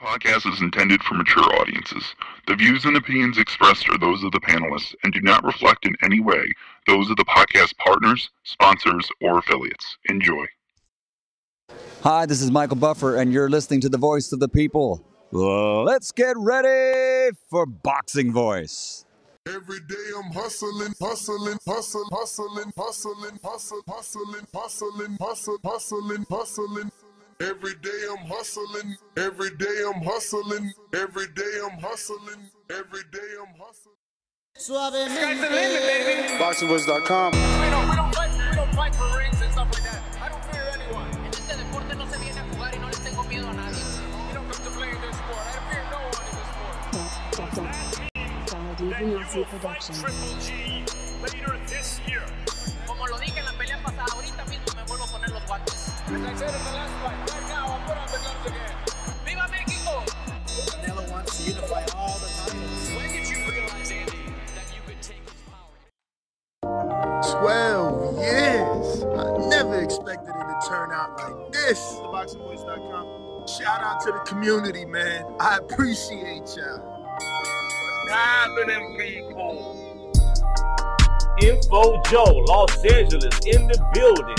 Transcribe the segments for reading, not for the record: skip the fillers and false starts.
Podcast is intended for mature audiences. The views and opinions expressed are those of the panelists and do not reflect in any way those of the podcast partners, sponsors, or affiliates. Enjoy. Hi, this is Michael Buffer, and you're listening to the Voice of the People. Let's get ready for Boxing Voice. Every day I'm hustling, hustling, hustling, hustling, hustling, hustling, hustling, hustling, hustling, hustling, hustling. Every day I'm hustling, every day I'm hustling, every day I'm hustling, every day I'm hustling. Suavemente. Sky's the limit, baby. BoxingVoice.com. We don't fight for rings and stuff like that. I don't fear anyone. En este deporte no se viene a jugar y no le tengo miedo a nadie. We don't come to play in this sport. I fear no one in this sport. Triple G later this year. Como lo dije en la pelea pasada, ahorita mismo me vuelvo a poner los guantes. As I said in the last fight, right now I'll put on the gloves again. ¡Viva México! Canelo wants to unify all the titles. When did you realize, Andy, that you could take his power? 12 years. I never expected it to turn out like this. TheBoxingVoice.com. Shout out to the community, man. I appreciate y'all. What's happening, people? Info Joe, Los Angeles, in the building.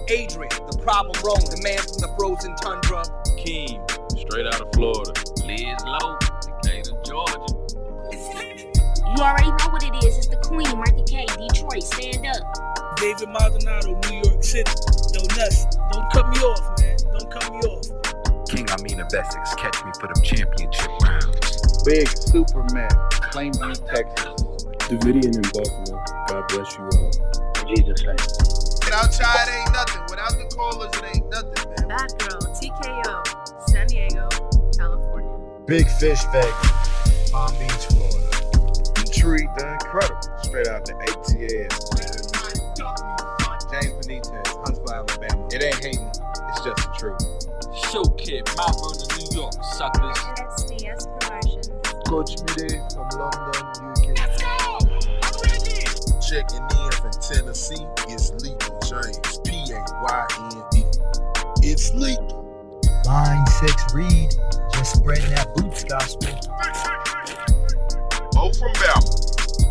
Adrian, the problem wrong, the man from the frozen tundra. Keem, straight out of Florida. Liz Lowe, Decatur, Georgia. You already know what it is. It's the Queen, Martha K, Detroit, stand up. David Maldonado, New York City. Yo, Nuts, don't cut me off, man. Don't cut me off. King Amin of Essex, catch me for them championship rounds. Big Superman, Plainview, Texas. Davidian in Buffalo. God bless you all. In Jesus' name. Without y'all, it ain't nothing. Without the callers, it ain't nothing, man. Bad Girl, TKO, San Diego, California. Big Fish, Vegas, Palm Beach, Florida. Detroit, the Incredible, straight out the ATL. James Benitez, Huntsville, Alabama. It ain't hating, it's just the truth. Show Kid, Mount Vernon, New York, suckers. SDS Promotions. Coach Midday from London, UK. Let's go! I'm ready! Checking in from Tennessee, it's Lethal James, P-A-Y-N-E. It's lethal. Line 6 Reed, just spreading that boots gospel. Bo from Bama,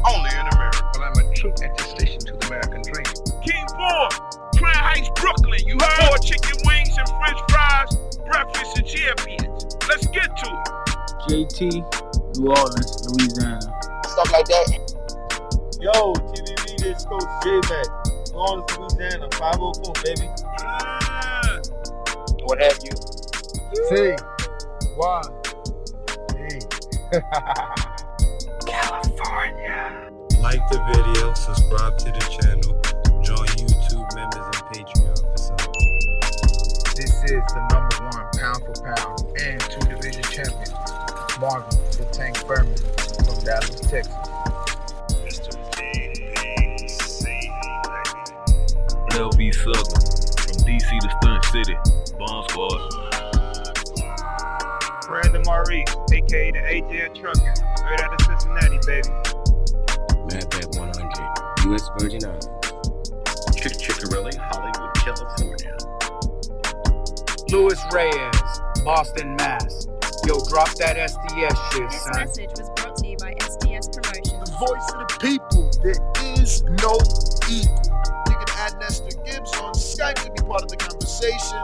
only in America. Well, I'm a true attestation to the American dream. King 4, Crown Heights, Brooklyn. You heard? 4 chicken wings and french fries, breakfast and champions. Let's get to it. JT, New Orleans, Louisiana. Stuff like that. Yo, TVV, this Coach J-Mac. New Orleans, Louisiana, 504, baby. What have you? T. Y. E. California. Like the video, subscribe to the channel, join YouTube members and Patreon for some. This is the #1 pound for pound and 2-division champion, Marvin the Tank Furman from Dallas, Texas. Mr. PPC. LV Southern, from DC to Stunt City, Bomb Squad. Brandon Maurice, a.k.a. the AJ Trucker, straight out of Cincinnati, baby. Madback 100, U.S. Virgin Islands. Chickarelli, Hollywood, California. Louis Reyes, Boston, Mass. Yo, drop that SDS shit, This son. message was brought to you by SDS Promotions. The voice of the people, there is no equal. You can add Nestor Gibbs on Skype to be part of the conversation.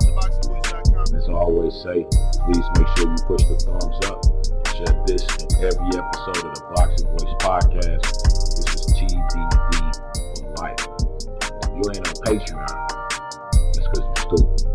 TheBoxingVoice.com. As I always say, please make sure you push the thumbs up. Share this in every episode of the Boxing Voice podcast. This is TBV for life. If you ain't on Patreon, that's because you're stupid.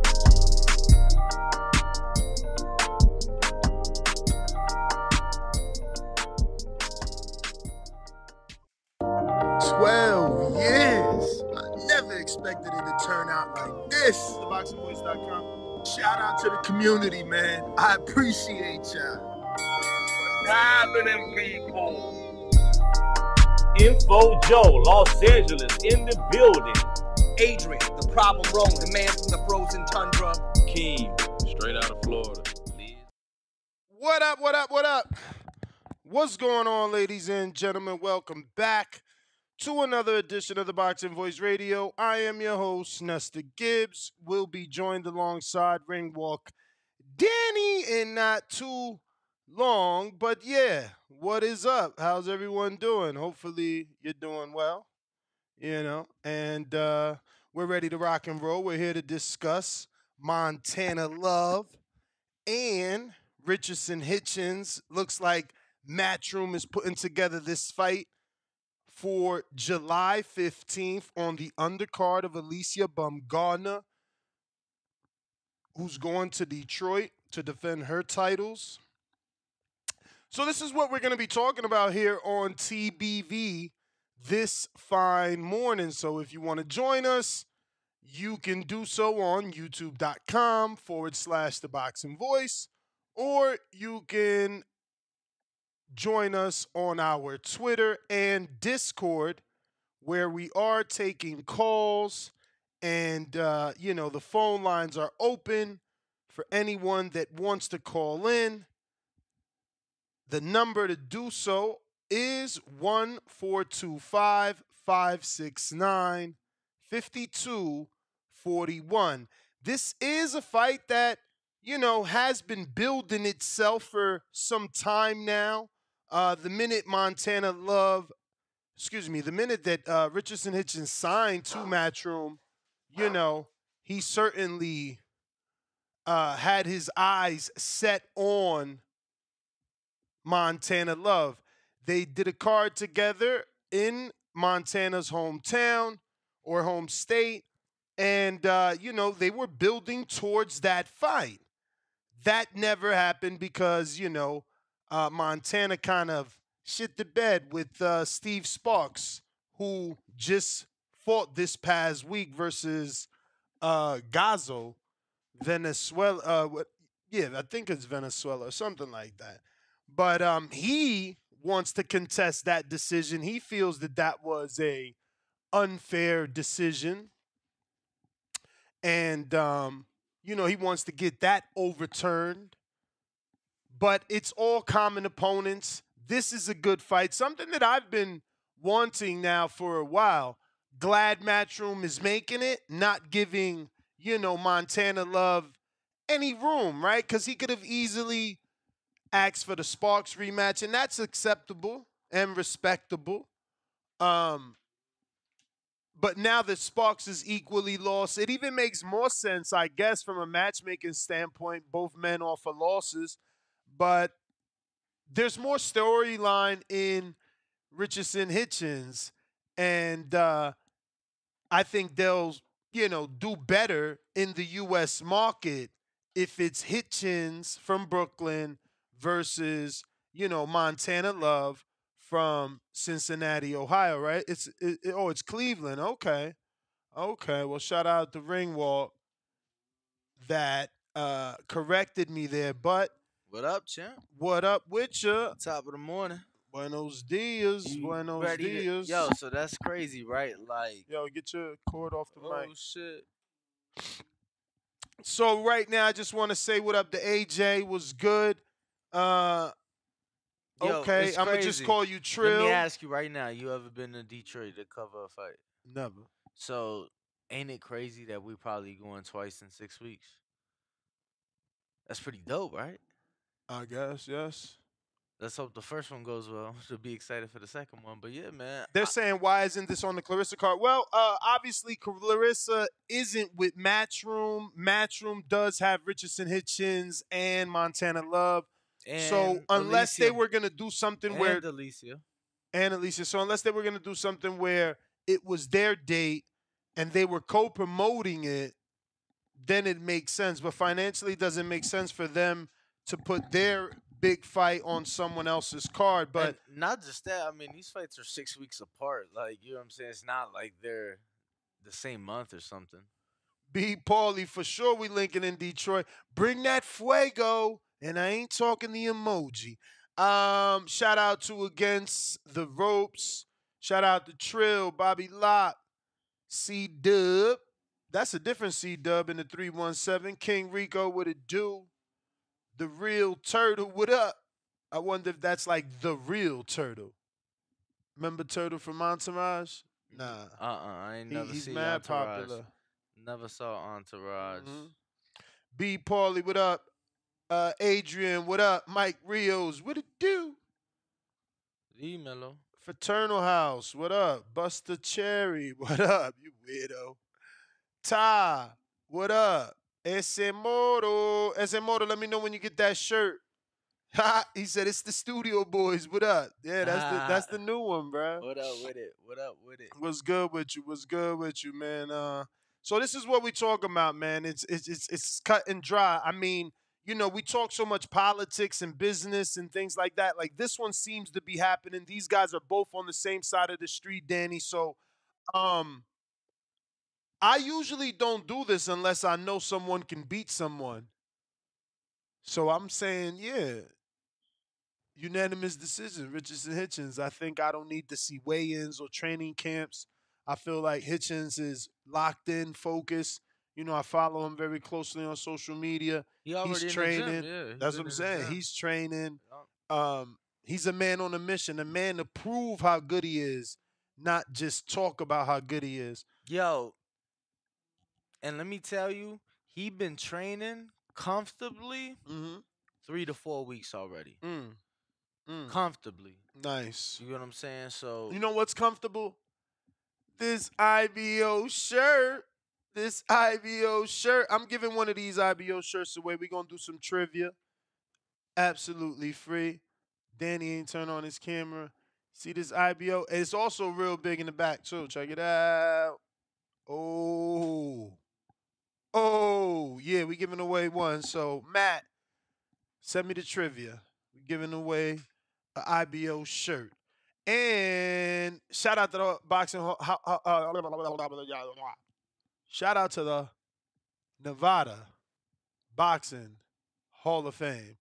Years. I never expected it to turn out like this. TheBoxingVoice.com. Shout out to the community, man. I appreciate y'all. What's happening, people? Info Joe, Los Angeles, in the building. Adrian, the problem wrong, the man from the frozen tundra. Keem, straight out of Florida. What up, what up, what up? What's going on, ladies and gentlemen? Welcome back to another edition of the Boxing Voice Radio. I am your host, Nestor Gibbs. Will be joined alongside Ringwalk Danny in not too long. But yeah, what is up? How's everyone doing? Hopefully you're doing well, and we're ready to rock and roll. We're here to discuss Montana Love and Richardson Hitchins. Looks like Matchroom is putting together this fight for July 15th on the undercard of Alycia Baumgardner, who's going to Detroit to defend her titles. So this is what we're going to be talking about here on TBV this fine morning. So if you want to join us, you can do so on youtube.com/The Boxing Voice, or you can join us on our Twitter and Discord, where we are taking calls, and the phone lines are open for anyone that wants to call in. The number to do so is 1-425-569-5241. This is a fight that, has been building itself for some time now. The minute that Richardson Hitchins signed to Matchroom, he certainly had his eyes set on Montana Love. They did a card together in Montana's hometown or home state, and, they were building towards that fight. That never happened because, Montana kind of shit the bed with Steve Sparks, who just fought this past week versus Gazo, Venezuela. I think it's Venezuela or something like that. But he wants to contest that decision. He feels that was a unfair decision. And, he wants to get that overturned. But it's all common opponents. This is a good fight. Something that I've been wanting now for a while. Glad Matchroom is making it, not giving, Montana Love any room, right? Because he could have easily asked for the Sparks rematch, and that's acceptable and respectable. But now that Sparks is equally lost, it even makes more sense, I guess, from a matchmaking standpoint. Both men offer losses, but there's more storyline in Richardson Hitchins, and I think they'll, do better in the U.S. market if it's Hitchins from Brooklyn versus, Montana Love from Cincinnati, Ohio, right? It's Cleveland. Okay. Well, shout out to Ringwald that corrected me there. But what up, champ? What up with you? Top of the morning. Buenos dias. Buenos dias. Yo, so that's crazy, right? Like, yo, get your cord off the mic. Oh shit. So right now, I just want to say what up to AJ. Was good. Okay, I'm gonna just call you Trill. Let me ask you right now: you ever been to Detroit to cover a fight? Never. So, ain't it crazy that we probably going twice in 6 weeks? That's pretty dope, right? I guess, yes. Let's hope the first one goes well. Should be excited for the second one. But yeah, man. They're saying, why isn't this on the Clarissa card? Well, obviously, Clarissa isn't with Matchroom. Matchroom does have Richardson Hitchins and Montana Love. And so unless Alycia. they were going to do something And where... Alycia. And Alycia. So unless they were going to do something where it was their date and they were co-promoting it, then it makes sense. But financially, it doesn't make sense for them to put their big fight on someone else's card. But and not just that, I mean, these fights are 6 weeks apart. Like, you know what I'm saying? It's not like they're the same month or something. B. Paulie, for sure we linking in Detroit. Bring that fuego. And I ain't talking the emoji. Shout out to Against the Ropes. Shout out to Trill, Bobby Locke, C-Dub. That's a different C-Dub in the 317. King Rico, what it do? The Real Turtle, what up? I wonder if that's like the Real Turtle. Remember Turtle from Entourage? Nah. I ain't never He's seen mad Entourage. popular. Never saw Entourage. B. Paulie, what up? Adrian, what up? Mike Rios, what it do? Dímelo. Fraternal House, what up? Buster Cherry, what up? You weirdo. Ty, what up? Ese Moro, let me know when you get that shirt. He said it's the Studio Boys. What up? Yeah, that's the new one, bro. What up with it? What up with it? What's good with you? What's good with you, man? So this is what we talk about, man. It's cut and dry. I mean, we talk so much politics and business and things like that. Like this one seems to be happening. These guys are both on the same side of the street, Danny. So, um, I usually don't do this unless I know someone can beat someone. So I'm saying, yeah, unanimous decision, Richardson Hitchins. I think I don't need to see weigh-ins or training camps. I feel like Hitchins is locked in, focused. I follow him very closely on social media. He already He's in the gym, training. yeah. That's what I'm saying. He's training. Yup. He's a man on a mission, a man to prove how good he is, not just talk about how good he is. Yo, and let me tell you, he been training comfortably 3 to 4 weeks already. Comfortably. Nice. You know what I'm saying? So You know what's comfortable? This IBO shirt. This IBO shirt. I'm giving one of these IBO shirts away. We're going to do some trivia. Absolutely free. Danny ain't turned on his camera. See this IBO? It's also real big in the back, too. Check it out. Oh. Oh, yeah, we giving away one. So, Matt, send me the trivia. We're giving away an IBO shirt. And shout out to the boxing. Shout out to the Nevada Boxing Hall of Fame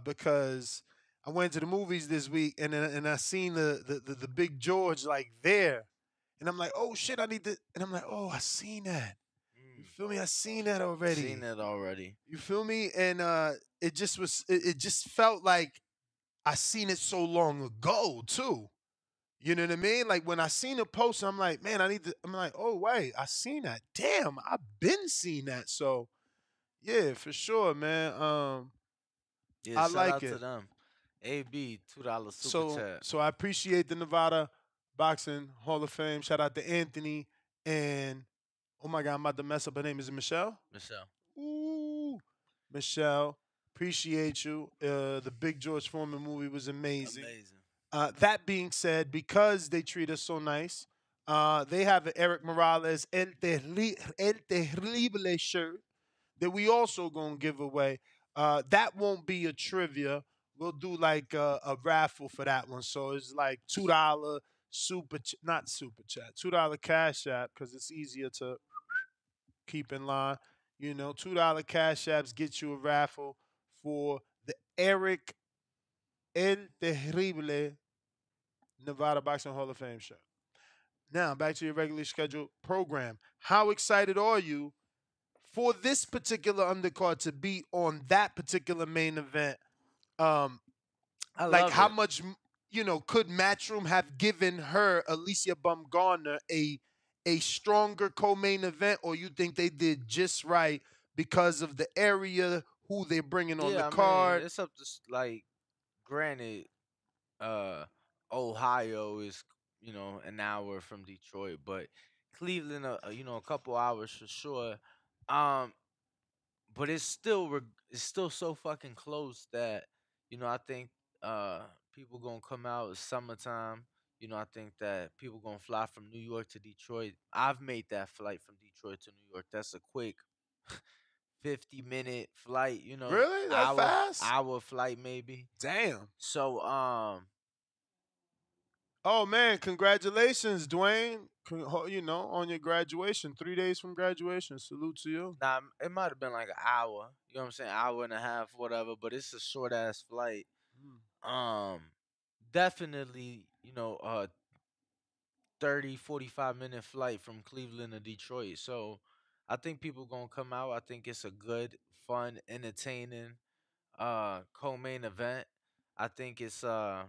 because I went to the movies this week and I seen the big George like there, and I'm like, oh shit, I need to, and I'm like, oh, I seen that. You feel me? I seen that already. Seen it already. You feel me? And it just was. It just felt like I seen it so long ago too. You know what I mean? Like when I seen a post, I'm like, man, I need to. I'm like, oh wait, I seen that. Damn, I've been seeing that. So yeah, for sure, man. Yeah, I shout like out it. to them. AB $2 super chat. So I appreciate the Nevada Boxing Hall of Fame. Shout out to Anthony and oh my God, I'm about to mess up her name. Is it Michelle? Michelle. Ooh, Michelle, appreciate you. The Big George Foreman movie was amazing. That being said, because they treat us so nice, they have an Eric Morales El Terrible shirt that we also gonna give away. That won't be a trivia. We'll do like a raffle for that one. So it's like $2 not super chat, $2 cash app because it's easier to keep in line. $2 cash apps get you a raffle for the Eric El Terrible Nevada Boxing Hall of Fame show. Now, back to your regularly scheduled program. How excited are you for this particular undercard to be on that particular main event? I Like, love how it. much, could Matchroom have given her, Alycia Baumgardner, a stronger co-main event, or you think they did just right because of the area, who they're bringing on the Yeah, I card? mean, it's up to like, granted, uh, Ohio is an hour from Detroit, but Cleveland, a couple hours for sure. Um, but it's still so fucking close that I think people gonna come out. It's summertime. I think that people gonna fly from New York to Detroit. I've made that flight from Detroit to New York. That's a quick 50-minute flight. Really? That fast? hour flight maybe. Damn. So Oh man, congratulations, Dwayne. On your graduation, 3 days from graduation. Salute to you. Nah, it might have been like an hour. You know what I'm saying? Hour and a half, whatever. But it's a short ass flight. Definitely, 30, 45-minute flight from Cleveland to Detroit. So I think people gonna come out. I think it's a good, fun, entertaining co-main event. I think it's yeah,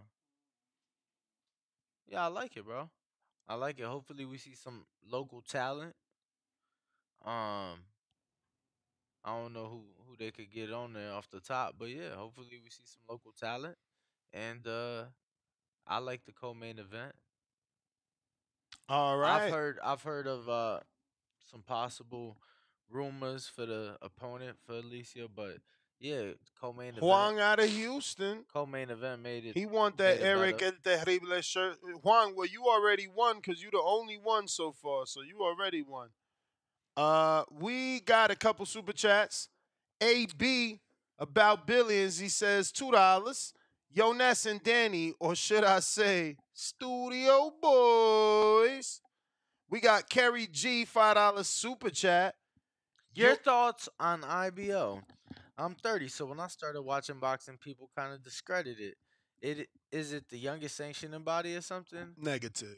I like it, bro. I like it. Hopefully we see some local talent. Um I don't know who they could get on there off the top, but yeah, hopefully we see some local talent. And I like the co-main event. All right. I've heard of some possible rumors for the opponent for Alycia, but yeah, co-main event. Juan out of Houston. Co-main event made it. He want that made it Eric better. El Terrible shirt. Juan, well, you already won because you the only one so far, so you already won. We got a couple super chats. AB about billions. He says $2. Yo Ness and Danny, or should I say, Studio Boys. We got Kerry G $5 super chat. Your thoughts on IBO? I'm 30, so when I started watching boxing, people kind of discredited it. Is it the youngest sanctioning body or something? Negative.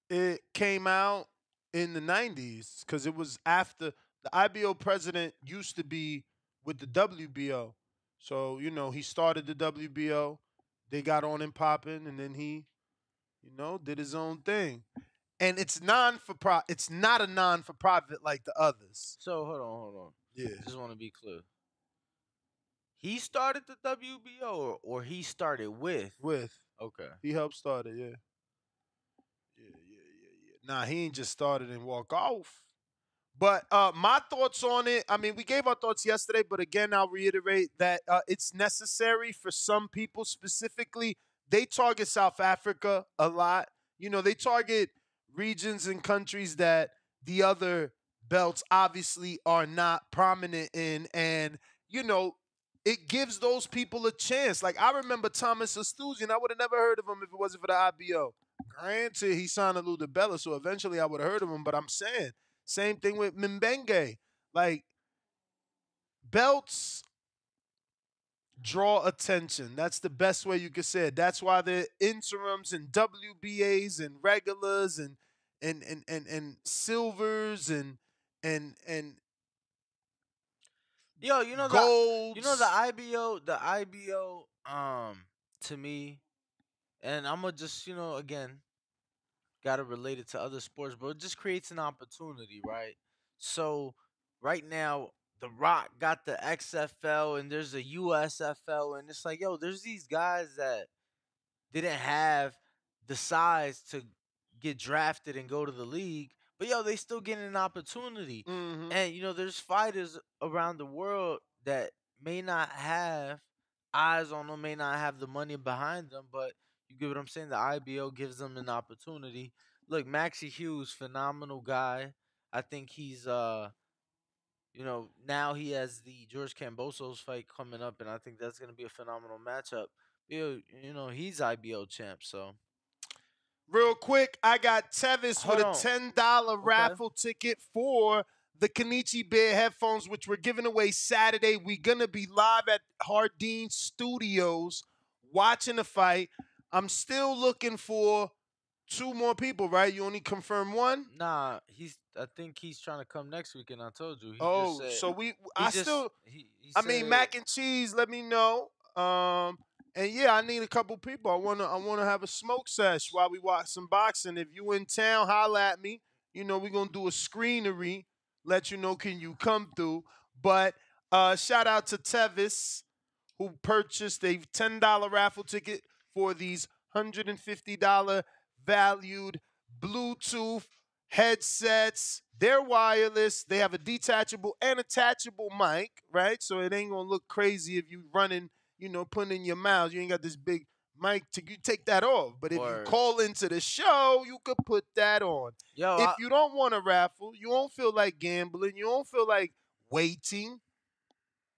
It came out in the 90s because it was after the IBO president used to be with the WBO. So, he started the WBO. They got on and popping, and then he, did his own thing. And it's non-for-profit. It's not a non-for-profit like the others. So, hold on. Yeah. Just want to be clear. He started the WBO or he started with? With. Okay. He helped start it, yeah. Nah, he ain't just started and walk off. But my thoughts on it, I mean, we gave our thoughts yesterday, but again, I'll reiterate that it's necessary for some people specifically. They target South Africa a lot. They target regions and countries that the other belts obviously are not prominent in. And, it gives those people a chance. Like, I remember Thomas Astuzian. I would have never heard of him if it wasn't for the IBO. Granted, he signed a Lou Bella, so eventually I would have heard of him. But I'm saying, same thing with Mbenge. Like, belts draw attention. That's the best way you could say it. That's why the interims and WBAs and regulars and silvers and Yo, golds. the IBO, to me, and I'm gonna just, again, gotta relate it to other sports, but it just creates an opportunity, right? So right now, The Rock got the XFL and there's a USFL, and it's like, yo, there's these guys that didn't have the size to get drafted and go to the league, but yo, they still getting an opportunity. Mm-hmm. And there's fighters around the world that may not have eyes on them, may not have the money behind them, but you get what I'm saying? The IBO gives them an opportunity. Look, Maxie Hughes, phenomenal guy. I think he's now he has the George Kambosos fight coming up, and I think that's gonna be a phenomenal matchup. He's IBO champ, so. Real quick, I got Tevis with a $10 raffle ticket for the Kenichi Bear headphones, which we're giving away Saturday. We're going to be live at Hardin Studios watching the fight. I'm still looking for 2 more people, right? You only confirmed 1? Nah, I think he's trying to come next week, and I told you. I mean, mac and cheese, let me know. And yeah, I need a couple people. I wanna have a smoke sesh while we watch some boxing. If you in town, holla at me. We're gonna do a screenery. Let you know, can you come through? But shout out to Tevis, who purchased a $10 raffle ticket for these $150 valued Bluetooth headsets. They're wireless. They have a detachable and attachable mic, right? So it ain't gonna look crazy if you running, putting in your mouth. You ain't got this big mic you take that off. But if you call into the show, you could put that on. If you don't want to raffle, you don't feel like gambling, you don't feel like waiting,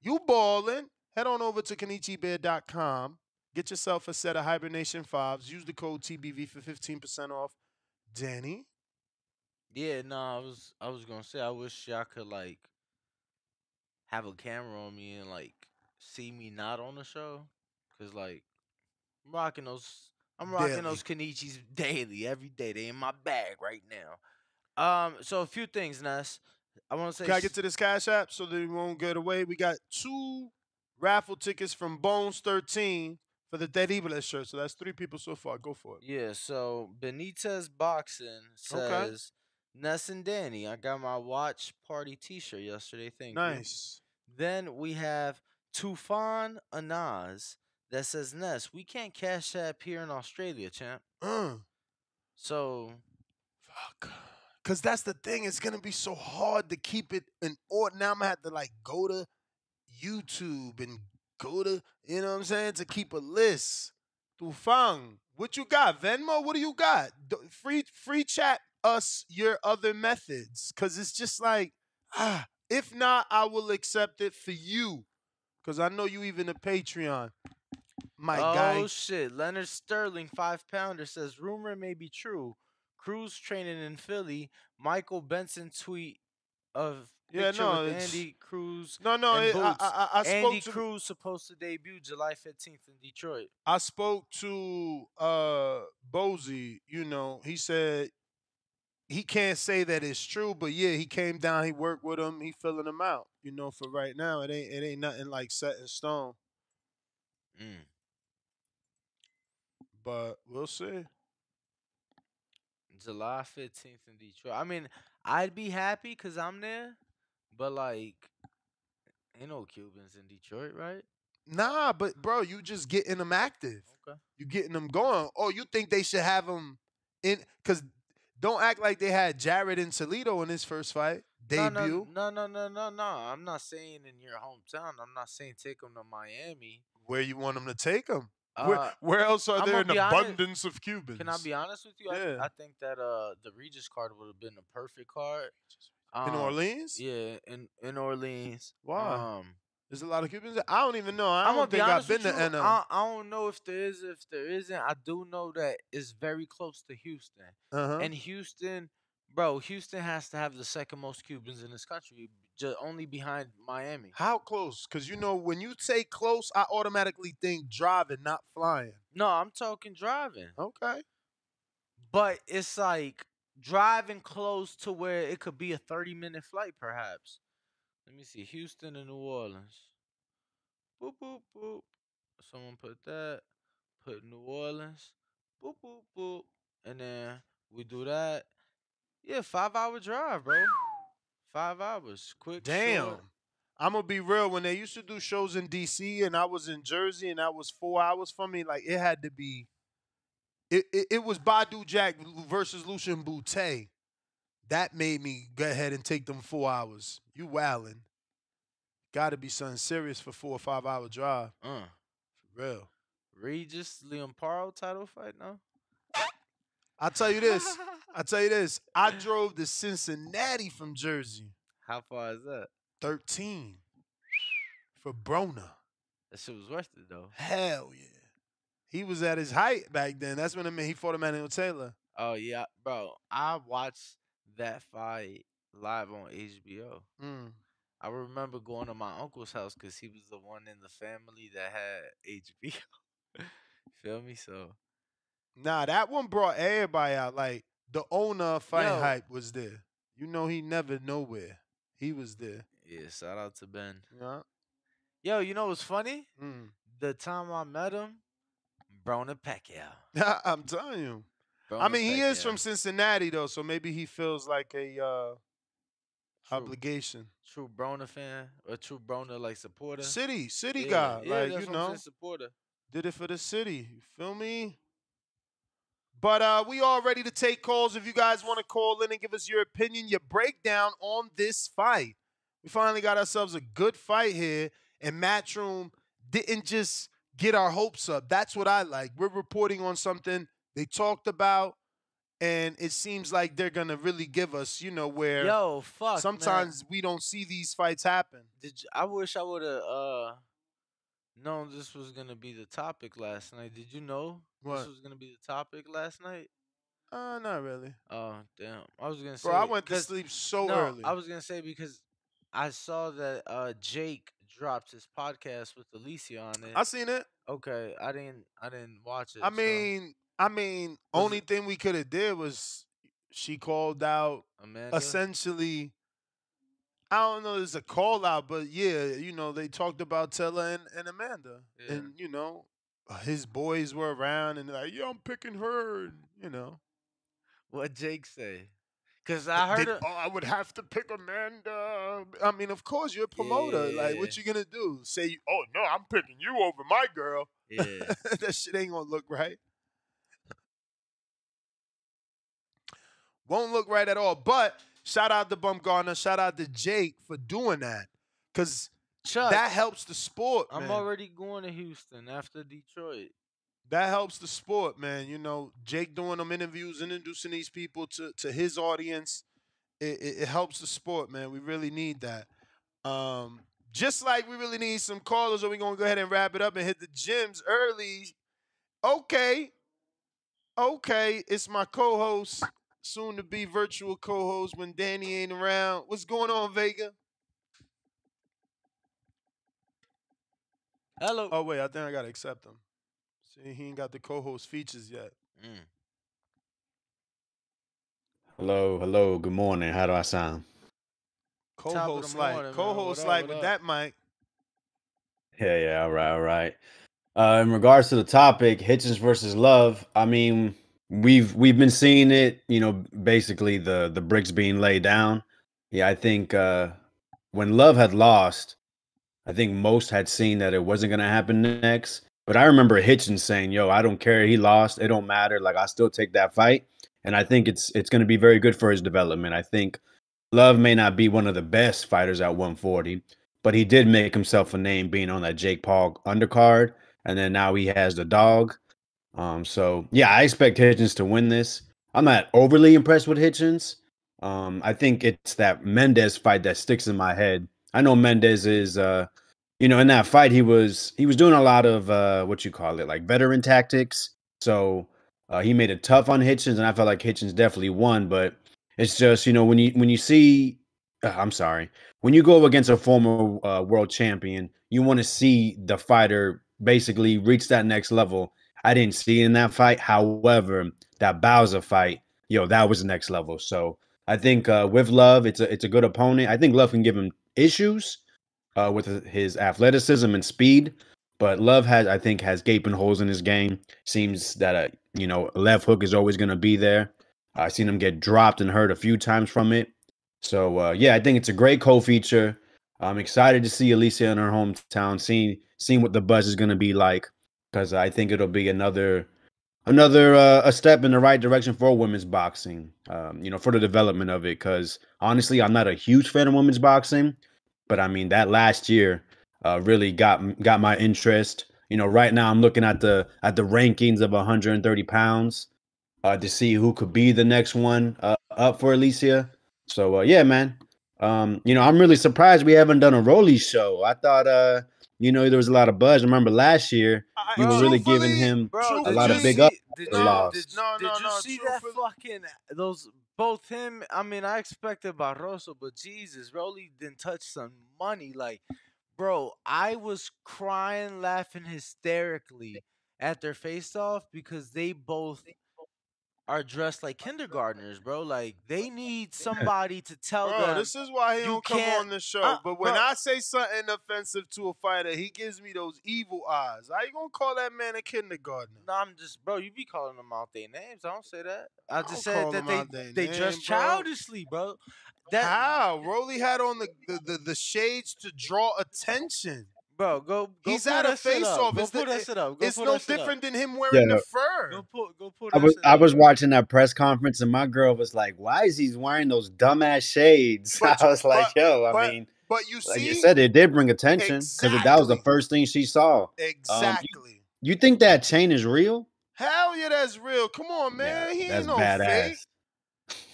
you balling, head on over to KenichiBear.com. Get yourself a set of Hibernation 5s. Use the code TBV for 15% off. Danny? Yeah, no, I was gonna say I wish y'all could have a camera on me and see me not on the show, cause I'm rocking those Kenichis daily, every day. They in my bag right now. So a few things, Ness. I want to say. Can I get to this Cash App so that we won't get away? We got 2 raffle tickets from Bones 13 for the Terrible shirt. So that's 3 people so far. Go for it. Yeah, so Benitez Boxing says, Ness and Danny, I got my watch party t-shirt yesterday. Thank you. Nice. Then we have Tufan Anaz that says, Ness, we can't cash app here in Australia, champ. So, Cause that's the thing. It's gonna be so hard to keep it in order. Now I'm gonna have to like go to YouTube and go to, you know what I'm saying, to keep a list. Tufang, what you got? Venmo? What do you got? Free chat us your other methods. Cause it's just like, if not, I will accept it for you. Cause I know you even a Patreon. My guy. oh shit. Leonard Sterling, 5-pounder, says, rumor may be true. Cruz training in Philly. Michael Benson tweet of Yeah, picture no, with it's Andy Cruz no. and Boots. I spoke Andy to Cruz supposed to debut July 15th in Detroit. I spoke to Bozy, you know, he said he can't say that it's true, but yeah, he came down, he worked with him, he filling him out. You know, for right now, it ain't nothing like set in stone. Mm. But we'll see. July 15th in Detroit. I mean, I'd be happy because I'm there, but like, ain't no Cubans in Detroit, right? Nah, but bro, you just getting them active. Okay. You getting them going. Oh, you think they should have them in? Because don't act like they had Jared and Toledo in his first fight debut. No. I'm not saying in your hometown. I'm not saying take them to Miami. Where you want them to take them? Uh, Where else are I'm there gonna an be honest- abundance of Cubans? Can I be honest with you? Yeah. I think that the Regis card would have been a perfect card. In Orleans? Yeah, in Orleans. Why? There's a lot of Cubans. I don't even know. I I'm don't gonna be think I've honest been with to you. NL. I don't know if there is, if there isn't. I do know that it's very close to Houston. Uh-huh. And Houston, bro, Houston has to have the second most Cubans in this country, just only behind Miami. How close? Because you know, when you say close, I automatically think driving, not flying. No, I'm talking driving. Okay. But it's like driving close to where it could be a 30-minute flight, perhaps. Let me see. Houston and New Orleans. Boop, boop, boop. Someone put that. Put New Orleans. Boop, boop, boop. And then we do that. Yeah, 5-hour drive, bro. 5 hours. Quick, Damn. short. I'm gonna be real. When they used to do shows in DC and I was in Jersey and that was 4 hours from me, like it had to be. It was Badu Jack versus Lucian Boutte. That made me go ahead and take them 4 hours. You wildin'. Got to be something serious for 4 or 5 hour drive. For real. Regis Leomparo title fight now? I'll tell you this. I drove to Cincinnati from Jersey. How far is that? 13. For Brona. That shit was worth it, though. Hell yeah. He was at his height back then. That's when he fought Emmanuel Taylor. Oh, yeah. Bro, I watched that fight live on HBO. I remember going to my uncle's house because he was the one in the family that had HBO. Feel me? So, Nah, that one brought everybody out. Like, the owner of Fight Yo. Hype was there. You know he never nowhere. He was there. yeah, shout out to Ben. Yeah. Yo, you know what's funny? The time I met him, Brona Pacquiao. I'm telling you. Brona I mean, he is Pacquiao. from Cincinnati, though, so maybe he feels like a obligation. True Brona fan or true Brona like supporter. City Yeah, guy. yeah, like, that's you what I'm know. saying, supporter. Did it for the city. You feel me? But we all ready to take calls. If you guys want to call in and give us your opinion, your breakdown on this fight. We finally got ourselves a good fight here, and Matchroom didn't just get our hopes up. That's what I like. We're reporting on something they talked about, and it seems like they're going to really give us, you know, where Yo, fuck, sometimes we don't see these fights happen. I wish I would have known this was gonna be the topic last night. Did you know What? this was gonna be the topic last night? Not really. Oh damn! I was gonna say, Bro, I went to 'cause- sleep so no, early. I was gonna say because I saw that Jake dropped his podcast with Alycia on it. I seen it. Okay, I didn't watch it. I so- mean, only thing we could have did was she called out Amanda? essentially. I don't know, there's a call out, but yeah, you know, they talked about Tella and Amanda, Yeah. and you know, his boys were around, and they're like, yeah, I'm picking her, and, you know. What Jake say? Cause I heard Then I would have to pick Amanda. I mean, of course, you're a promoter. Like, what you gonna do? Say, oh no, I'm picking you over my girl. Yeah. That shit ain't gonna look right. Won't look right at all. But shout out to Baumgardner. Shout out to Jake for doing that. Because that helps the sport, man. I'm already going to Houston after Detroit. That helps the sport, man. You know, Jake doing them interviews, introducing these people to his audience. It helps the sport, man. We really need that. Just like we really need some callers, so we're going to go ahead and wrap it up and hit the gyms early. Okay. It's my co-host, soon to be virtual co-host when Danny ain't around. What's going on, Vega? Hello. Oh, wait, I think I got to accept him. See, he ain't got the co-host features yet. Hello. Good morning. How do I sound? Co-host like with that mic. Yeah. All right. In regards to the topic, Hitchins versus Love, I mean, we've been seeing it, basically the bricks being laid down. Yeah, I think when Love had lost, I think most had seen that it wasn't gonna happen next. But I remember Hitchins saying, "Yo, I don't care. He lost. It don't matter. Like, I still take that fight." And I think it's gonna be very good for his development. I think Love may not be one of the best fighters at 140, but he did make himself a name being on that Jake Paul undercard, and then now he has the dog. So yeah, I expect Hitchins to win this. I'm not overly impressed with Hitchins. I think it's that Mendez fight that sticks in my head. I know Mendez is, in that fight he was doing a lot of what you call it, like veteran tactics. So he made it tough on Hitchins, and I felt like Hitchins definitely won. But it's just when you see, I'm sorry, when you go against a former world champion, you want to see the fighter basically reach that next level. I didn't see it in that fight. However, that Bowser fight, that was the next level. So I think with Love, it's a good opponent. I think Love can give him issues with his athleticism and speed, but Love has gaping holes in his game. Seems that left hook is always going to be there. I've seen him get dropped and hurt a few times from it. So I think it's a great co-feature. I'm excited to see Alycia in her hometown, seeing what the buzz is going to be like, because I think it'll be another a step in the right direction for women's boxing. For the development of it. Because honestly, I'm not a huge fan of women's boxing, but I mean that last year really got my interest. Right now I'm looking at the rankings of 130 pounds to see who could be the next one up for Alycia. So yeah, man. I'm really surprised we haven't done a Rolly show. I thought there was a lot of buzz. I remember last year you were really giving him a lot of big up the loss. Did you see that fucking those both him? I mean, I expected Barroso, but Jesus, Rolly didn't touch some money. Like, bro, I was crying, laughing hysterically at their face off because they both are dressed like kindergartners, bro. Like, they need somebody to tell them. This is why he don't come on the show. But when I say something offensive to a fighter, he gives me those evil eyes. How you gonna call that man a kindergartner? No, I'm just, bro. You be calling them out their names. I don't say that. I just said that they dress childishly, bro. How? Rolly had on the shades to draw attention. Bro, go. He's at a face-off. It's no different than him wearing the fur. Go pull that shit I was watching that press conference, and my girl was like, "Why is he wearing those dumbass shades?" I was like, but you see, like you said, it did bring attention because that was the first thing she saw. Exactly. You think that chain is real? Hell yeah, that's real. Come on, man. He ain't no fake.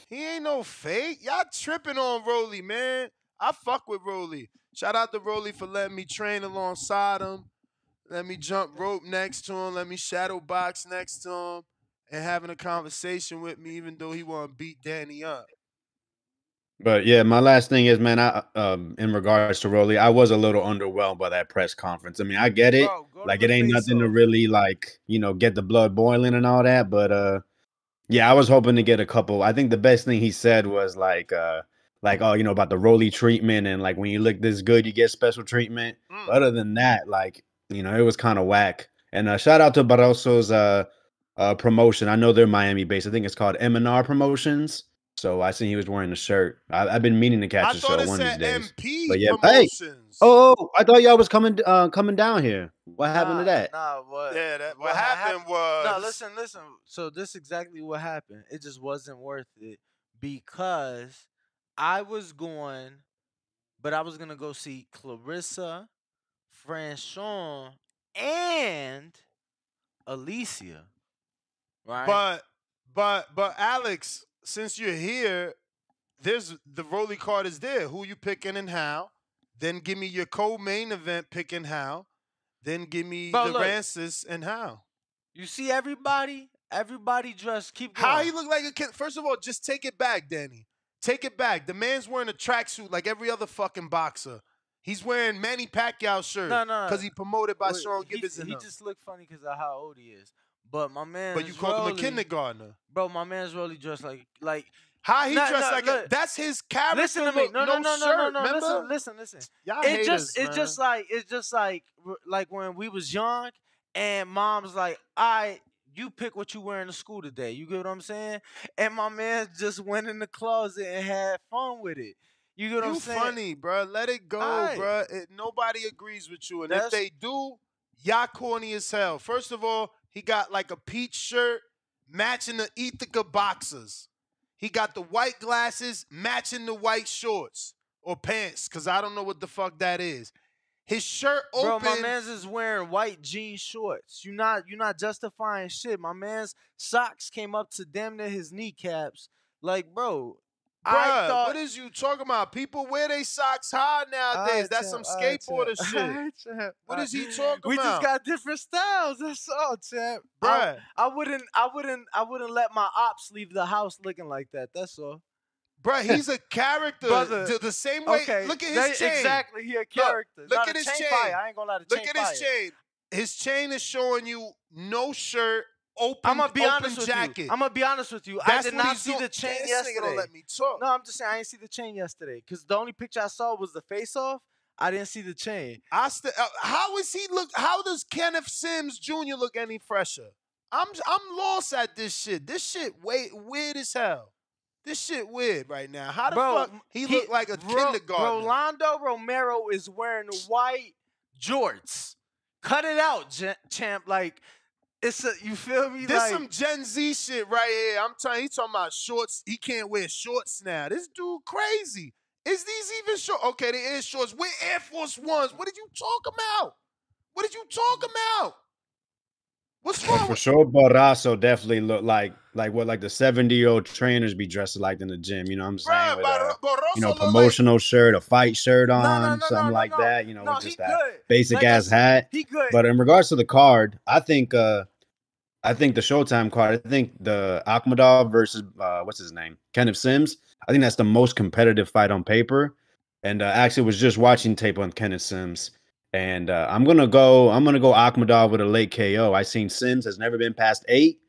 He ain't no fake. Y'all tripping on Rolly, man. I fuck with Rolly. Shout out to Rolly for letting me train alongside him. Let me jump rope next to him. Let me shadow box next to him. And having a conversation with me, even though he want to beat Danny up. But yeah, my last thing is, man, in regards to Rolly, I was a little underwhelmed by that press conference. I mean, I get it. Like, it ain't nothing to really, get the blood boiling and all that. But yeah, I was hoping to get a couple. I think the best thing he said was about the Rolly treatment, and like when you look this good, you get special treatment. But other than that, it was kind of whack. And shout out to Barroso's promotion. I know they're Miami based. I think it's called M&R Promotions. So I seen he was wearing the shirt. I've been meaning to catch I the thought show it one of these said days. MP But yeah, hey, Promotions. I thought y'all was coming down here. What happened to that? Nah, what? Yeah, what happened was. No, listen. So this is exactly what happened. It just wasn't worth it because I was going, but I was gonna go see Clarissa, Franchon, and Alycia. Right? But Alex, since you're here, there's the Rolly card is there. Who you picking and how? Then give me your co-main event pick and how. Then give me Bro, the look. Rancis and how. You see everybody? Everybody dressed. Keep going. How he look like a kid? First of all, just take it back, Danny. Take it back. The man's wearing a tracksuit like every other fucking boxer. He's wearing Manny Pacquiao shirt No. because he promoted by Well, Sean Gibbons. He just looked funny because of how old he is. But my man. But you called him a kindergartner. Bro, my man's really dressed like. How he dressed like a, that's his character. Listen to me. Look, no shirt. Listen. Y'all It's haters, just like when we was young and mom's like, you pick what you wearing to school today. You get what I'm saying? And my man just went in the closet and had fun with it. You get what I'm saying? You funny, bro. Let it go, Aight. bro. Nobody agrees with you. And That's- if they do, y'all corny as hell. First of all, he got like a peach shirt matching the Ithaca boxers. He got the white glasses matching the white shorts or pants, because I don't know what the fuck that is. His shirt open. Bro, my man's is wearing white jean shorts. You're not justifying shit. My man's socks came up to damn near his kneecaps. Like, bro, I Bruh, thought. what is you talking about? People wear their socks high nowadays. Alright, That's champ, some alright, skateboarder champ. shit. Alright, champ. What is he talking We about? just got different styles. That's all, champ. Bruh. I wouldn't let my ops leave the house looking like that. That's all. Bruh, he's a character. Brother, the same way. okay, Look at his chain. Exactly, he a character. Look Now, at the his chain chain. fire. I ain't gonna lie, the Look chain at his fire. chain. His chain is showing you no shirt, open. I'm gonna be open honest jacket. with you. I'm gonna be honest with you. That's I did what not he's see doing. the chain This nigga yesterday. don't let me talk. No, I'm just saying I didn't see the chain yesterday because the only picture I saw was the face off. I didn't see the chain. How is he look? How does Kenneth Sims Jr. look any fresher? I'm lost at this shit. This shit weird as hell. This shit weird right now. How the fuck he look like a kindergartner? Rolando Romero is wearing white jorts. Cut it out, champ. Like it's a, you feel me? This like, some Gen Z shit right here. I'm telling you, he talking about shorts. He can't wear shorts now. This dude crazy. Is these even shorts? Okay, they is shorts. Wear Air Force Ones. What did you talk about? What did you talk about? What's wrong? For sure, Barrasso definitely look like what the 70-year-old trainers be dressed like in the gym. You know what I'm saying? With a promotional shirt, a fight shirt on, something like that. You know, with just that basic ass hat. He good. But in regards to the card, I think the Showtime card. I think the Akhmadov versus what's his name, Kenneth Sims. I think that's the most competitive fight on paper. And actually, was just watching tape on Kenneth Sims. And I'm gonna go Akhmadov with a late KO. I seen Sims has never been past 8.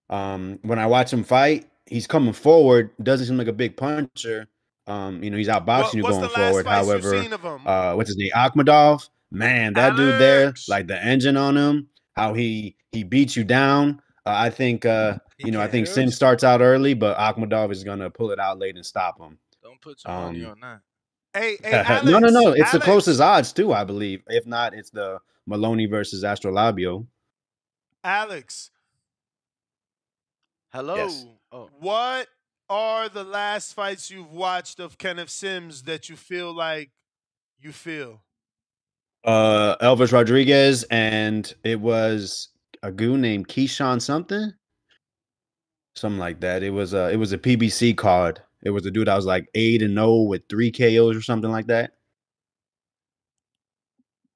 When I watch him fight, he's coming forward. Doesn't seem like a big puncher. He's outboxing you going forward. However, what's his name? Akhmadov. Man, that dude there, like the engine on him, how he beats you down. I think I think Sims starts out early, but Akhmadov is gonna pull it out late and stop him. Don't put your money on that. Hey, Alex, no. It's the Alex. closest odds too, I believe. If not, it's the Maloney versus Astrolabio. Alex. Hello. Yes. Oh. What are the last fights you've watched of Kenneth Sims that you feel like you feel? Elvis Rodriguez, and it was a goon named Keyshawn something like that. It was a PBC card. It was a dude that was like 8-0 with 3 KOs or something like that.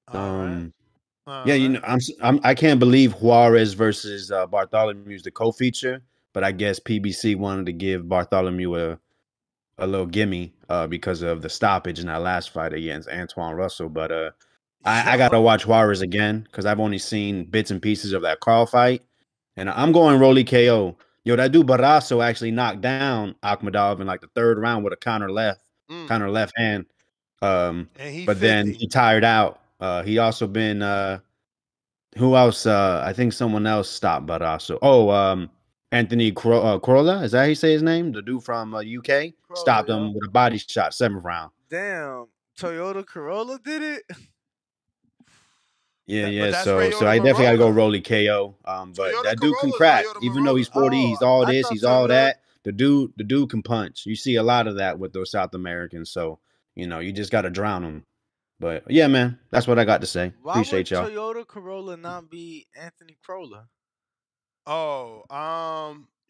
I can't believe Juarez versus Bartholomew is the co-feature, but I guess PBC wanted to give Bartholomew a little gimme because of the stoppage in that last fight against Antoine Russell. But I gotta watch Juarez again because I've only seen bits and pieces of that Carl fight, and I'm going Rolly KO. Yo, that dude Barrasso actually knocked down Akhmadov in like the 3rd round with a counter left hand. Then he tired out. He also been who else? I think someone else stopped Barrasso. Corolla, is that how you say his name? The dude from UK Corolla, stopped yo. him with a body shot, 7th round. Damn, Toyota Corolla did it. Yeah, But yeah. that's So Toyota I definitely got to go Marotta. Rolly KO. But Toyota that dude can Corolla is crack. Toyota Even though he's Marotta. 40, he's all I this, thought he's all Toyota. that. The dude can punch. You see a lot of that with those South Americans. So you just got to drown them. But yeah, man, that's what I got to say. Why would Appreciate y'all. Toyota Corolla not be Anthony Crolla? Oh,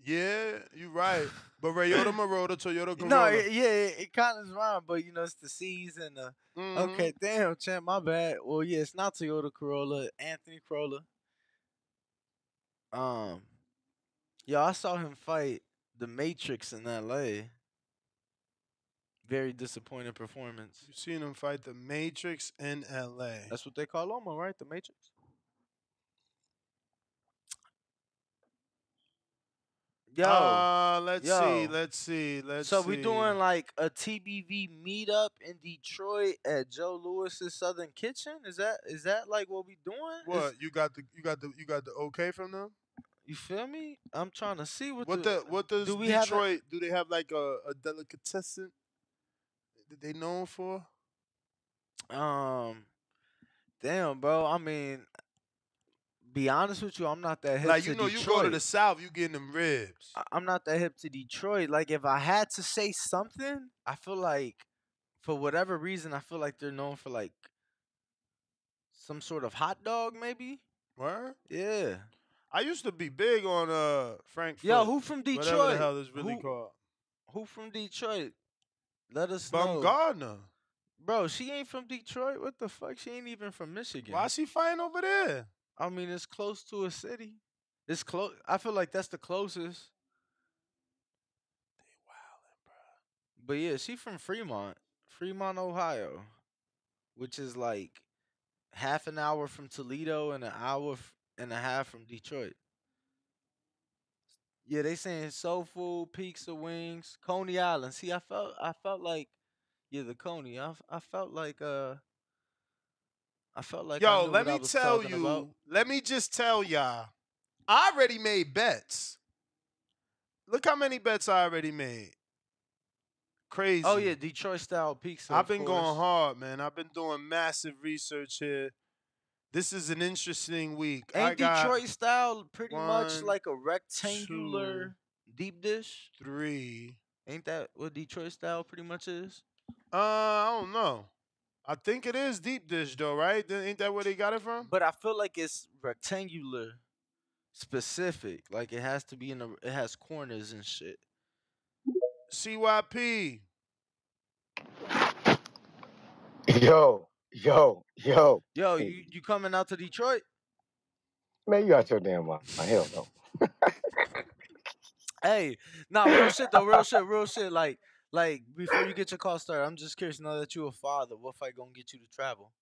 yeah, you're right. But Toyota No, Corolla. it kind of rhyme, but it's the C's and the. Mhm. Okay, damn, champ, my bad. Well, yeah, it's not Toyota Corolla, Anthony Crolla. Yo, I saw him fight the Matrix in L.A. Very disappointing performance. You seen him fight the Matrix in L.A. That's what they call Loma, right? The Matrix. Yo, let's see. So we doing like a TBV meetup in Detroit at Joe Lewis's Southern Kitchen. Is that like what we doing? What you got the okay from them? You feel me? I'm trying to see what does do we Detroit do they have like a delicatessen that they known for? Damn, bro. I mean, be honest with you, I'm not that hip Like to you Detroit. go to the South, you getting them ribs. I'm not that hip to Detroit. Like, if I had to say something, I feel like, for whatever reason, I feel like they're known for like some sort of hot dog, maybe. Where? Yeah. I used to be big on Frankfurt. Yo, who from Detroit? Whatever the hell this really called. Who from Detroit? Let us know. Baumgardner. Bro, she ain't from Detroit. What the fuck? She ain't even from Michigan. Why she fighting over there? I mean, it's close to a city. It's close. I feel like that's the closest. They wildin', bro. But yeah, she from Fremont, Ohio, which is like half an hour from Toledo and an hour and a half from Detroit. Yeah, they saying soul food, pizza, wings, Coney Island. See, I felt like, the Coney. I felt like Yo, I knew let what I me was tell talking you. about. Let me just tell y'all. I already made bets. Look how many bets I already made. Crazy. Oh yeah, Detroit style pizza. I've been going hard, man. I've been doing massive research here. This is an interesting week. Ain't Detroit style pretty much 1, like a rectangular 2, deep dish? 3. Ain't that what Detroit style pretty much is? I don't know. I think it is deep dish though, right? Ain't that where they got it from? But I feel like it's rectangular specific. Like it has to be it has corners and shit. CYP. Yo. Yo, Hey, you coming out to Detroit? man, you out your damn mind. Hell no. Hey, nah, real shit though, real shit. Like before you get your call started, I'm just curious. Now that you a father, what fight gonna get you to travel?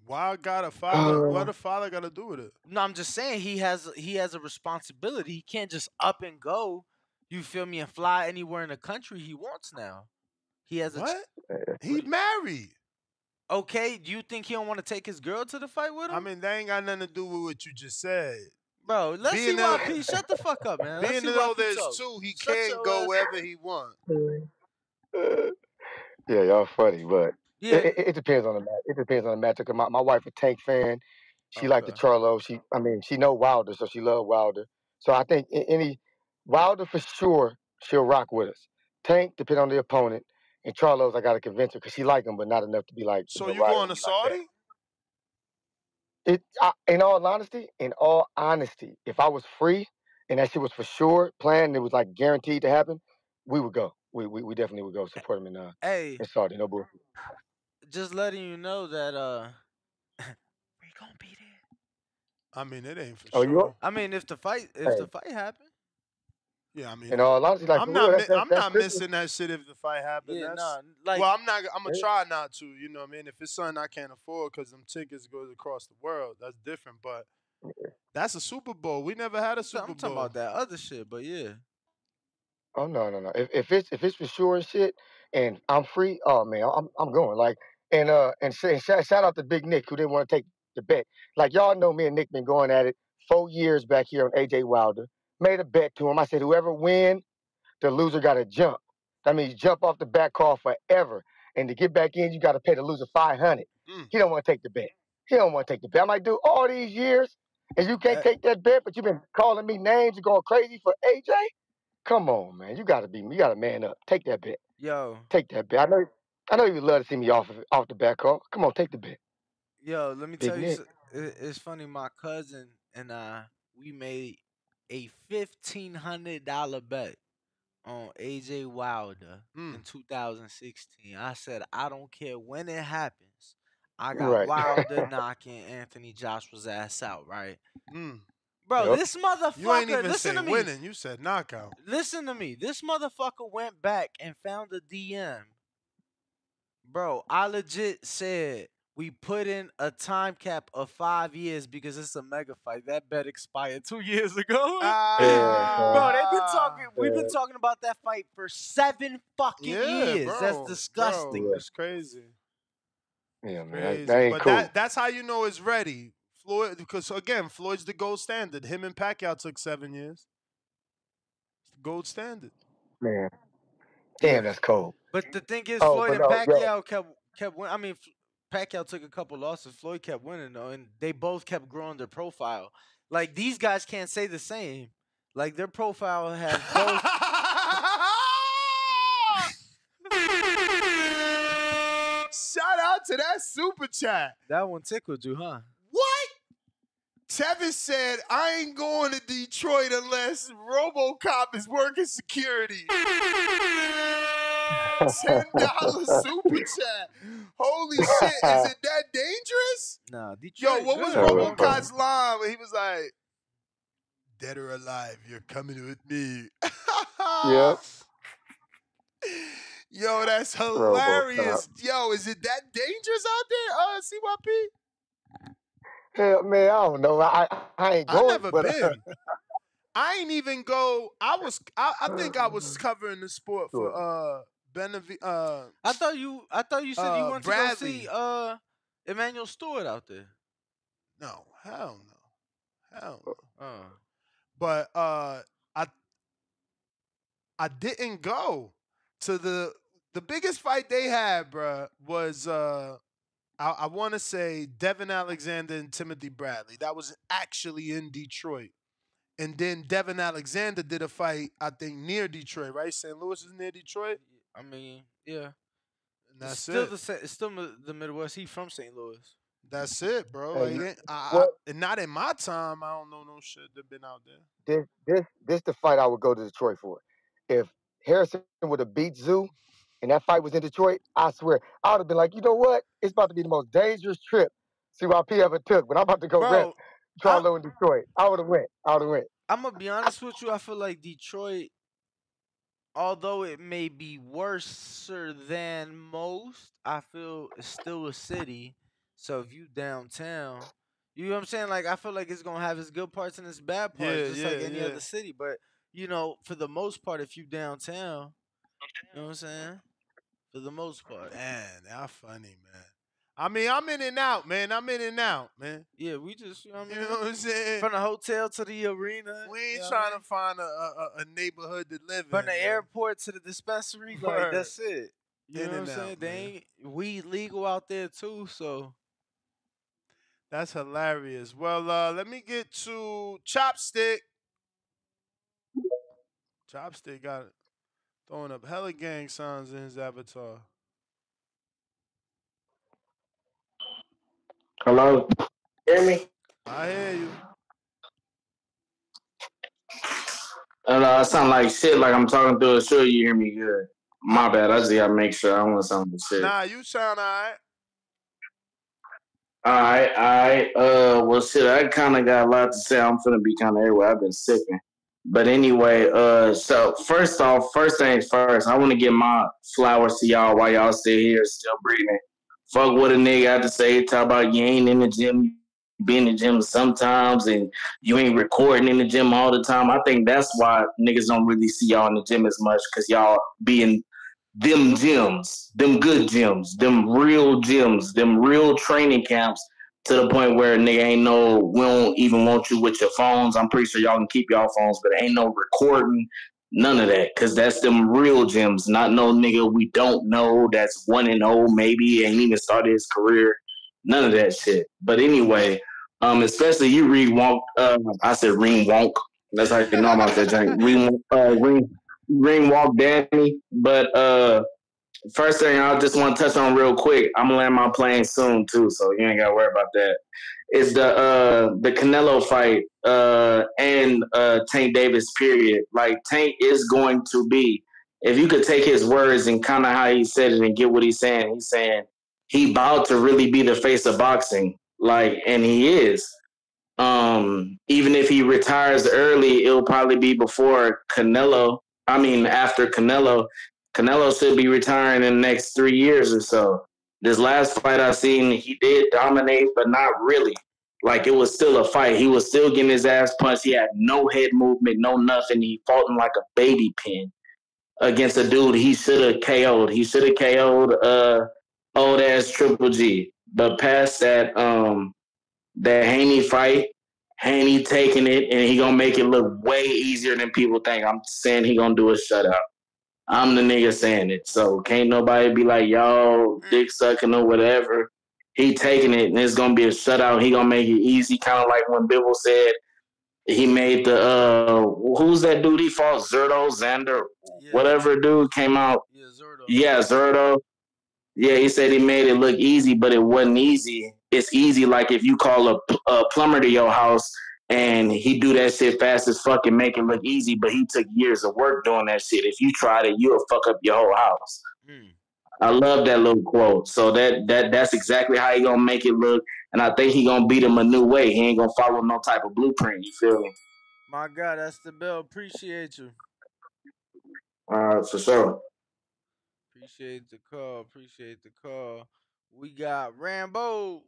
Why got a father? What the father got to do with it? No, I'm just saying he has a responsibility. He can't just up and go. You feel me? And fly anywhere in the country he wants now. He has what? He married. Okay, do you think he don't want to take his girl to the fight with him? I mean, that ain't got nothing to do with what you just said. Bro, let's see CYP. Shut the fuck up, man. Being that there's two, he can't go wherever he wants. Yeah, y'all funny, but yeah, it depends on the match. It depends on the matchup. 'Cause my wife a Tank fan. She like the Charlo. She know Wilder, so she love Wilder. So I think any Wilder for sure she'll rock with us. Tank depend on the opponent, and Charlo's I gotta convince her because she like him, but not enough to be like. So you going to Saudi? In all honesty, if I was free and that shit was for sure planned, it was like guaranteed to happen, we would go. We definitely would go support him in Saudi. No bullshit. Just letting you know that we gonna be there. I mean, it ain't for Oh, sure. you? I mean, if the fight happen. Yeah, I mean, in all honesty, like I'm for not, real, I'm not missing that shit if the fight happens. Yeah, well, I'm not. I'm gonna try not to. You know what I mean? If it's something I can't afford because them tickets goes across the world, that's different. But that's a Super Bowl. We never had a Super Bowl. I'm talking about that other shit, but yeah. Oh no. If it's for sure and shit, and I'm free, oh man, I'm going. Like and shout out to Big Nick who didn't want to take the bet. Like y'all know, me and Nick been going at it 4 years back here on AJ Wilder. made a bet to him. I said, whoever wins, the loser got to jump. That means jump off the back car forever. And to get back in, you got to pay the loser $500. He don't want to take the bet. He don't want to take the bet. I'm like, dude, all these years, and you can't take that bet, but you've been calling me names and going crazy for AJ? Come on, man. You got to man up. Take that bet. Yo. Take that bet. I know you would love to see me off the back car. Come on, take the bet. Yo, let me Big tell you, Nick. it's funny. My cousin and we made a $1,500 bet on AJ Wilder in 2016. I said, I don't care when it happens. I got Right. Wilder knocking Anthony Joshua's ass out, right? Bro, Yep. this motherfucker. You ain't even listen say to me. winning. You said knockout. Listen to me. This motherfucker went back and found a DM. Bro, I legit said we put in a time cap of 5 years because it's a mega fight. That bet expired 2 years ago. Bro, we've been talking about that fight for 7 fucking years. Bro, That's disgusting. Bro, it's crazy. Yeah, man. Crazy. That ain't but cool. that's how you know it's ready. Floyd, because again, Floyd's the gold standard. Him and Pacquiao took 7 years. It's the gold standard. Man. Damn, that's cold. But the thing is, Floyd and no, Pacquiao kept winning. I mean, Pacquiao took a couple losses. Floyd kept winning, though, and they both kept growing their profile. Like, these guys can't say the same. Like, their profile has both. Shout out to that super chat. That one tickled you, huh? What? Tevin said, I ain't going to Detroit unless RoboCop is working security. $10 super chat. Holy shit, is it that dangerous? Nah, Detroit. Yo, what was RoboCop's line when he was like, dead or alive, you're coming with me. Yep. Yo, that's hilarious. Yo, is it that dangerous out there, CYP? Hell, man, I don't know. I ain't going. I never been. I ain't even go. I think I was covering the sport for Benavides. I thought you said you went Bradley. to go see Emmanuel Stewart out there. No, hell no. Hell no. Oh. But I didn't go to the biggest fight they had, bruh, was I want to say Devin Alexander and Timothy Bradley. That was actually in Detroit. And then Devin Alexander did a fight, I think, near Detroit, right? St. Louis is near Detroit? I mean, yeah. And that's It's still the Midwest. He's from St. Louis. That's it, bro. Hey, And not in my time. I don't know no shit that been out there. This the fight I would go to Detroit for. If Harrison would have beat Zoo and that fight was in Detroit, I swear, I would have been like, you know what? It's about to be the most dangerous trip CYP ever took. But I'm about to go rep Charlo in Detroit. I would have went. I'm going to be honest with you. I feel like Detroit, although it may be worse than most, I feel it's still a city. So if you downtown, you know what I'm saying? Like, I feel like it's going to have its good parts and its bad parts, just like any other city. But, you know, for the most part, if you downtown, you know what I'm saying? For the most part. Man, y'all funny, man. I mean, I'm in and out, man. Yeah, we just, you know what I mean? You know what I'm saying? From the hotel to the arena. We ain't trying to find a neighborhood to live in. From the airport to the dispensary, like, that's it. You know what I'm saying? Out, they ain't weed legal out there, too, so. That's hilarious. Well, let me get to Chopstick. Chopstick got throwing up hella gang signs in his avatar. Hello? Hear me? I hear you. I sound like shit, like I'm talking through a show. You hear me good? My bad. I just gotta make sure I don't want to sound like shit. Nah, you sound alright. Alright. Well, shit, I kind of got a lot to say. I'm finna be kind of everywhere. I've been sipping. But anyway, so first things first, I want to give my flowers to y'all while y'all stay here still breathing. Fuck what a nigga had to say. Talk about you ain't in the gym, be in the gym sometimes, and you ain't recording in the gym all the time. I think that's why niggas don't really see y'all in the gym as much, because y'all be in them gyms, them good gyms, them real training camps to the point where nigga ain't no, we don't even want you with your phones. I'm pretty sure y'all can keep y'all phones, but ain't no recording, none of that, because that's them real gems, not no nigga we don't know that's 1-0, maybe ain't even started his career, none of that shit. But anyway, especially you read Wonk, I said Ring Wonk, that's how you know I'm out there drink. Ring Walk Danny, but first thing I just want to touch on real quick. I'm gonna land my plane soon too, so you ain't gotta worry about that. Is the Canelo fight and Tank Davis period. Like Tank is going to be, if you could take his words and kind of how he said it and get what he's saying he about to really be the face of boxing. Like, and he is. Even if he retires early, it'll probably be before Canelo. I mean, after Canelo. Canelo should be retiring in the next 3 years or so. This last fight I seen, he did dominate, but not really. Like, it was still a fight. He was still getting his ass punched. He had no head movement, no nothing. He fought in like a baby pin against a dude he should have KO'd. He should have KO'd old ass Triple G. But past that, that Haney fight, Haney taking it, and he gonna make it look way easier than people think. I'm saying he gonna do a shutout. I'm the nigga saying it. So can't nobody be like, yo, dick sucking or whatever. He taking it, and it's gonna be a shutout. He gonna make it easy, kind of like when Bivol said he made the who's that dude he fought? Xander, whatever dude came out. Yeah, Zerto. Yeah, he said he made it look easy, but it wasn't easy. It's easy like if you call a plumber to your house and he do that shit fast as fuck and make it look easy, but he took years of work doing that shit. If you tried it, you'll fuck up your whole house. I love that little quote. So that's exactly how he gonna make it look, and I think he gonna beat him a new way. He ain't gonna follow no type of blueprint. You feel me? My God, that's the bell. Appreciate you. For sure. Appreciate the call. Appreciate the call. We got Rambo.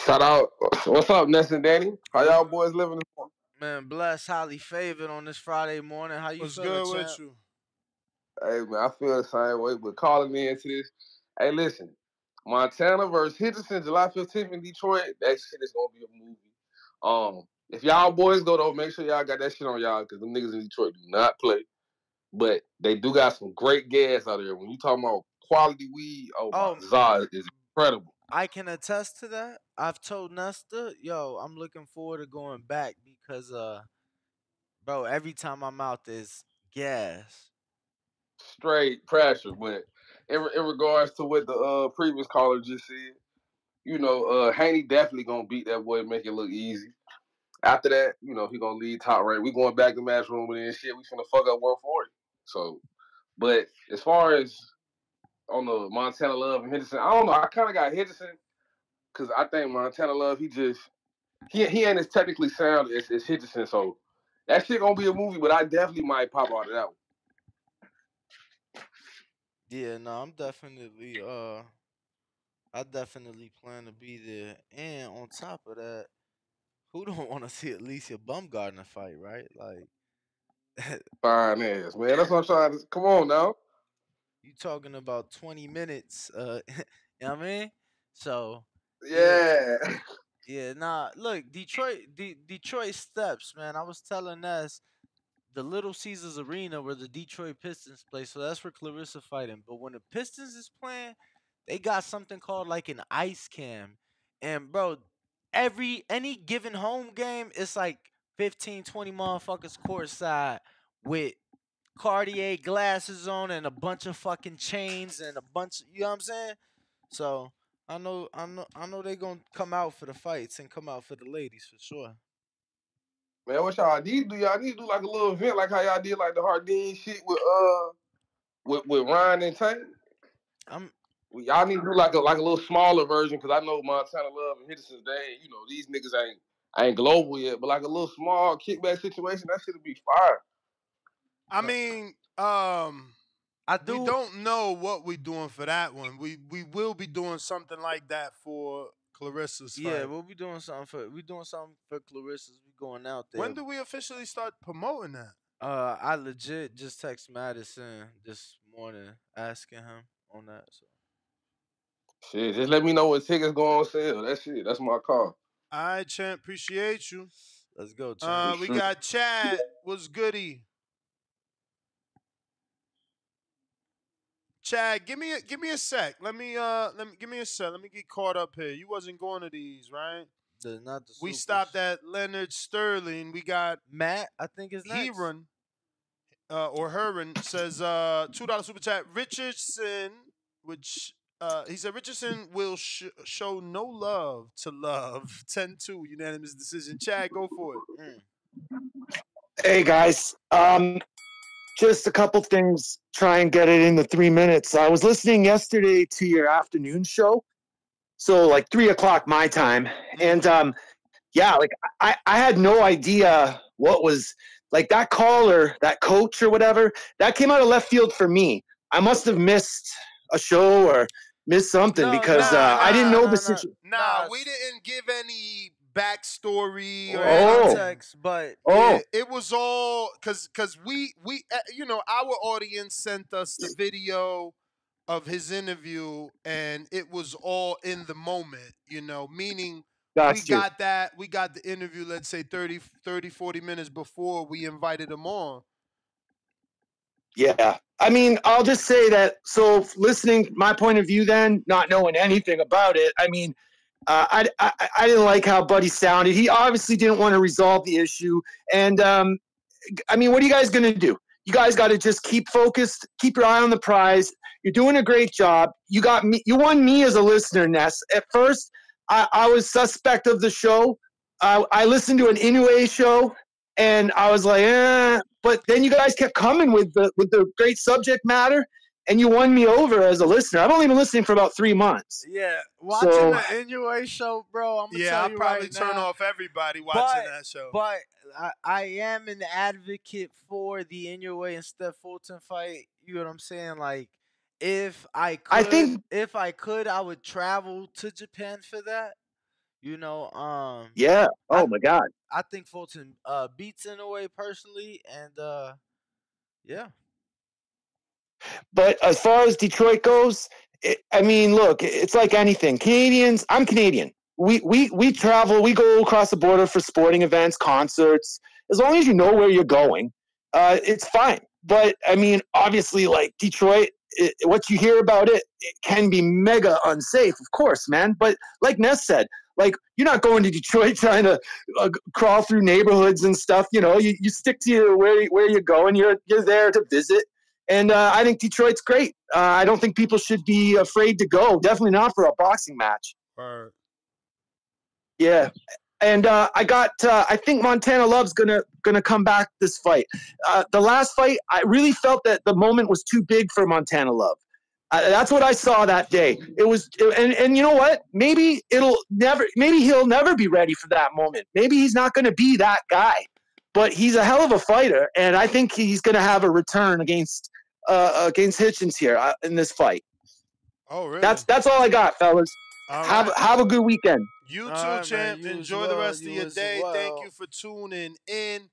Shout out. What's up, Ness and Danny? How y'all boys living? Man, blessed, highly favored on this Friday morning. How you What's feeling, good champ? with you? Hey, man, I feel the same way, but calling me into this. Hey, listen, Montana versus Hitchison, July 15th in Detroit, that shit is going to be a movie. If y'all boys go, though, make sure y'all got that shit on y'all, because them niggas in Detroit do not play. But they do got some great gas out there. When you talking about quality weed, oh my God, it's incredible. I can attest to that. I've told Nesta, yo, I'm looking forward to going back because, bro, every time I'm out, there's gas. Straight pressure, but in regards to what the previous caller just said, you know, Haney definitely gonna beat that boy and make it look easy. After that, you know, he gonna lead top rank. We going back to matchroom and shit. We finna fuck up 140. So, but as far as on the Montana Love and Henderson, I don't know. I kind of got Henderson because I think Montana Love, he ain't as technically sound as Henderson. So that shit gonna be a movie, but I definitely might pop out of that one. Yeah, no, I definitely plan to be there. And on top of that, who don't want to see Alycia Baumgardner fight, right? Like, Fine ass, man. That's what I'm trying to. Come on now. you talking about 20 minutes, you know what I mean? So, yeah. Yeah, nah, look, Detroit steps, man. I was telling us the Little Caesars Arena where the Detroit Pistons play, so that's where Clarissa fighting. But when the Pistons is playing, they got something called like an ice cam. And bro, any given home game, it's like 15, 20 motherfuckers courtside with Cartier glasses on and a bunch of fucking chains and a bunch of, you know what I'm saying? So I know they gonna come out for the fights and come out for the ladies for sure. Man, what y'all need to do? Y'all need to do like a little event like how y'all did like the Hardin shit with Ryan and Tank. Y'all need to do like a little smaller version because I know Montana Love and Henderson, these niggas ain't global yet, but like a little small kickback situation, that shit'll be fire. I mean, we don't know what we're doing for that one. We will be doing something like that for Clarissa's Yeah, fight. we'll be doing something for Clarissa's. We going out there. When do we officially start promoting that? I legit just text Madison this morning asking him on that. So Shit, just let me know when tickets go on sale. That's it. That's my call. All right, champ. Appreciate you. Let's go, champ. We got Chad. What's goody? Chad, give me a sec. Let me give me a sec. Let me get caught up here. You wasn't going to these, right? Not the We supers. stopped at Leonard Sterling. We got Matt, I think is next. Heron, or Heron says $2 super chat. Richardson, which he said Richardson will show no love to love. 10-2 unanimous decision. Chad, go for it. Hey guys, just a couple things. Try and get it in the 3 minutes. I was listening yesterday to your afternoon show, so like 3 o'clock my time, and yeah, like I had no idea what was like that caller, that coach or whatever. That came out of left field for me. I must have missed a show or missed something because I didn't know the situation. Nah, we didn't give any backstory or context, but yeah, it was all because we you know, our audience sent us the video of his interview and it was all in the moment, you know, meaning we got the interview, let's say 30 40 minutes before we invited him on. Yeah. I mean, I'll just say that, so listening, my point of view then, not knowing anything about it, I mean, I didn't like how Buddy sounded. He obviously didn't want to resolve the issue. And, I mean, what are you guys going to do? You guys got to just keep focused, keep your eye on the prize. You're doing a great job. You got me. You won me as a listener, Ness. At first, I was suspect of the show. I listened to an Inoue show, and I was like, eh. But then you guys kept coming with the great subject matter, and you won me over as a listener. I've only been listening for about 3 months. Yeah, watching the Inoue show, bro. I'm gonna tell I'll you probably right turn now, off everybody watching that show. But I am an advocate for the Inoue and Steph Fulton fight. You know what I'm saying? Like, if I could, I would travel to Japan for that. You know, yeah. Oh my God. I think Fulton beats Inoue personally, and yeah. But as far as Detroit goes, I mean, look, it's like anything. Canadians, I'm Canadian. We travel, we go across the border for sporting events, concerts. As long as you know where you're going, it's fine. But I mean, obviously, like Detroit, what you hear about it can be mega unsafe, of course, man. But like Ness said, like you're not going to Detroit trying to crawl through neighborhoods and stuff. You know, you stick to where you're going. You're there to visit. And I think Detroit's great. I don't think people should be afraid to go. Definitely not for a boxing match. Yeah. And I think Montana Love's gonna come back this fight. The last fight, I really felt that the moment was too big for Montana Love. That's what I saw that day. It was, and you know what? Maybe he'll never be ready for that moment. Maybe he's not going to be that guy. But he's a hell of a fighter, and I think he's going to have a return against Hitchins here in this fight. Oh, really? That's all I got, fellas. Have a good weekend. You too, champ. Enjoy the rest of your day. Thank you for tuning in.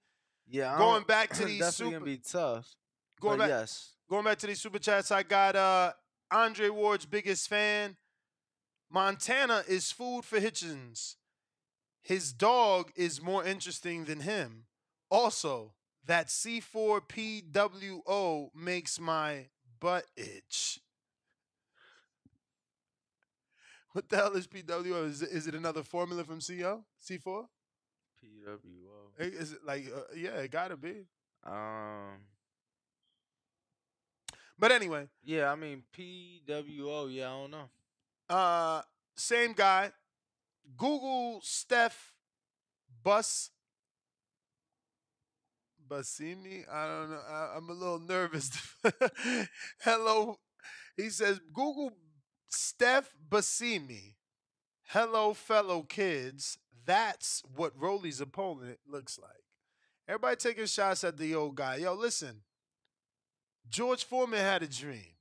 Yeah, going back to these definitely gonna be tough. Going back, yes. Going back to these super chats, I got Andre Ward's biggest fan. Montana is food for Hitchins. His dog is more interesting than him. Also, that C4PWO makes my butt itch. What the hell is PWO? Is it another formula from CO? C4? PWO. Is it like, yeah, it gotta be. But anyway. Yeah, I mean, PWO, yeah, I don't know. Same guy. Google Steph Bassini? I don't know. I'm a little nervous. Hello. He says, Google Steph Bassini. Hello, fellow kids. That's what Rolly's opponent looks like. Everybody taking shots at the old guy. Yo, listen. George Foreman had a dream.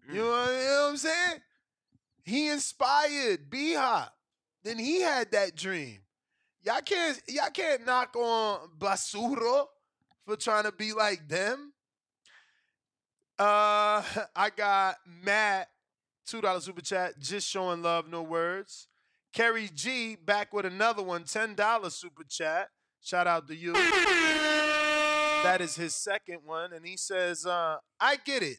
You know what I'm saying? He inspired B-Hop. then he had that dream. Y'all can't knock on Basura for trying to be like them. I got Matt, $2 super chat, just showing love, no words. Kerry G back with another one, $10 super chat. Shout out to you. That is his second one, and he says, I get it.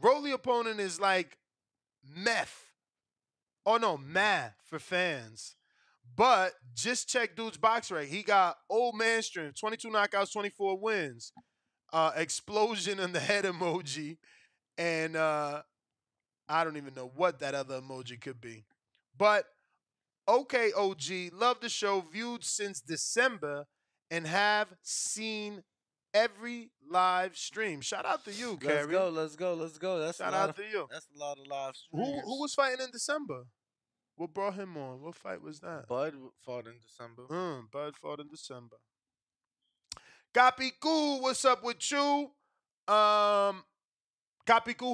Roly opponent is like meth. Oh no, math for fans. But just check dude's box rate. He got old man strength, 22 knockouts, 24 wins. Explosion in the head emoji. And I don't even know what that other emoji could be. But okay, OG, love the show, viewed since December and have seen every live stream. Shout out to you, Kerry. Let's go. Shout out to you. That's a lot of live streams. Who was fighting in December? What brought him on? What fight was that? Bud fought in December. Bud fought in December. Capicu, what's up with you? Capicu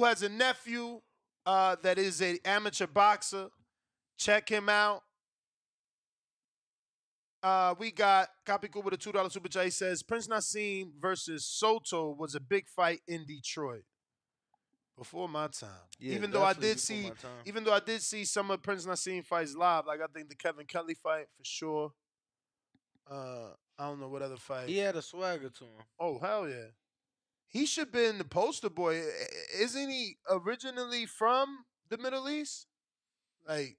has a nephew that is an amateur boxer. Check him out. We got Capicu with a $2 super chat. He says Prince Nassim versus Soto was a big fight in Detroit. Before my time. Yeah, even though I did see some of Prince Nassim fights live, like I think the Kevin Kelly fight for sure. I don't know what other fight. He had a swagger to him. Oh, hell yeah. He should be in the poster boy. Isn't he originally from the Middle East? Like,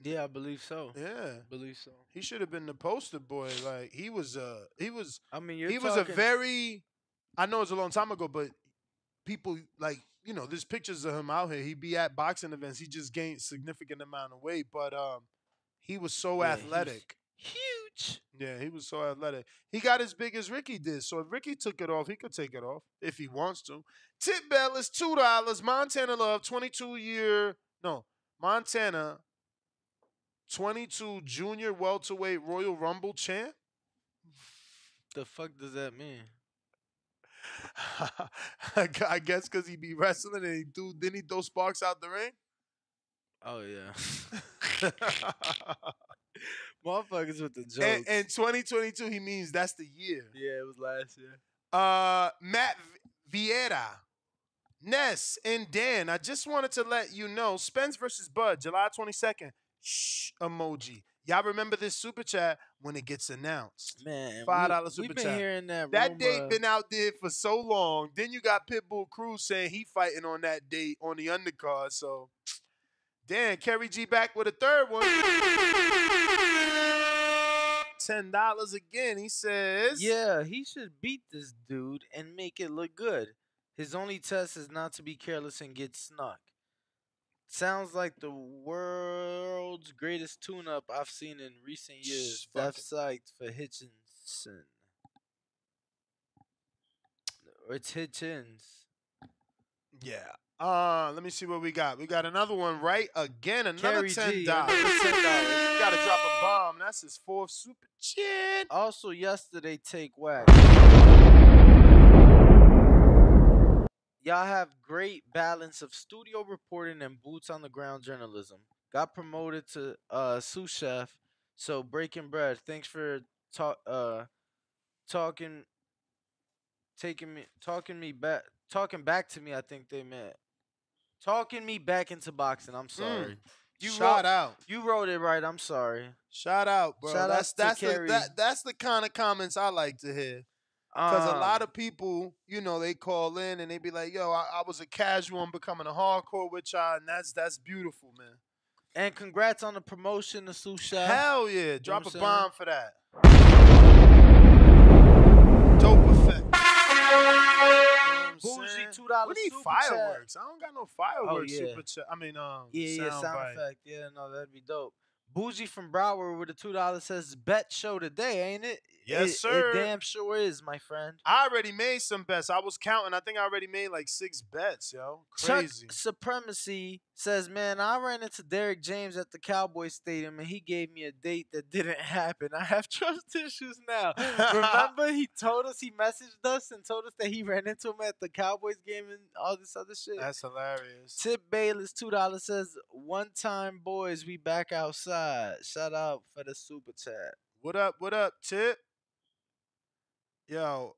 yeah, I believe so. Yeah, believe so. He should have been the poster boy. Like he was. I mean, was a very. I know it's a long time ago, but people like there's pictures of him out here. He'd be at boxing events. He just gained significant amount of weight, but he was so athletic. Huge. Yeah, he was so athletic. He got as big as Ricky did. So if Ricky took it off, he could take it off if he wants to. Tip Bell is $2. Montana Love, 22-year. No, Montana, 22 junior welterweight Royal Rumble champ. The fuck does that mean? I guess because he be wrestling and didn't he throw sparks out the ring? Oh, yeah. Motherfuckers with the jokes. And 2022, he means that's the year. Yeah, it was last year. Matt Vieira, Ness, and Dan, I just wanted to let you know, Spence versus Bud, July 22nd. Shh emoji. Y'all remember this super chat when it gets announced. Man, $5 super we've been chat. hearing that That date been out there for so long. Then you got Pitbull Cruz saying he fighting on that date on the undercard. So, Dan, Kerry G back with a third one. $10 again. He says, yeah, he should beat this dude and make it look good. His only test is not to be careless and get snuck. Sounds like the world's greatest tune-up I've seen in recent years. Death psyched for Hitchinson. Or it's Hitchins. Yeah. Let me see what we got. We got another one right again. Another Kerry $10. G, $10. Gotta drop a bomb. That's his fourth super chat. Also yesterday, Take Whack. Y'all have great balance of studio reporting and boots on the ground journalism. Got promoted to sous chef, so breaking bread. Thanks for talking back to me. I think they meant talking me back into boxing. I'm sorry. Shout out. You wrote it right. I'm sorry. Shout out, bro. Shout out to Kerry. That's the kind of comments I like to hear. Because a lot of people, they call in and they be like, yo, I was a casual, I'm becoming a hardcore with y'all, and that's beautiful, man. And congrats on the promotion to sous chef. Hell yeah. Drop a bomb for that. Dope effect. Bougie $2 we need super fireworks. chat. I don't got no fireworks yeah. super chat. I mean, sound bite. effect. Yeah, no, that'd be dope. Bougie from Broward with a $2 says bet show today, ain't it? Yes, It sir. damn sure is, my friend. I already made some bets. I was counting. I think I already made like 6 bets, yo. Crazy. Chuck Supremacy says, man, I ran into Derrick James at the Cowboys Stadium and he gave me a date that didn't happen. I have trust issues now. Remember, he messaged us and told us that he ran into him at the Cowboys game and all this other shit. That's hilarious. Tip Bayless, $2 says, one time, boys, we back outside. Shout out for the super chat. What up, Tip? Yo,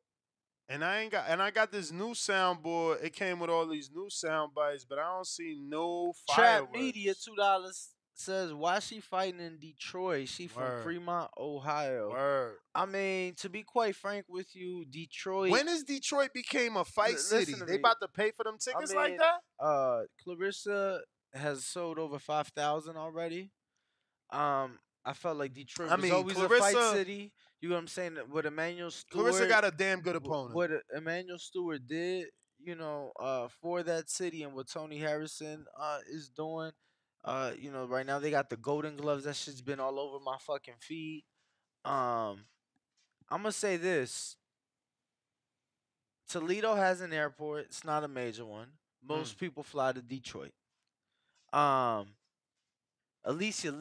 and I got this new soundboard. It came with all these new sound bites, but I don't see no fireworks. Trap Media, $2 says, why she fighting in Detroit? She from Word. Fremont, Ohio. Word. I mean, to be quite frank with you, Detroit. When is Detroit became a fight city? Listen to They me. about to pay for them tickets like that? Clarissa has sold over 5,000 already. I felt like Detroit was always a fight city. You know what I'm saying? What Emmanuel Stewart. Clarissa got a damn good opponent. What Emmanuel Stewart did, for that city and what Tony Harrison is doing. Right now they got the Golden Gloves. That shit's been all over my fucking feed. I'm gonna say this. Toledo has an airport. It's not a major one. Most people fly to Detroit. Alycia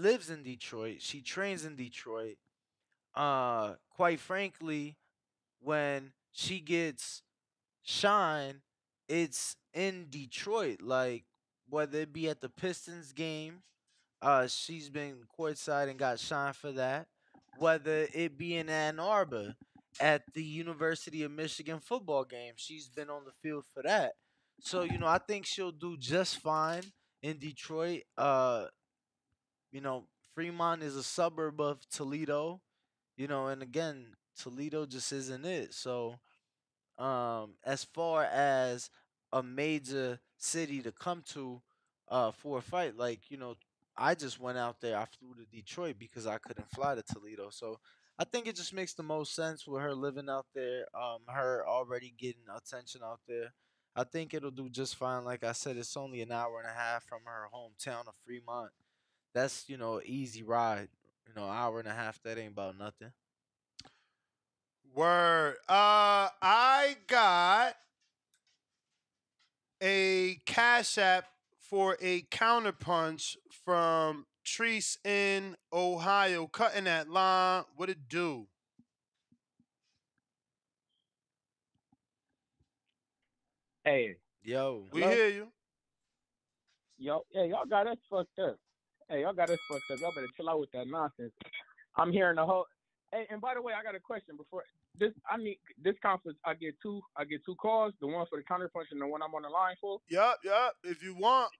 lives in Detroit. She trains in Detroit. Quite frankly, when she gets shine, it's in Detroit. Like, whether it be at the Pistons game, she's been courtside and got shine for that. Whether it be in Ann Arbor at the University of Michigan football game, she's been on the field for that. So, I think she'll do just fine in Detroit. Fremont is a suburb of Toledo, and again, Toledo just isn't it. So, as far as a major city to come to for a fight, like, I just went out there. I flew to Detroit because I couldn't fly to Toledo. So I think it just makes the most sense with her living out there, her already getting attention out there. I think it'll do just fine. Like I said, it's only an hour and a half from her hometown of Fremont. That's, easy ride. Hour and a half, that ain't about nothing. Word. I got a Cash App for a counterpunch from Treese in Ohio. Cutting that line. What it do? Hey. Yo. We hear you. Yo, hey, y'all got us fucked up. Y'all better chill out with that nonsense. I'm hearing the whole. Hey, and by the way, I got a question before this. I need this conference. I get two calls. The one for the counterpunch and the one I'm on the line for. Yup. If you want.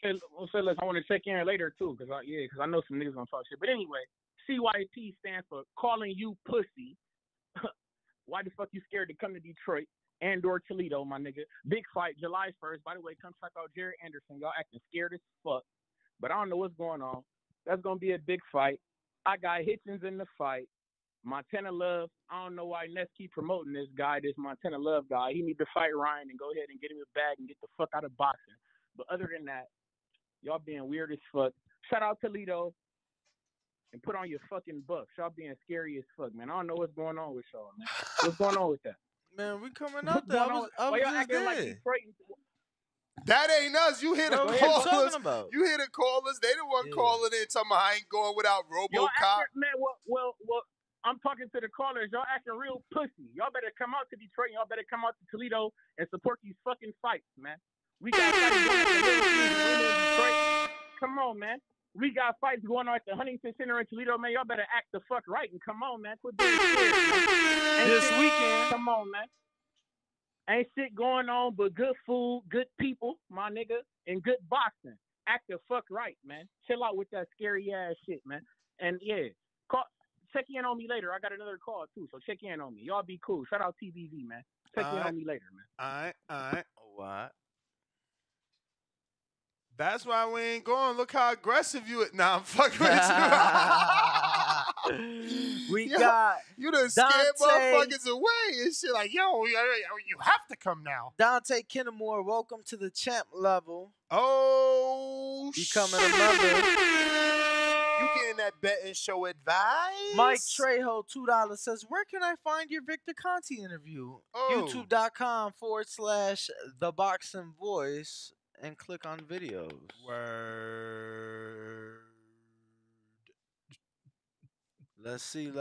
Hey, fellas, I want to check in later too, because I know some niggas gonna talk shit. But anyway, CYP stands for calling you pussy. Why the fuck you scared to come to Detroit and/or Toledo, my nigga? Big fight, July 1st. By the way, come check out Jerry Anderson. Y'all acting scared as fuck, but I don't know what's going on. That's gonna be a big fight. I got Hitchins in the fight. Montana Love. I don't know why Ness keep promoting this guy, this Montana Love guy. He need to fight Ryan and go ahead and get him a bag and get the fuck out of boxing. But other than that, y'all being weird as fuck. Shout out Toledo and put on your fucking bucks. Y'all being scary as fuck, man. I don't know what's going on with y'all, man. What's going on with that? Man, we coming out there. I was just there. Like Detroit? That ain't us. You hear the What you callers. talking about? You hear the callers. They the one calling in talking about I ain't going without RoboCop. Man, well, I'm talking to the callers. Y'all acting real pussy. Y'all better come out to Detroit. Y'all better come out to Toledo and support these fucking fights, man. We got fights going on at the Detroit. Come on, man. We got fights going on at the Huntington Center in Toledo, man. Y'all better act the fuck right and come on, man. Quit being scared, man. This weekend. Come on, man. Ain't shit going on but good food, good people, my nigga, and good boxing. Act the fuck right, man. Chill out with that scary ass shit, man. And yeah, check in on me later. I got another call too, so check in on me. Y'all be cool. Shout out TVZ, man. Check in on me later, man. All right. What? That's why we ain't going. Look how aggressive you. Nah, I'm fucking with you. You done scared motherfuckers away and shit. Like, yo, you have to come now. Dante Kennemore, welcome to the champ level. Oh, becoming a member. You getting that betting show advice? Mike Trejo, $2 says, where can I find your Victor Conti interview? YouTube.com/The Boxing Voice and click on videos. Word. Let's see.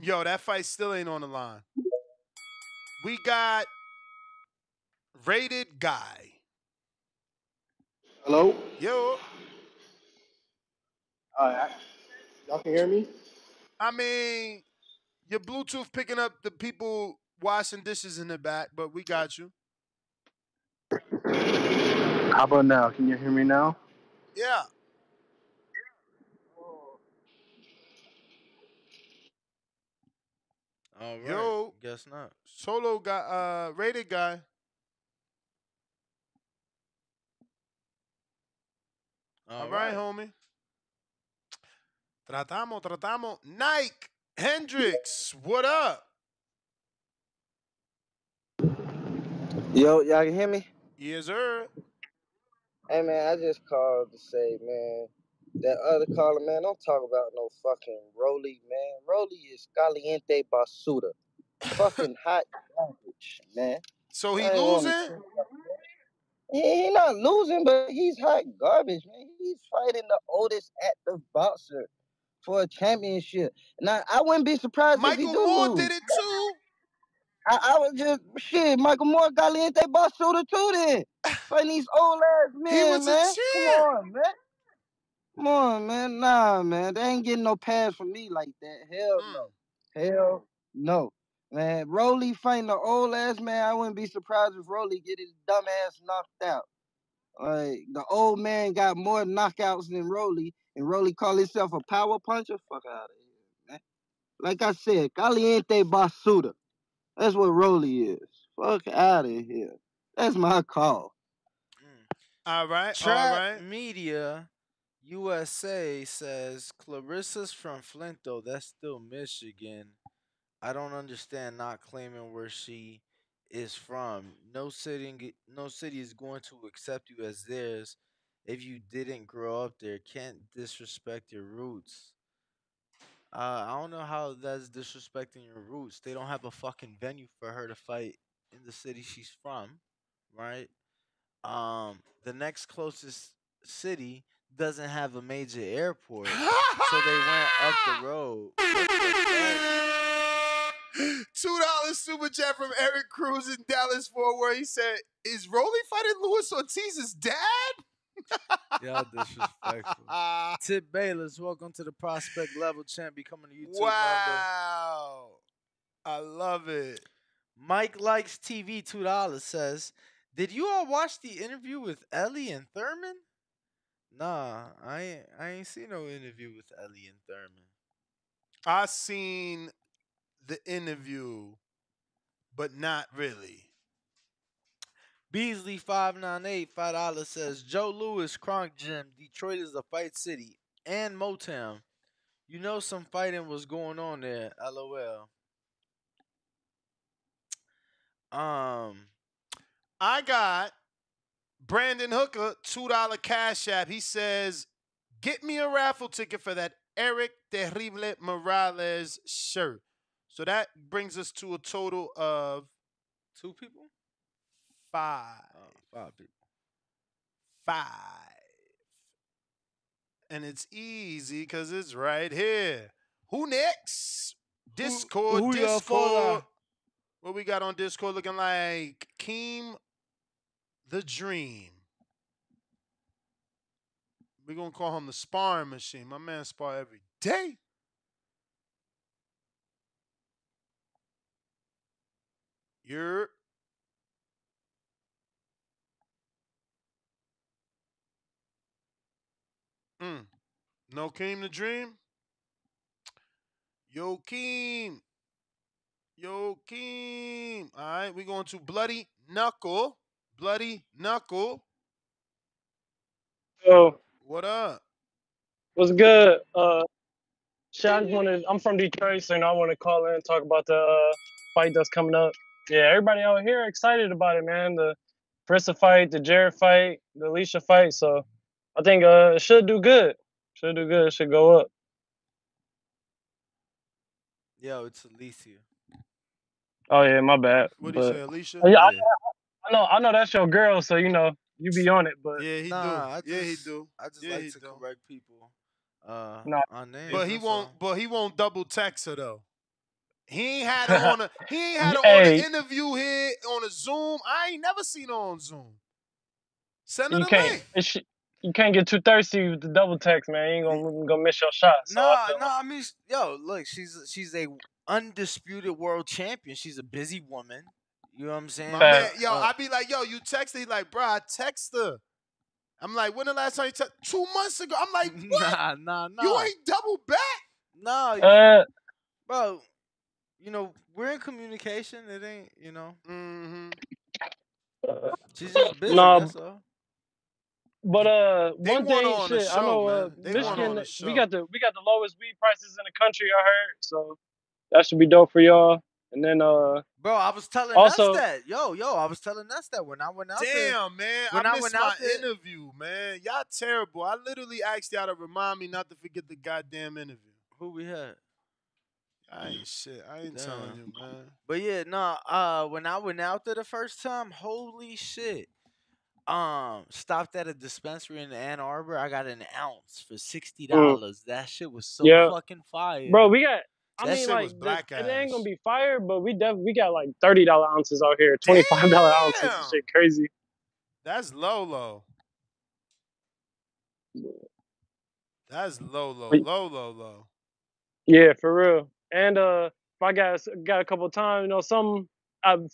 Yo, that fight still ain't on the line. We got Rated Guy. Hello? Yo. Y'all can hear me? I mean, your Bluetooth picking up the people washing dishes in the back, but we got you. How about now? Can you hear me now? Yeah. All right. Yo. Guess not. Solo guy, Rated Guy. All right, homie. Tratamos. Nike Hendricks, what up? Yo, y'all can hear me? Yes, sir. Hey, man, I just called to say, man, that other caller, man, don't talk about no fucking Rolly, man. Rolly is caliente basura. Fucking hot garbage, man. So he I ain't wanna losing? say he not losing, but he's hot garbage, man. He's fighting the oldest active boxer for a championship. Now, I wouldn't be surprised if he Michael do Moore lose. did it too. I was just, shit, Michael Moore caliente basura too then. Fighting these old ass men, He was a man. champ. Come on, man. Come on, man. Nah, man. They ain't getting no pass from me like that. Hell no. Hell no. Man, Rolly fighting the old ass man. I wouldn't be surprised if Rolly get his dumb ass knocked out. Like the old man got more knockouts than Rolly, and Rolly call himself a power puncher. Fuck out of here, man. Like I said, caliente basura. That's what Rolly is. Fuck out of here. That's my call. All right. Trap Media USA says Clarissa's from Flint, though. That's still Michigan. I don't understand not claiming where she is from. No city is going to accept you as theirs if you didn't grow up there. Can't disrespect your roots. I don't know how that's disrespecting your roots. They don't have a fucking venue for her to fight in the city she's from, right? The next closest city doesn't have a major airport, so they went up the road. What the $2 super chat from Eric Cruz in Dallas Fort Worth. He said, "Is Rolly fighting Luis Ortiz's dad?" Y'all disrespectful. Tip Bayless, welcome to the prospect level champ, becoming a YouTube member. Wow. I love it. Mike Likes TV, $2 says, did you all watch the interview with Ellie and Thurman? Nah, I ain't seen no interview with Ellie and Thurman. I seen the interview, but not really. Beasley 598, $5 says, Joe Louis, Kronk Gym, Detroit is a fight city, and Motown. You know some fighting was going on there, LOL. I got Brandon Hooker, $2 Cash App. He says, get me a raffle ticket for that Eric Terrible Morales shirt. So that brings us to a total of 2 people? 5. 5 people. 5. And it's easy because it's right here. Who next? Discord. Who Discord. What we got on Discord looking like? Keem the Dream. We're going to call him the sparring machine. My man spar every day. You're... No Keem the Dream? Yo, Keem. All right, we're going to Bloody Knuckle. Bloody Knuckle. Yo, What up? what's good? I'm from Detroit, so I want to call in and talk about the fight that's coming up. Yeah, everybody out here excited about it, man. The Carissa fight, the Jared fight, the Alycia fight. So I think it should do good. Should do good. Should go up. Yo, it's Alycia. Oh yeah, my bad. What do you say, But Alycia? yeah, Yeah. I know that's your girl, so you be on it. But Yeah, he do. Nah, Yeah, he do. I just Yeah, like he to do. correct people no, on names, But he that's won't. all. But he won't double text her though. He ain't had her on a. He ain't had her on hey, an interview here on a Zoom. I ain't never seen her on Zoom. Send her you the can't. link. You can't get too thirsty with the double text, man. You ain't gonna miss your shot. So I No, feel no, I mean, yo, look, she's a undisputed world champion. She's a busy woman. You know what I'm saying? My man, facts. yo, I be like, yo, you texted? He like, bro, I text her. I'm like, when the last time you text? 2 months ago. I'm like, what? Nah, You nah, ain't double back? nah, bro. You know, we're in communication. It ain't, Mm-hmm. she's just busy. No, That's all. but They one want her thing, on the shit, I show, know man. They want her on Michigan, the we show. got the lowest weed prices in the country. I heard, so that should be dope for y'all. And then Bro, I was telling us also, that. Yo, I was telling us that when I went out there. Damn, man. When I I missed went out my there, interview, man. Y'all terrible. I literally asked y'all to remind me not to forget the goddamn interview. who we had? I ain't shit. I ain't telling Damn. you, man. But yeah, no, when I went out there the first time, holy shit. Stopped at a dispensary in Ann Arbor. I got an ounce for $60. That shit was so yeah, fucking fire. bro, we got. I That mean, shit like, was black it ain't gonna ass. be fire, but we got like $30 ounces out here, $25 ounces. This Damn. shit crazy. That's low, low. That's low, low, But low, low, low. yeah, for real. And if I got a couple of times, some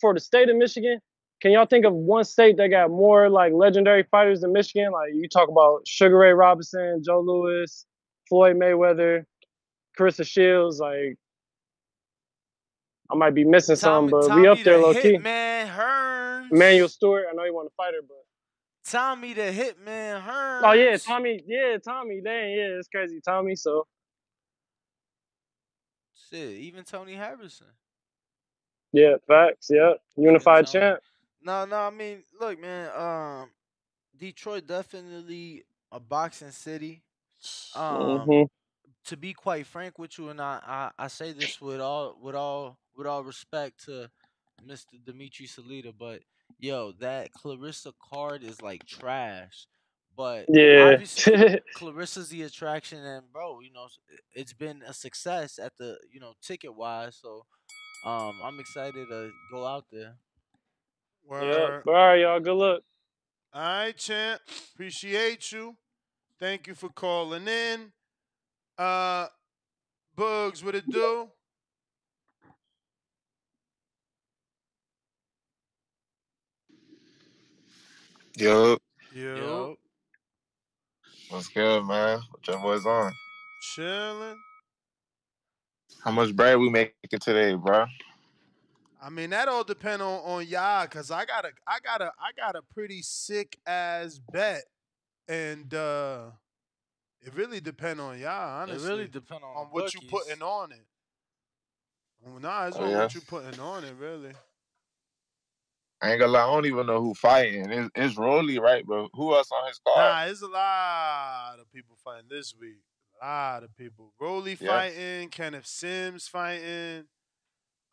for the state of Michigan. Can y'all think of one state that got more like legendary fighters than Michigan? Like you talk about Sugar Ray Robinson, Joe Louis, Floyd Mayweather, Carissa Shields. Like I might be missing some, but we up Tommy the there low key. Hitman Emmanuel Hearns. Stewart. I know you want to fight her, but Tommy the Hitman oh yeah, Hearns. Tommy. Yeah, Tommy. Dang, yeah, it's crazy, Tommy. So Shit, even Tony Harrison. yeah, facts. Yeah, Even unified Tony. champ. No, I mean, look, man. Detroit definitely a boxing city. Um, Hmm. to be quite frank with you, and I say this with all respect to Mr. Dimitri Salita, but yo, that Clarissa card is like trash. But Yeah. obviously, Clarissa's the attraction, and bro, it's been a success at the ticket wise. So I'm excited to go out there. Yep. Word. All right, y'all. Good luck. All right, champ. Appreciate you. Thank you for calling in. Bugs, what it do? Yo, You Yo, what's good, man? What your boys on? chilling. How much bread we making today, bro? I mean, that all depend on y'all, cause I got a pretty sick ass bet, and it really depend on y'all, it really honestly, depends on on the what you bookies. putting on it. Well, nah, it's Oh on yeah. what you putting on it, really. I ain't gonna lie, I don't even know who fighting. It's Rolly, right? But who else on his card? Nah, there's a lot of people fighting this week. A lot of people. Rolly Yeah. fighting, Kenneth Sims fighting.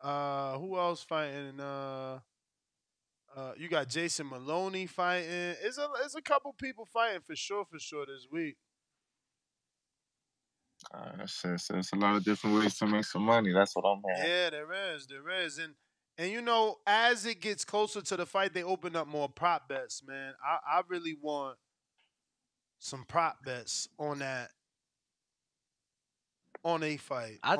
Who else fighting? You got Jason Maloney fighting. It's a couple people fighting for sure this week. It's a lot of different ways to make some money. That's what I'm hearing. Yeah, there is, and as it gets closer to the fight, they open up more prop bets, man. I really want some prop bets on that, on a fight, I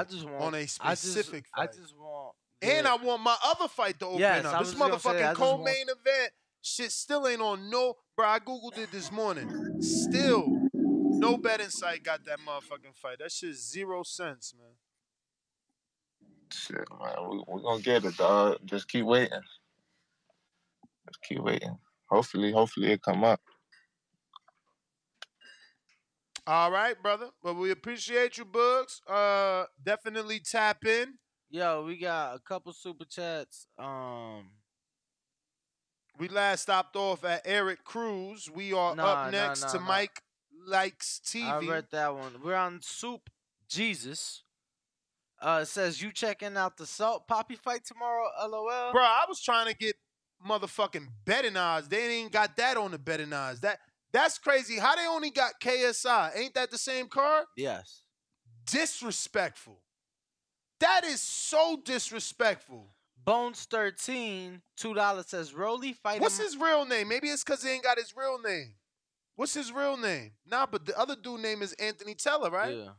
just on want a specific I fight. just want And the I want my other fight to open yes. up. I This was gonna say motherfucking I just want co-main event shit still ain't on no. Bro, I googled it this morning. Still, no betting site got that motherfucking fight. That shit's 0 cents, man. Shit, man. We gonna get it, dog. Just keep waiting. Just keep waiting. Hopefully it come up. All right, brother. Well, we appreciate you, Bugs. Definitely tap in. yo. We got a couple super chats. We last stopped off at Eric Cruz. We are up next to Mike likes TV. I read that one. We're on Soup Jesus. It says you checking out the Salt Poppy fight tomorrow, LOL. Bro, I was trying to get motherfucking betting odds. They ain't got that on the betting odds. That's crazy. How they only got KSI? Ain't that the same card? Yes. Disrespectful. That is so disrespectful. Bones 13, $2 says Rolly fighting. What's his real name? Maybe it's because he ain't got his real name. What's his real name? Nah, but the other dude name is Anthony Teller, right? Yeah.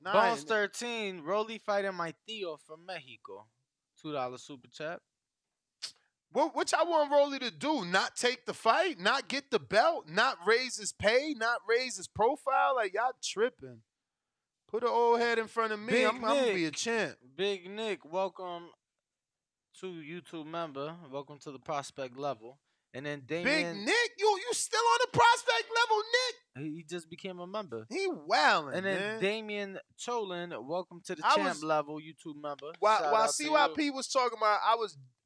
Nah, Bones 13, Rolly fighting my Theo from Mexico. $2 super chat. What y'all want Rolly to do? Not take the fight? Not get the belt? Not raise his pay? Not raise his profile? Like, y'all tripping. Put an old head in front of me. I'm going to be a champ. Big Nick, welcome to YouTube member. Welcome to the prospect level. And then Damien. Big Nick? You still on the prospect level, Nick? He just became a member. He wildin', And then man. Damien Cholin, welcome to the champ level YouTube member. While CYP was talking about,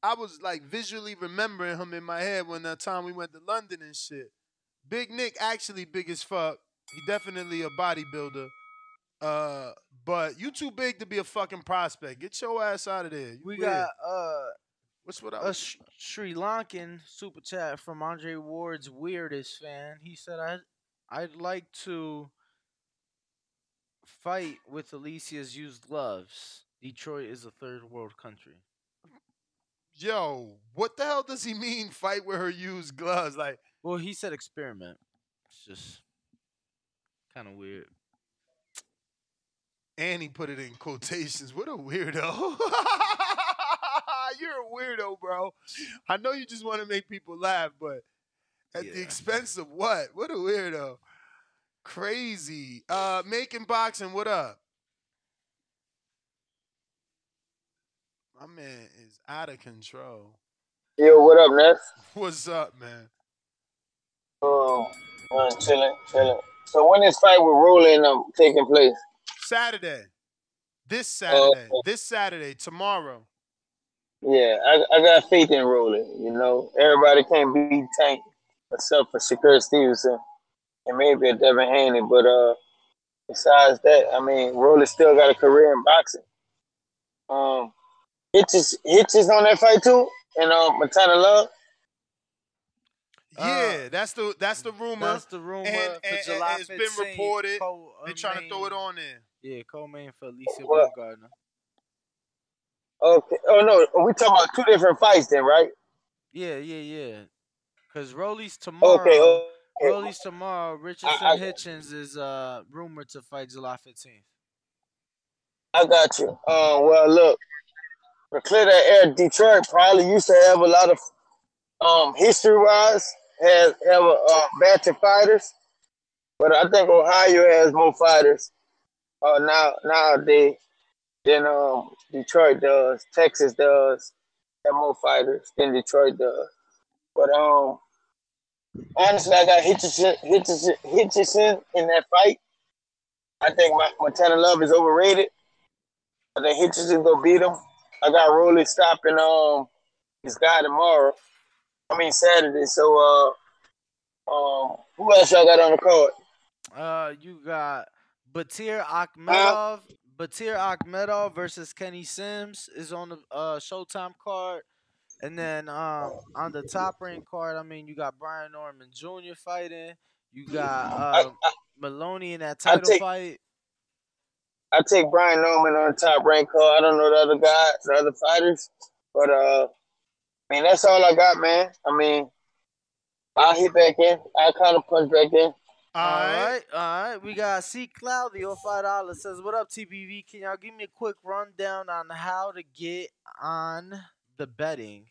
I was like visually remembering him in my head when that time we went to London and shit. Big Nick actually big as fuck. He definitely a bodybuilder. But you too big to be a fucking prospect. Get your ass out of there. We got Sri Lankan super chat from Andre Ward's weirdest fan. He said, I'd like to fight with Alycia's used gloves. Detroit is a third world country. Yo, what the hell does he mean fight with her used gloves? Like, well, he said experiment. It's just kind of weird. And he put it in quotations. What a weirdo. You're a weirdo, bro. I know you just want to make people laugh, but at the expense of what? What a weirdo. Crazy. Making boxing, what up? My man is out of control. Yo, what up, Ness? What's up, man? Chilling. So when is fight with Rolling taking place? Saturday. This Saturday. This Saturday. Tomorrow. Yeah, I got faith in Rolling. You know, everybody can't beat Tank except for Shakur Stevenson and maybe a Devin Haney. But besides that, I mean, Rolling still got a career in boxing. Hitchins on that fight too, and Montana Love. Yeah, that's the rumor. That's the rumor for and July 15th. It's been reported. They're trying to throw it on there. Yeah, co-main for Alycia Baumgardner. Okay. Oh no, we talking about two different fights then, right? Yeah. Because Rolly's tomorrow. Okay. Rolly's tomorrow. Richardson Hitchins is rumored to fight July 15th. I got you. Well, look, to clear that air, Detroit probably used to have a lot of history-wise have a batch of fighters, but I think Ohio has more fighters nowadays than Detroit does. Texas does have more fighters than Detroit does. But honestly, I got Hitchison in that fight. I think Montana Love is overrated. I think Hitchison gonna beat him. I got Rolly stopping this guy tomorrow. Saturday. So who else y'all got on the card? You got Batir Akhmedov. Batir Akhmedov versus Kenny Sims is on the Showtime card. And then on the top rank card, you got Brian Norman Jr. fighting. You got Maloney in that title fight. I take Brian Norman on the top rank card. I don't know the other guys, the other fighters. But that's all I got, man. I'll hit back in. I'll kind of punch back in. All right. We got C Cloudy on $5. Says, what up, TBV? Can y'all give me a quick rundown on how to get on the betting?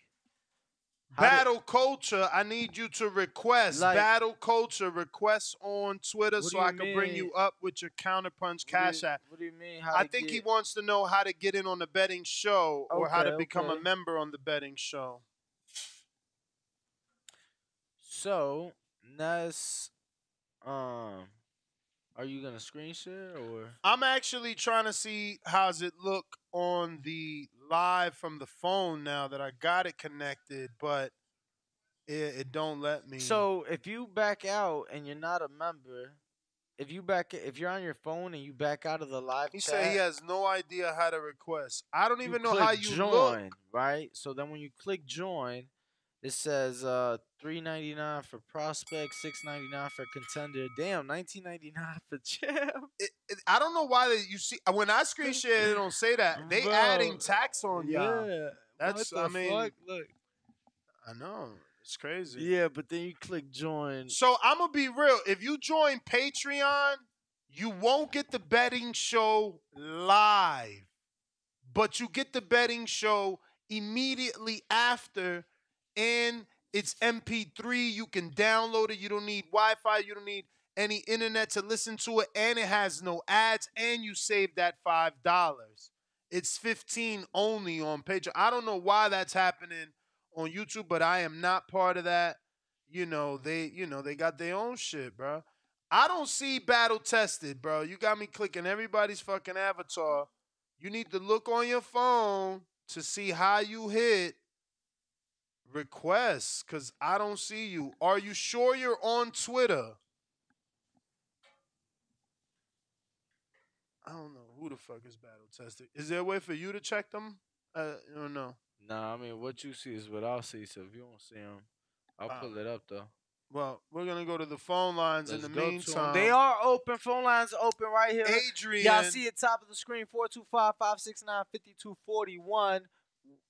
Battle Culture, I need you to request. Battle Culture, request on Twitter so I can bring you up with your Counterpunch Cash App. What do you mean? I think he wants to know how to get in on the betting show or how to become a member on the betting show. So, Ness, are you going to screen share or? I'm actually trying to see how's it look on the live from the phone now that I got it connected, but it don't let me. So if you back out and you're not a member, if you're on your phone and you back out of the live He chat, said he has no idea how to request. I don't you even know click how you look. join, right? So then when you click join, it says $3.99 for prospect, $6.99 for contender. Damn, $19.99 for champ. I don't know why you see when I screen share it don't say that. They Bro, adding tax on y'all. yeah. That's What the fuck? Look. I know. It's crazy. Yeah, but then you click join. So I'm gonna be real. If you join Patreon, you won't get the betting show live, but you get the betting show immediately after, and it's MP3. You can download it. You don't need Wi-Fi. You don't need any internet to listen to it, and it has no ads. And you save that $5. It's $15 only on Patreon. I don't know why that's happening on YouTube, but I am not part of that. They got their own shit, bro. I don't see battle tested, bro. You got me clicking everybody's fucking avatar. You need to look on your phone to see how you hit requests, because I don't see you. Are you sure you're on Twitter? I don't know who the fuck is battle tested. Is there a way for you to check them? Or no? Nah, I mean, what you see is what I'll see. So if you don't see them, I'll pull it up, though. Well, we're going to go to the phone lines in the meantime. They are open. Phone lines are open right here. Adrian. Y'all see at top of the screen, 425-569-5241.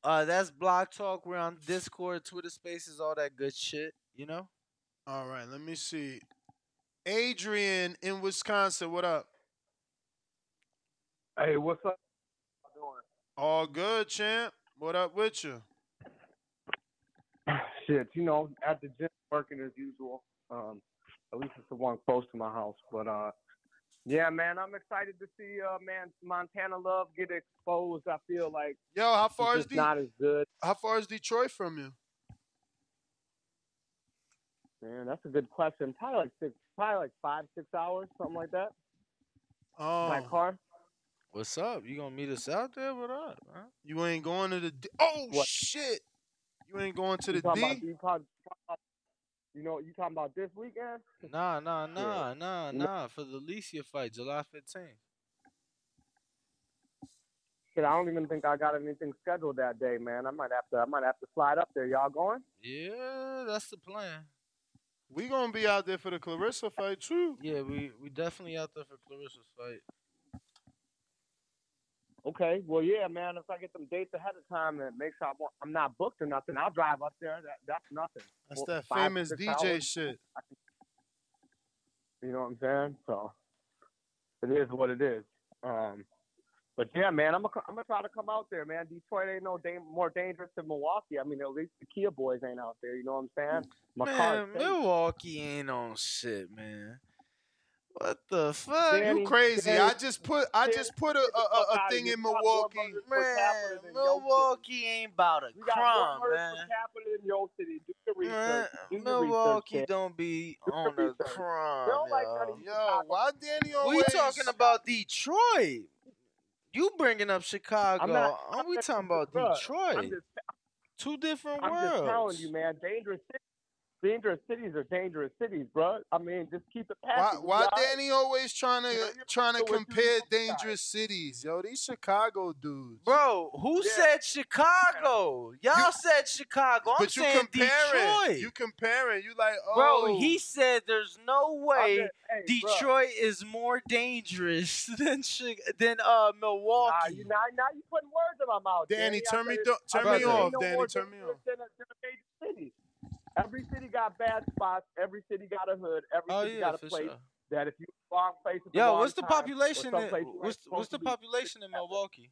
That's Block Talk. We're on Discord, Twitter Spaces, all that good shit, you know? All right, let me see. Adrian in Wisconsin, what up? Hey, what's up? How you doing? All good, champ. What up with you? Shit, at the gym working as usual. At least it's the one close to my house. But yeah, man, I'm excited to see Montana Love get exposed. I feel like how far is not as good. How far is Detroit from you? Man, that's a good question. Probably like 5-6 hours, something like that. Oh, by car. What's up? You gonna meet us out there? What up? Huh? You ain't going to the shit. You ain't going to the D? You talking about this weekend? Nah. For the Alycia fight, July 15th. Shit, I don't even think I got anything scheduled that day, man. I might have to slide up there. Y'all going? Yeah, that's the plan. We gonna be out there for the Clarissa fight too. Yeah, we definitely out there for Clarissa's fight. Okay, well, yeah, man. If I get some dates ahead of time and make sure I'm not booked or nothing, I'll drive up there. That's nothing. That's that famous DJ shit. You know what I'm saying? So it is what it is. But yeah, man, I'm gonna try to come out there, man. Detroit ain't more dangerous than Milwaukee. I mean, at least the Kia boys ain't out there. You know what I'm saying? Milwaukee ain't on shit, man. What the fuck? You crazy? I just put a thing in Milwaukee. Man, Milwaukee ain't about a crumb, man. Per capita in your city. Do the research. Milwaukee don't be on a crumb, yo. Why Danny always? We talking about Detroit. You bringing up Chicago. We talking about Detroit. Two different worlds. I'm just telling you, man. Dangerous cities are dangerous cities, bro. I mean, just keep it passing. Why Danny always trying to compare dangerous cities? Yo, these Chicago dudes. Bro, who said Chicago? Y'all said Chicago. I'm saying Detroit. You comparing. You like, Bro, he said there's no way Detroit is more dangerous than Milwaukee. Now you putting words in my mouth. Danny, turn me off. Danny, turn me off. Every city got bad spots. Every city got a hood. Every city got a place that if you wrong place at the wrong what's the time, population? What's the population in Milwaukee?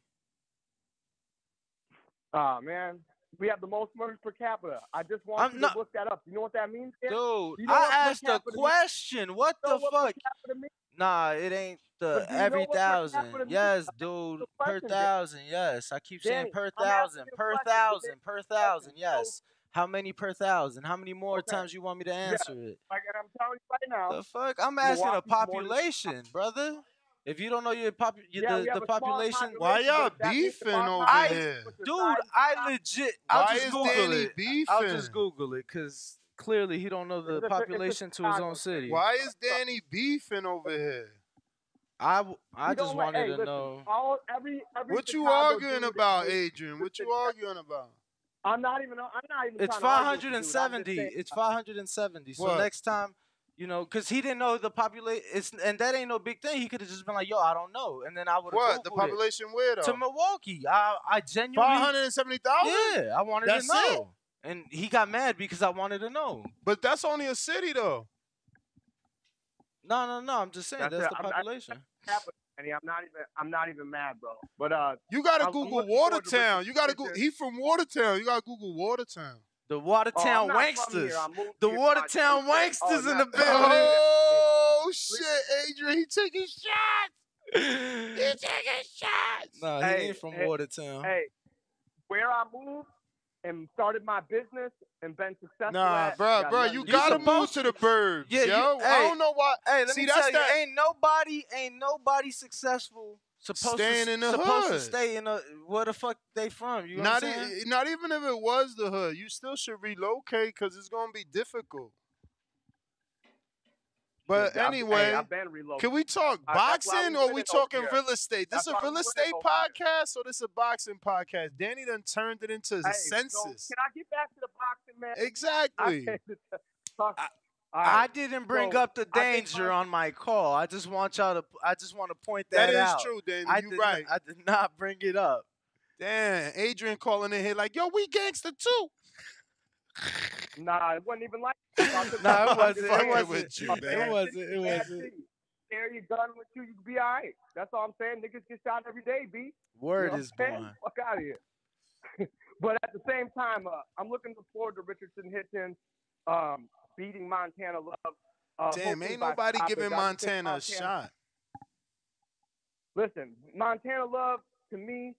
Man, we have the most murders per capita. I just want you to look that up. You know what that means, Dan? Dude, you know I asked a question. What the fuck? Nah, it ain't the every thousand. Yes, dude. Per thousand. Yes. I keep saying per thousand. Per thousand. Per thousand. Yes. How many per thousand? How many more times you want me to answer it? Like, and I'm telling you right now. The fuck? I'm asking a population, brother. If you don't know the population, why y'all beefing over here? Dude, I legit. I'll just Google it. I'll just Google it because clearly he don't know the It's a population to his own Chicago thing. city. Why is Danny beefing over here? I He just don't like. wanted Hey, to listen. know. Every What you Chicago arguing dude about, hates Adrian? What the you arguing about? I'm not even It's trying to argue with you, dude. I'm just 570. saying. It's 570. So What? next time, because he didn't know the population. And that ain't no big thing. He could have just been like, "Yo, I don't know," and then I would have What? The Googled it. population where To though? Milwaukee. I genuinely 570,000? Yeah, I wanted That's to know. it? And he got mad because I wanted to know. But that's only a city though. No. I'm just saying that's the population. I'm not even mad, bro. But You gotta I'm Google looking forward to Watertown. Richardson You gotta go. Hitchins. He from Watertown. You gotta Google Watertown. The Watertown I'm not from here. Wanksters. I moved The here. Watertown Wanksters in the building. Oh shit, Adrian, he taking shots. He taking shots. No, he ain't from Watertown. Hey, where I moved and started my business and been successful Nah, at. bro, you gotta move to the burbs, Yeah, yo. I don't know why. Hey, let See, me that's tell you, that. ain't nobody successful Staying in the supposed to hood. stay in a where the fuck they from. You know Not, what I'm saying? not even if it was the hood, you still should relocate because it's gonna be difficult. But anyway, I've been relocated. can we talk That's why boxing we or we winning talking over here. real estate? This That's a why real we estate winning over podcast or this a boxing podcast? Danny done turned it into the census. So can I get back to the boxing, man? Exactly. I didn't bring up the danger on my call. I just want to point that out. That is true, Danny. You right. I did not bring it up. Damn, Adrian calling in here like, yo, we gangster too. Nah, it wasn't even like that. Nah, it wasn't. Fucking It wasn't. with you, man. It wasn't. Carry your gun with you, you can be all right. That's all I'm saying. Niggas get shot every day, B. Word is born. Fuck out of here. But at the same time, I'm looking forward to Richardson Hitchins beating Montana Love. Damn, ain't nobody giving Montana a shot. Listen, Montana Love, to me,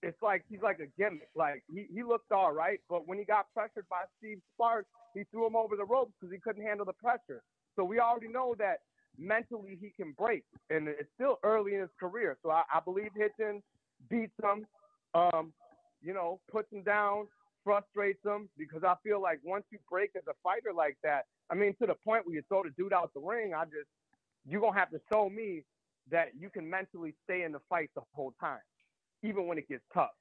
it's like he's like a gimmick. Like he looked all right, but when he got pressured by Steve Sparks, he threw him over the ropes because he couldn't handle the pressure. So we already know that mentally he can break, and it's still early in his career. So I believe Hitchins beats him, puts him down, frustrates him, because I feel like once you break as a fighter like that, I mean, to the point where you throw the dude out the ring, you're going to have to show me that you can mentally stay in the fight the whole time, even when it gets tough.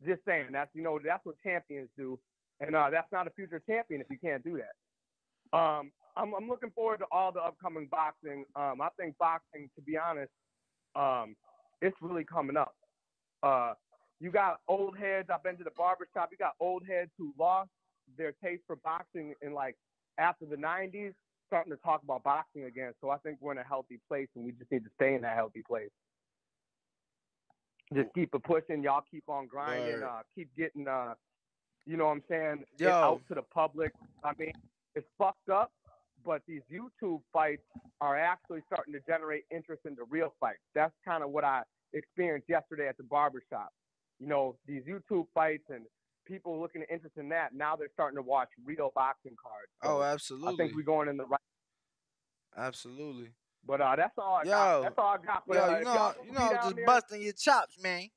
Just saying, that's what champions do, and that's not a future champion if you can't do that. I'm looking forward to all the upcoming boxing. I think boxing, to be honest, it's really coming up. You got old heads. I've been to the barbershop. You got old heads who lost their taste for boxing in after the 90s, starting to talk about boxing again. So I think we're in a healthy place, and we just need to stay in that healthy place. Just keep it pushing. Y'all keep on grinding. Keep getting, you know what I'm saying, it out to the public. I mean, it's fucked up, but these YouTube fights are actually starting to generate interest in the real fights. That's kind of what I experienced yesterday at the barbershop. These YouTube fights and people looking at interest in that, now they're starting to watch real boxing cards. So absolutely. I think we're going in the right. Absolutely. But that's all I got. That's all I got. But, I'm just busting your chops, man.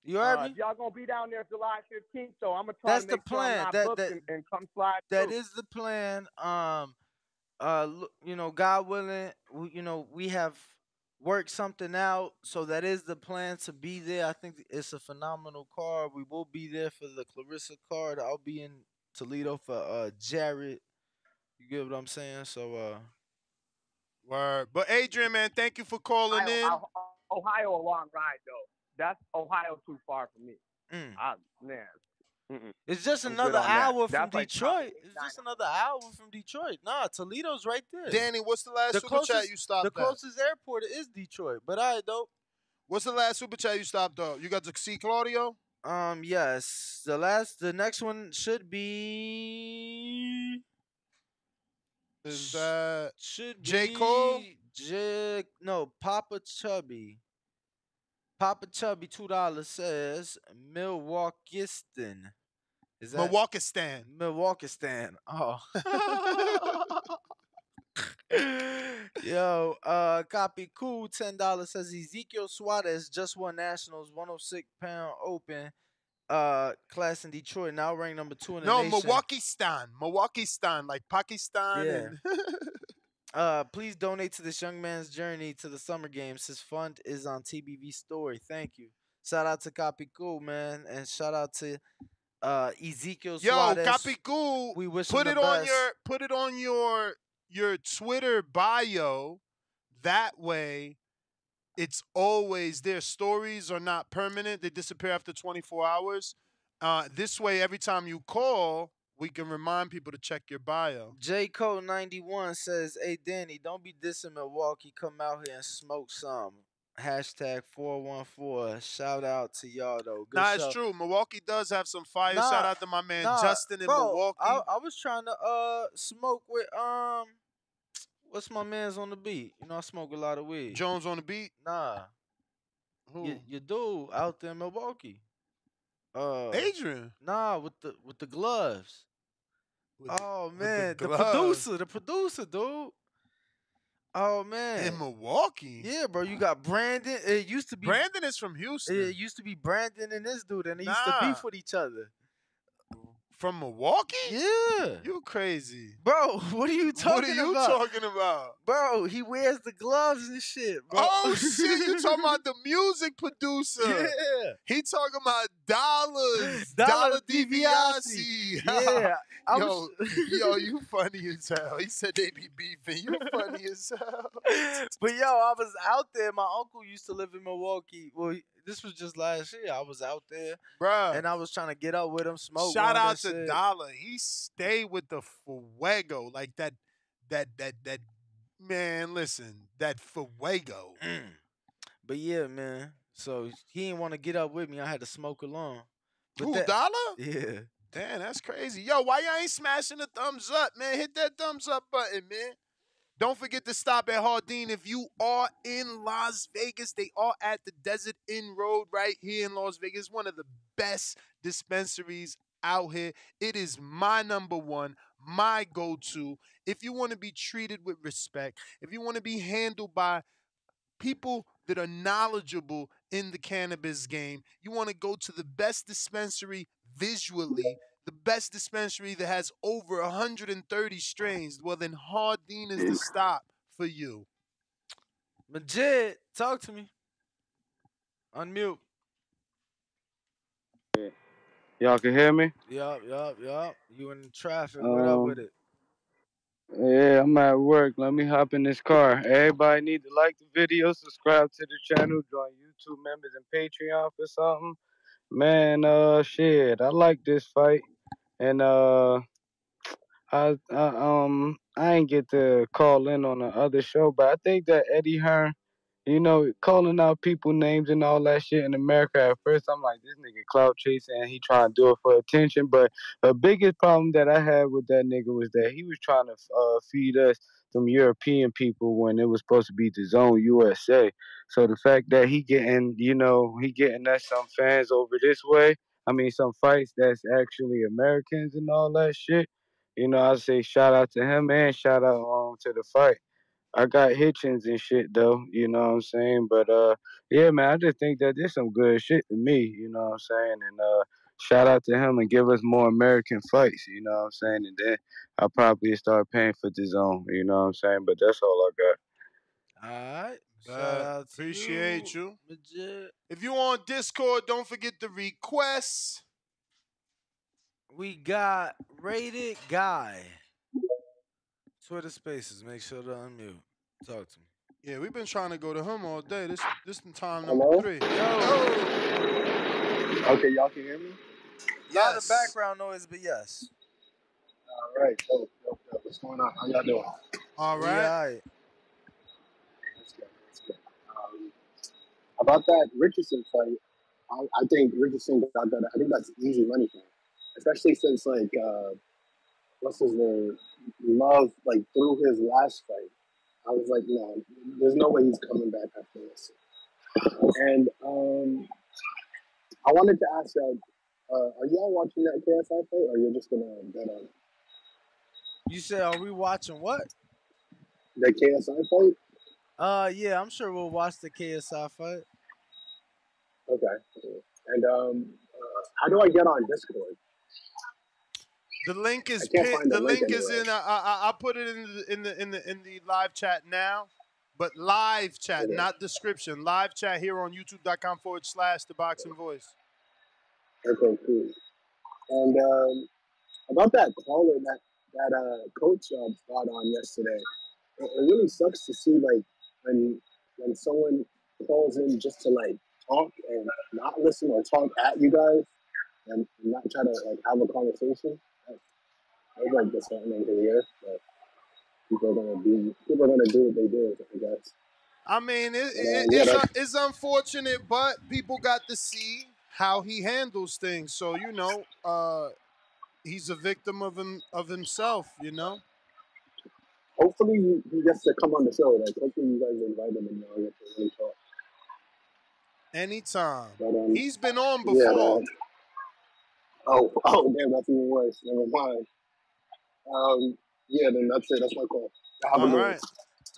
You heard me? Y'all gonna be down there July 15th, so I'm gonna try That's to make the plan. sure I'm not booked and come slide. That is the plan. God willing, we have worked something out, so that is the plan to be there. I think it's a phenomenal card. We will be there for the Clarissa card. I'll be in Toledo for Jared. You get what I'm saying? So word. But Adrian, man, thank you for calling in. Ohio a long ride though. That's Ohio too far for me. It's just another hour from Detroit. It's just another hour from Detroit. Nah, Toledo's right there. Danny, what's the last super chat you stopped at? The closest airport is Detroit, but all right, though. What's the last super chat you stopped at? You got to see Claudio? Yes. The next one should be... Is that... Should J. be... Cole? No, Papa Chubby. Papa Chubby, $2 says Milwaukee-stan. Is that Milwaukee-stan. Milwaukee-stan. Oh. Yo, copy cool, $10 says Ezekiel Suarez just won Nationals 106-pound open class in Detroit, now ranked number 2 in the No, nation. Milwaukee Stan, like Pakistan Yeah. and Please donate to this young man's journey to the summer games. His fund is on TBV story. Thank you. Shout out to Capicu, man, and shout out to Ezekiel Yo, Suarez. Capicu, We wish put him it the best. put it on your Twitter bio. That way, it's always there. Stories are not permanent; they disappear after 24 hours. This way, every time you call, we can remind people to check your bio. J Code 91 says, "Hey Danny, don't be dissing Milwaukee. Come out here and smoke some." Hashtag 414. Shout out to y'all though. Good Nah, show. it's true. Milwaukee does have some fire. Nah, Shout out to my man nah, Justin in bro, Milwaukee. I was trying to smoke with what's my man's on the beat? You know I smoke a lot of weed. Jones on the beat. Nah. Who? Your dude out there in Milwaukee. Adrian. Nah, with the gloves. Oh man, the gloves. producer, dude. Oh man, In Milwaukee. yeah, bro. You got Brandon. It used to be Brandon is from Houston. It used to be Brandon and this dude, and they used to Nah. beef with each other. From Milwaukee? Yeah, You crazy. bro. What are you talking about? What are you talking about? Bro, he wears the gloves and shit, bro. Oh shit, you talking about the music producer. Yeah. He talking about dollars. Dollar DiBiase. Yeah. Yo, you funny as hell. He said they be beefing. You funny as hell. But yo, I was out there. My uncle used to live in Milwaukee. Well, this was just last year. I was out there, Bruh. and I was trying to get up with him, smoke. Shout one out and to shit. Dollar. He stayed with the Fuego. Like that man, listen, that Fuego. But yeah, man. So he didn't want to get up with me. I had to smoke along. But Who, Dollar? Yeah. Damn, that's crazy. Yo, why y'all ain't smashing the thumbs up, man? Hit that thumbs up button, man. Don't forget to stop at Hardin if you are in Las Vegas. They are at the Desert Inn Road right here in Las Vegas. One of the best dispensaries out here. It is my number one, my go-to. If you want to be treated with respect, if you want to be handled by people that are knowledgeable in the cannabis game, you want to go to the best dispensary visually, the best dispensary that has over 130 strains, well, then Hardin is the stop for you. Majid, talk to me. Unmute. Y'all can hear me? Yup. You in traffic. What up with it? Yeah, I'm at work. Let me hop in this car. Everybody need to like the video, subscribe to the channel, join YouTube members and Patreon for something. Man, shit, I like this fight, and I ain't get to call in on the other show, but I think that Eddie Hearn, you know, calling out people names and all that shit in America. At first, I'm like, this nigga clout chasing and he trying to do it for attention. But the biggest problem that I had with that nigga was that he was trying to feed us some European people when it was supposed to be the zone USA. So the fact that he getting us some fans over this way, I mean, some fights that's actually Americans and all that shit. You know, I say shout out to him and shout out to the fight. I got Hitchins and shit though, you know what I'm saying? But yeah, man, I just think that there's some good shit to me, you know what I'm saying? And shout out to him and give us more American fights, you know what I'm saying? And then I'll probably start paying for the zone, you know what I'm saying? But that's all I got. All right. Shout out to appreciate you. Majid. If you on Discord, don't forget the requests. We got Rated Guy. Twitter Spaces. Make sure to unmute. Talk to me. Yeah, we've been trying to go to him all day. This is time Hello? number 3. Okay, y'all can hear me? A lot of background noise, but yes. All right. So, what's going on? How y'all doing? All right. That's good. About that Richardson fight, I think Richardson got that. I think that's easy money for him, especially since what's his name, Love through his last fight. I was like, no, there's no way he's coming back after this. And I wanted to ask y'all, are y'all watching that KSI fight, or you're just gonna bet on it? You said, are we watching what? The KSI fight? Yeah, I'm sure we'll watch the KSI fight. Okay. And How do I get on Discord? The link I is can't find the the link link is anywhere. in. I put it in the live chat now, but live chat, Okay. not description. Live chat here on YouTube.com/The Boxing Voice. Okay, cool. And about that caller that coach brought on yesterday, it really sucks to see like when someone calls in just to like talk and not listen or talk at you guys and not try to like have a conversation. That's like disheartening to hear. But people are gonna do what they do, I guess. I mean, Yeah, that's it's unfortunate, but people got to see how he handles things. So he's a victim of himself. hopefully he gets to come on the show. Like hopefully you guys invite him and y'all get to really talk. Anytime. But He's been on yeah, before. oh damn, that's even worse. Never mind. Yeah, then that's it. That's my call. Have a All good one. right.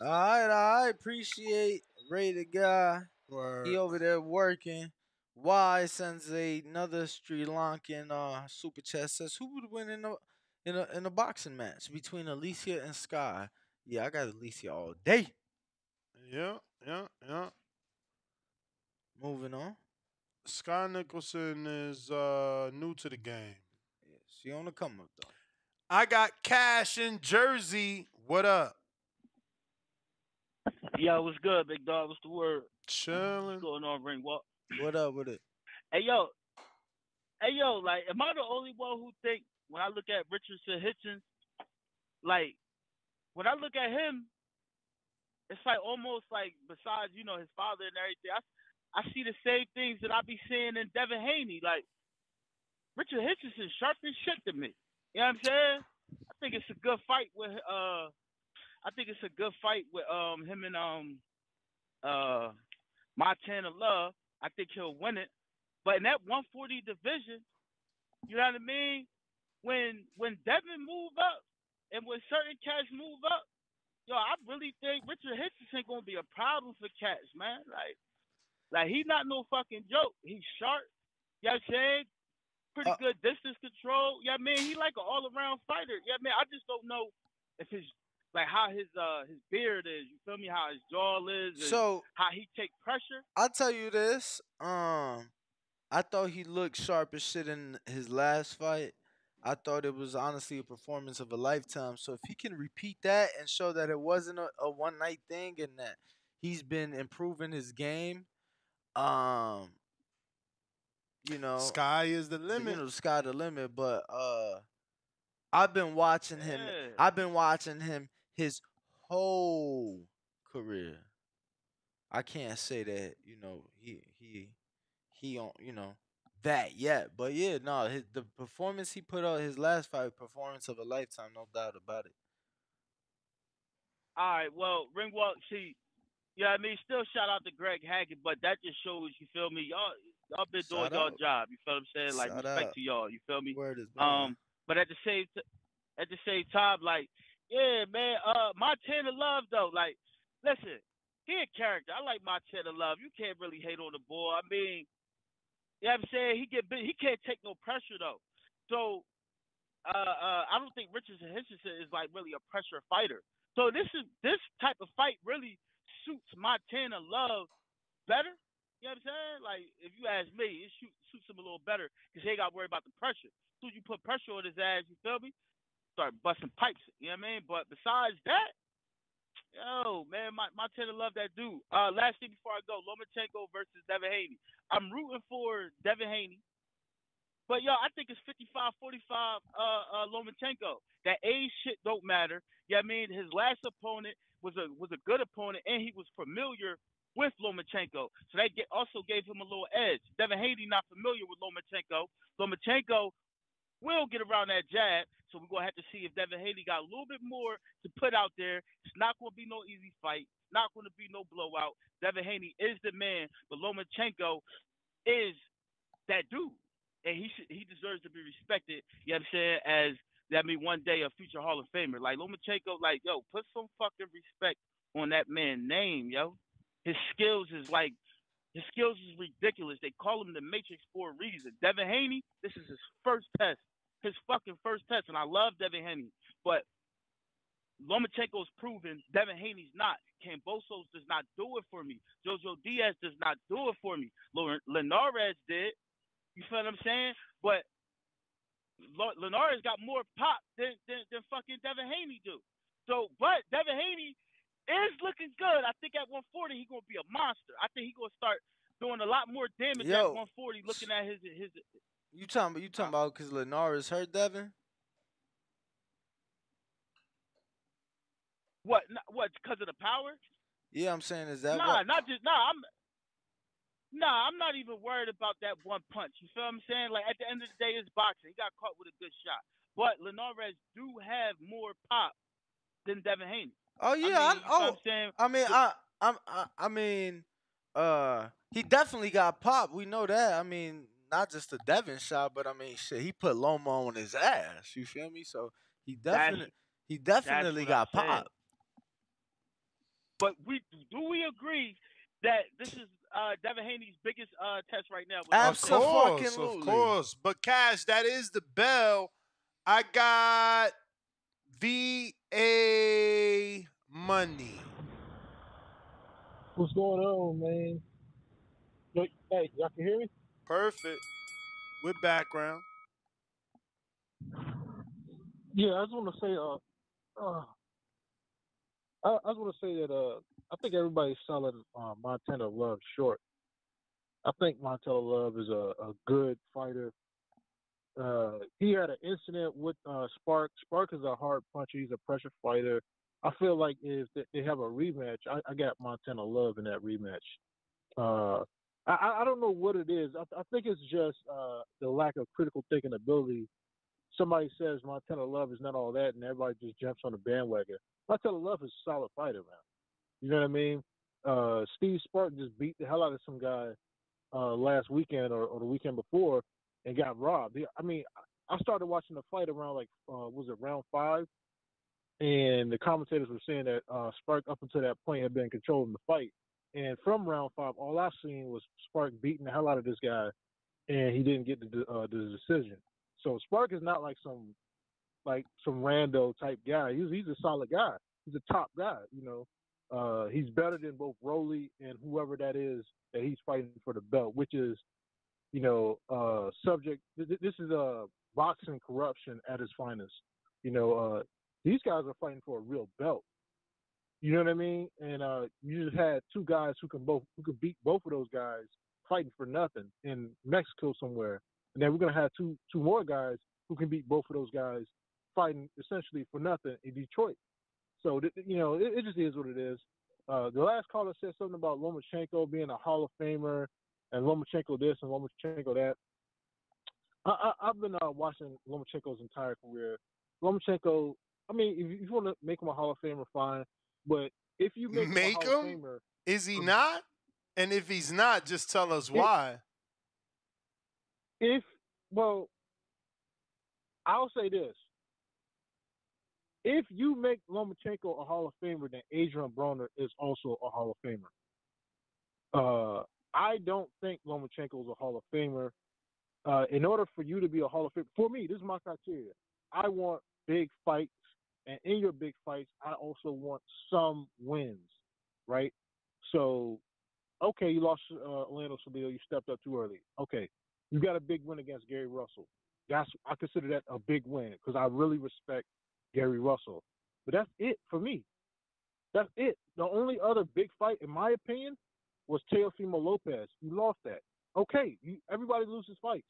All right, all right. Appreciate rated guy. Word. He over there working. Y sends another Sri Lankan super chat. Says who would win in a boxing match between Alycia and Sky? Yeah, I got Alycia all day. Yeah. Moving on. Sky Nicholson is new to the game. Yeah, she on the come up though. I got Cash in Jersey. What up? Yo, what's good, big dog? What's the word? Chilling. What's going on, Ring Walk? What up with it? Hey, yo, like, am I the only one who think when I look at Richardson Hitchins, like, when I look at him, it's like almost like besides, his father and everything, I see the same things that I be seeing in Devin Haney. Like, Richard Hitchison sharp as shit to me. You know what I'm saying? I think it's a good fight with him and Montana Love. I think he'll win it. But in that 140 division, you know what I mean? When Devin move up and when certain cats move up, I really think Richard Hitchison gonna be a problem for cats, man. Like he's not no fucking joke. He's sharp. You know what I'm saying? Pretty good distance control. Yeah, man, he like an all around fighter. Yeah, man, I just don't know if how his beard is. You feel me? How his jaw is, and So how he take pressure. I'll tell you this. I thought he looked sharp as shit in his last fight. I thought it was honestly a performance of a lifetime. So if he can repeat that and show that it wasn't a one night thing and that he's been improving his game, Sky is the limit. sky the limit. But I've been watching him. Yeah. I've been watching him his whole career. I can't say that he on that yet, but yeah, no, the performance he put out his last fight, performance of a lifetime, no doubt about it. All right, well, Ringwalk, see, yeah, I mean, still shout out to Greg Hackett, but that just shows, you feel me, y'all been doing Shout y'all out. job, you feel what I'm saying? Like Shout respect out. to y'all, you feel me? Word is bond. But at the same time, like, yeah, man, Montana Love though, like, listen, he a character. I like Montana Love. You can't really hate on the boy. I mean, you know what I'm saying? He can't take no pressure though. So I don't think Richardson Hitchison is like really a pressure fighter. So this type of fight really suits Montana Love better. You know what I'm saying? Like if you ask me, it suits him a little better because he ain't got to worry about the pressure. As soon as you put pressure on his ass, you feel me? Start busting pipes. You know what I mean? But besides that, yo, man, Montana love that dude. Last thing before I go, Lomachenko versus Devin Haney. I'm rooting for Devin Haney. But yo, I think it's 55-45 Lomachenko. That age shit don't matter. Yeah, I mean his last opponent was a good opponent and he was familiar with Lomachenko. So that also gave him a little edge. Devin Haney not familiar with Lomachenko. Lomachenko will get around that jab. So we're gonna have to see if Devin Haney got a little bit more to put out there. It's not gonna be no easy fight. It's not gonna be no blowout. Devin Haney is the man, but Lomachenko is that dude. And he deserves to be respected, you know what I'm saying, as one day a future Hall of Famer. Like Lomachenko, like, yo, put some fucking respect on that man's name, yo. His skills is like His skills is ridiculous. They call him the Matrix for a reason. Devin Haney, this is his first test. His fucking first test. And I love Devin Haney. But Lomachenko's proven Devin Haney's not. Cambosos does not do it for me. Jojo Diaz does not do it for me. Linares did. You feel what I'm saying? But Linares got more pop than fucking Devin Haney do. So, but Devin Haney is looking good. I think at 140 he's gonna be a monster. I think he's gonna start doing a lot more damage at 140. Looking at his. You talking about because Linares hurt Devin? What? Because of the power? Yeah, I'm saying is that nah, what? not just I'm not even worried about that one punch. You feel what I'm saying? Like at the end of the day, it's boxing. He got caught with a good shot, but Linares do have more pop than Devin Haney. Oh yeah, I mean, he definitely got pop. We know that. I mean, not just the Devin shot, but I mean, shit, he put Loma on his ass. You feel me? So he definitely got pop. But do we agree that this is Devin Haney's biggest test right now? Absolutely, of course. But Cash, that is the bell. I got VA money. What's going on, man? Hey, y'all can hear me? Perfect. With background. Yeah, I just want to say, I just want to say that I think everybody's selling Montana Love short. I think Montana Love is a good fighter. He had an incident with Spark. Spark is a hard puncher. He's a pressure fighter. I feel like if they have a rematch, I got Montana Love in that rematch. I don't know what it is. I think it's just the lack of critical thinking ability. Somebody says Montana Love is not all that, and everybody just jumps on the bandwagon. Montana Love is a solid fighter, man. You know what I mean? Steve Spartan just beat the hell out of some guy last weekend or the weekend before and got robbed. I mean, I started watching the fight around like was it round 5, and the commentators were saying that Spark up until that point had been controlling the fight, and from round 5, all I've seen was Spark beating the hell out of this guy, and he didn't get the decision. So Spark is not like some rando type guy. He's a solid guy. He's a top guy. You know, he's better than both Rolly and whoever that is that he's fighting for the belt, which is, you know, subject. This is boxing corruption at its finest. You know, these guys are fighting for a real belt. You know what I mean? And you just had two guys who could beat both of those guys fighting for nothing in Mexico somewhere, and then we're gonna have two more guys who can beat both of those guys fighting essentially for nothing in Detroit. So you know, it just is what it is. The last caller said something about Lomachenko being a Hall of Famer and Lomachenko this and Lomachenko that. I've been watching Lomachenko's entire career. Lomachenko, I mean, if you want to make him a Hall of Famer, fine. But if you make him a Hall of Famer, is he not? And if he's not, just tell us why. Well, I'll say this. If you make Lomachenko a Hall of Famer, then Adrian Broner is also a Hall of Famer. I don't think Lomachenko is a Hall of Famer. In order for you to be a Hall of Famer, for me, this is my criteria. I want big fights, and in your big fights, I also want some wins, right? So, okay, you lost Orlando Salil, you stepped up too early. Okay, you got a big win against Gary Russell. I consider that a big win because I really respect Gary Russell. But that's it for me. That's it. The only other big fight, in my opinion, was Teofimo Lopez. You lost that. Okay, everybody loses fights.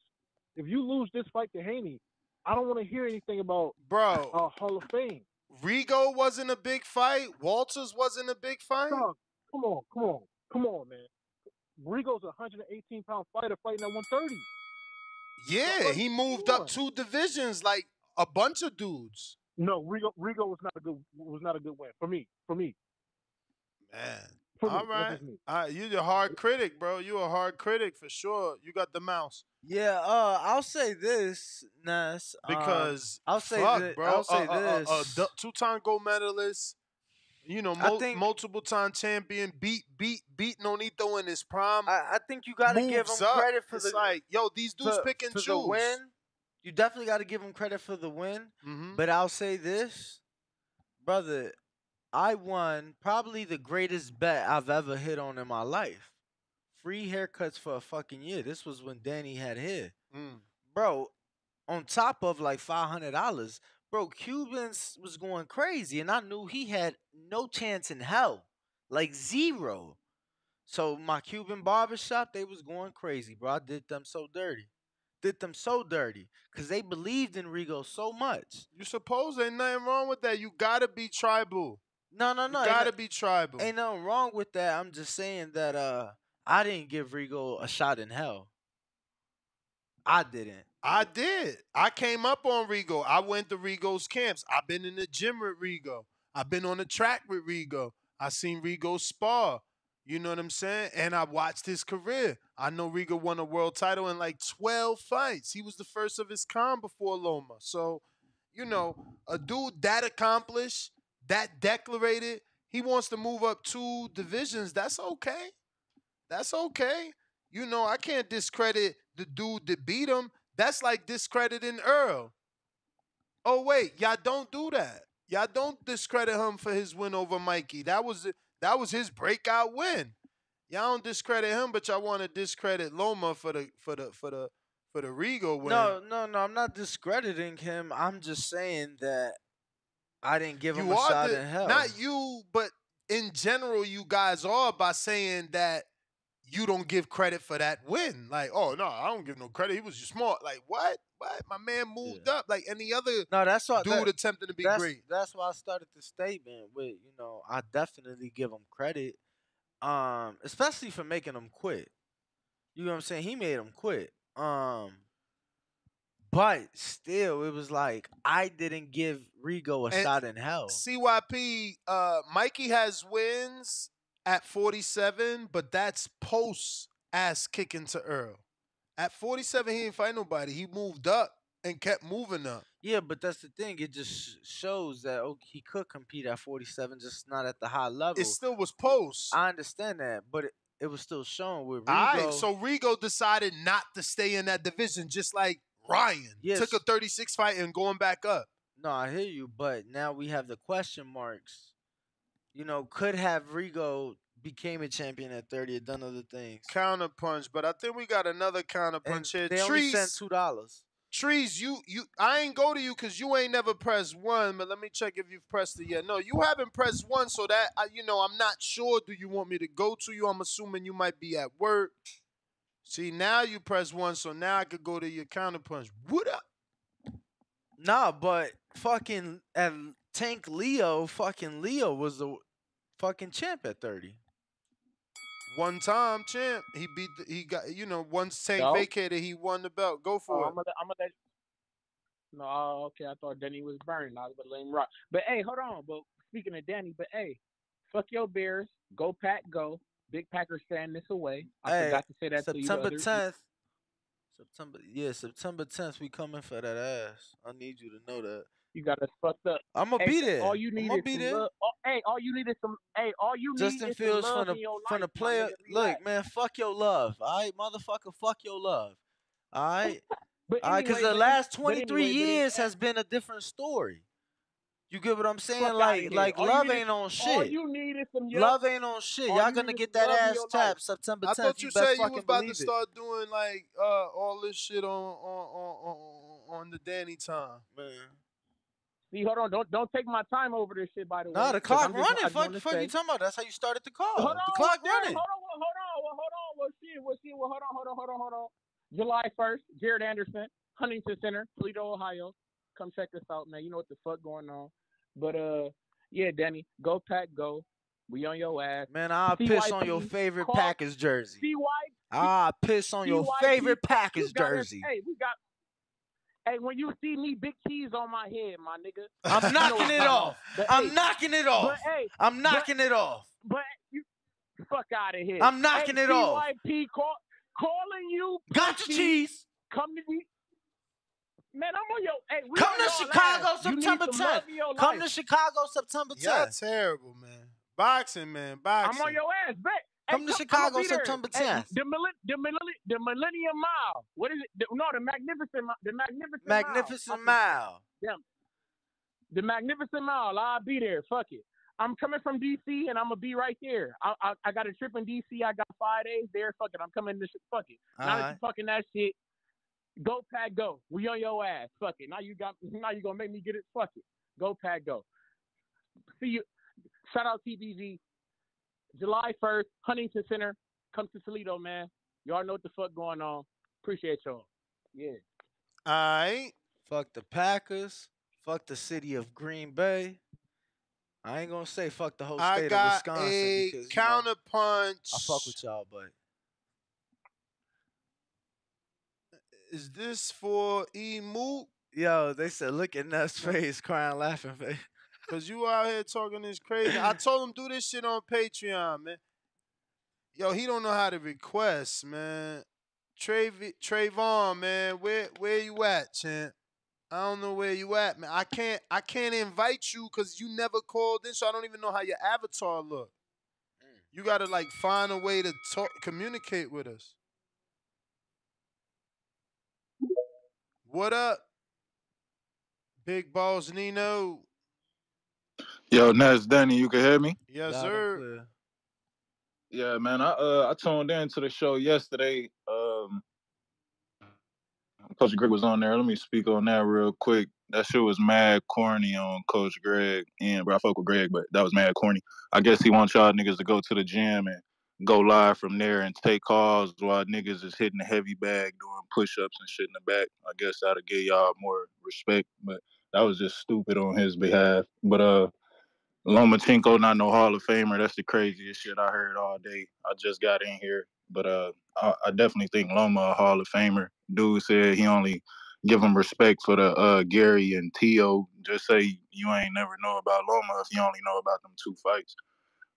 If you lose this fight to Haney, I don't want to hear anything about Hall of Fame. Rigo wasn't a big fight. Walters wasn't a big fight. Dog, come on, man. Rigo's a 118-pound fighter fighting at 130. Yeah, he moved up 2 divisions like a bunch of dudes. No, Rigo was not a good win for me. Man. For All me. right. You're a hard critic, bro. You're a hard critic for sure. You got the mouse. Yeah, I'll say this, Nas. Because I'll say fuck, this, bro. I'll say this. 2-time gold medalist, You know, I think multiple time champion, beat Nonito in his prime. I think you got to give moves him up. credit for It's the like, yo, these dudes pick and for choose. the win. You definitely got to give him credit for the win. But I'll say this, brother, I won probably the greatest bet I've ever hit on in my life. Free haircuts for a fucking year. This was when Danny had hair. Bro, on top of like $500, bro, Cubans was going crazy, and I knew he had no chance in hell, like zero. So my Cuban barbershop, they was going crazy, bro. I did them so dirty. Because they believed in Rigo so much. You suppose ain't nothing wrong with that. You gotta be tribal. No. You gotta be tribal. Ain't nothing wrong with that. I'm just saying that I didn't give Rigo a shot in hell. I didn't. I did. I came up on Rigo. I went to Rigo's camps. I've been in the gym with Rigo. I've been on the track with Rigo. I seen Rigo spar. You know what I'm saying? And I watched his career. I know Rigo won a world title in like 12 fights. He was the first of his kind before Loma. So, you know, a dude that accomplished, that declarated, he wants to move up 2 divisions. That's okay. That's okay. You know, I can't discredit the dude that beat him. That's like discrediting Earl. Oh, wait, y'all don't do that. Y'all don't discredit him for his win over Mikey. That was his breakout win. Y'all don't discredit him, but y'all want to discredit Loma for the Rigo win. No, I'm not discrediting him. I'm just saying that I didn't give him a shot in hell. Not you, but in general, you guys are by saying that you don't give credit for that win. Like, oh no, I don't give no credit. He was just smart. Like, what? My man moved up like any other dude attempting to be great. That's why I started the statement with, you know, I definitely give him credit. Especially for making him quit. You know what I'm saying? He made him quit. But still, it was like I didn't give Rigo a shot in hell. CYP, Mikey has wins at 47, but that's post ass kicking to Earl. At 47, he didn't fight nobody. He moved up and kept moving up. Yeah, but that's the thing. It just shows that he could compete at 47, just not at the high level. It still was post. I understand that, but it was still shown with Rigo. All right, so Rigo decided not to stay in that division, just like Ryan. Yes. Took a 36 fight and going back up. No, I hear you, but now we have the question marks. You know, could have Rigo became a champion at 30 and done other things. Counterpunch, but I think we got another counterpunch here. They only sent $2. Trees, you I ain't go to you because you ain't never pressed 1, but let me check if you've pressed it yet. No, you haven't pressed 1, so that I'm not sure. Do you want me to go to you? I'm assuming you might be at work. See, now you press 1, so now I could go to your counterpunch. What up? Nah, but fucking Tank Leo was the fucking champ at 30. One-time champ. He got once Tank vacated, he won the belt. Go for it. I'm gonna let. No, okay. I thought Danny was burned. I was gonna let him rock. But hey, hold on. But speaking of Danny, fuck your Bears. Go Pack, go. Big Packers fan this away. I forgot to say that to you. September 10th. September 10th, we coming for that ass. I need you to know that. You got us fucked up. I'm gonna be there. All you need is some love. All you need is some. All you need Justin is Fields some love in your from life, the player. Relax. Look, man, fuck your love. All right, motherfucker, fuck your love. All right, but all right, because the last 23 years has been a different story. You get what I'm saying? Like love ain't on shit. All you need is some love ain't on shit. Y'all gonna get that ass tapped September 10th. I thought you said you was about to start doing like all this shit on the Danny time, man. See, hold on, don't take my time over this shit. By the way, nah, the clock running. Fuck you talking about? That's how you started the call. Hold on, the clock running. Hold on. July 1st, Jared Anderson, Huntington Center, Toledo, Ohio. Come check this out, man. You know what the fuck going on. But yeah, Danny, go Pack, go. We on your ass. Man, I'll piss on your favorite Packers jersey. I'll piss on your favorite Packers jersey. Hey, when you see me, big cheese on my head, my nigga. I'm knocking it off. I'm knocking it off. I'm knocking it off. But you fuck out of here. I'm knocking it off. CYP calling you. Got your cheese. Come to me. Man, I'm on your. Hey, we Come on to your Chicago ass. You need September some 10th. love in your Come life. to Chicago September 10th. Y'all terrible, man. Boxing, man. Boxing. I'm on your ass, bet. Come to I'm Chicago gonna be there. September Hey, 10th. the Millennium Mile. What is it? The Magnificent Mile. The Magnificent Mile. Mile. Damn. The Magnificent Mile. I'll be there. Fuck it. I'm coming from DC and I'm gonna be right there. I got a trip in DC. I got 5 days there. Fuck it. I'm coming to fuck it. Now that you talking that shit, go Pack Go. We on your ass. Fuck it. Now you gonna make me get it. Fuck it. Go Pack Go. See you. Shout out TBV. July 1st, Huntington Center. Come to Toledo, man. Y'all know what the fuck going on. Appreciate y'all. Yeah. All right. Fuck the Packers. Fuck the city of Green Bay. I ain't gonna say fuck the whole I state of got Wisconsin a because counterpunch. I fuck with y'all, but is this for E Moot? Yo, they said look at Ness' face, crying, laughing face. Cause you out here talking this crazy. I told him do this shit on Patreon, man. Yo, he don't know how to request, man. Trayvon, man, where you at, champ? I don't know where you at, man. I can't invite you because you never called in, so I don't even know how your avatar look. You gotta like find a way to communicate with us. What up, Big Balls Nino? Yo, Nas Danny, you can hear me? Yes, Loud and sir. clear. Yeah, man. I tuned in to the show yesterday. Coach Greg was on there. Let me speak on that real quick. That shit was mad corny on Coach Greg. And bro, I fuck with Greg, but that was mad corny. I guess he wants y'all niggas to go to the gym and go live from there and take calls while niggas is hitting the heavy bag doing push-ups and shit in the back. I guess that'll give y'all more respect, but that was just stupid on his behalf. But Lomachenko not no Hall of Famer. That's the craziest shit I heard all day. I just got in here, but I definitely think Loma a Hall of Famer. Dude said he only give him respect for the Gary and Tio. Just say you ain't never know about Loma if you only know about them two fights.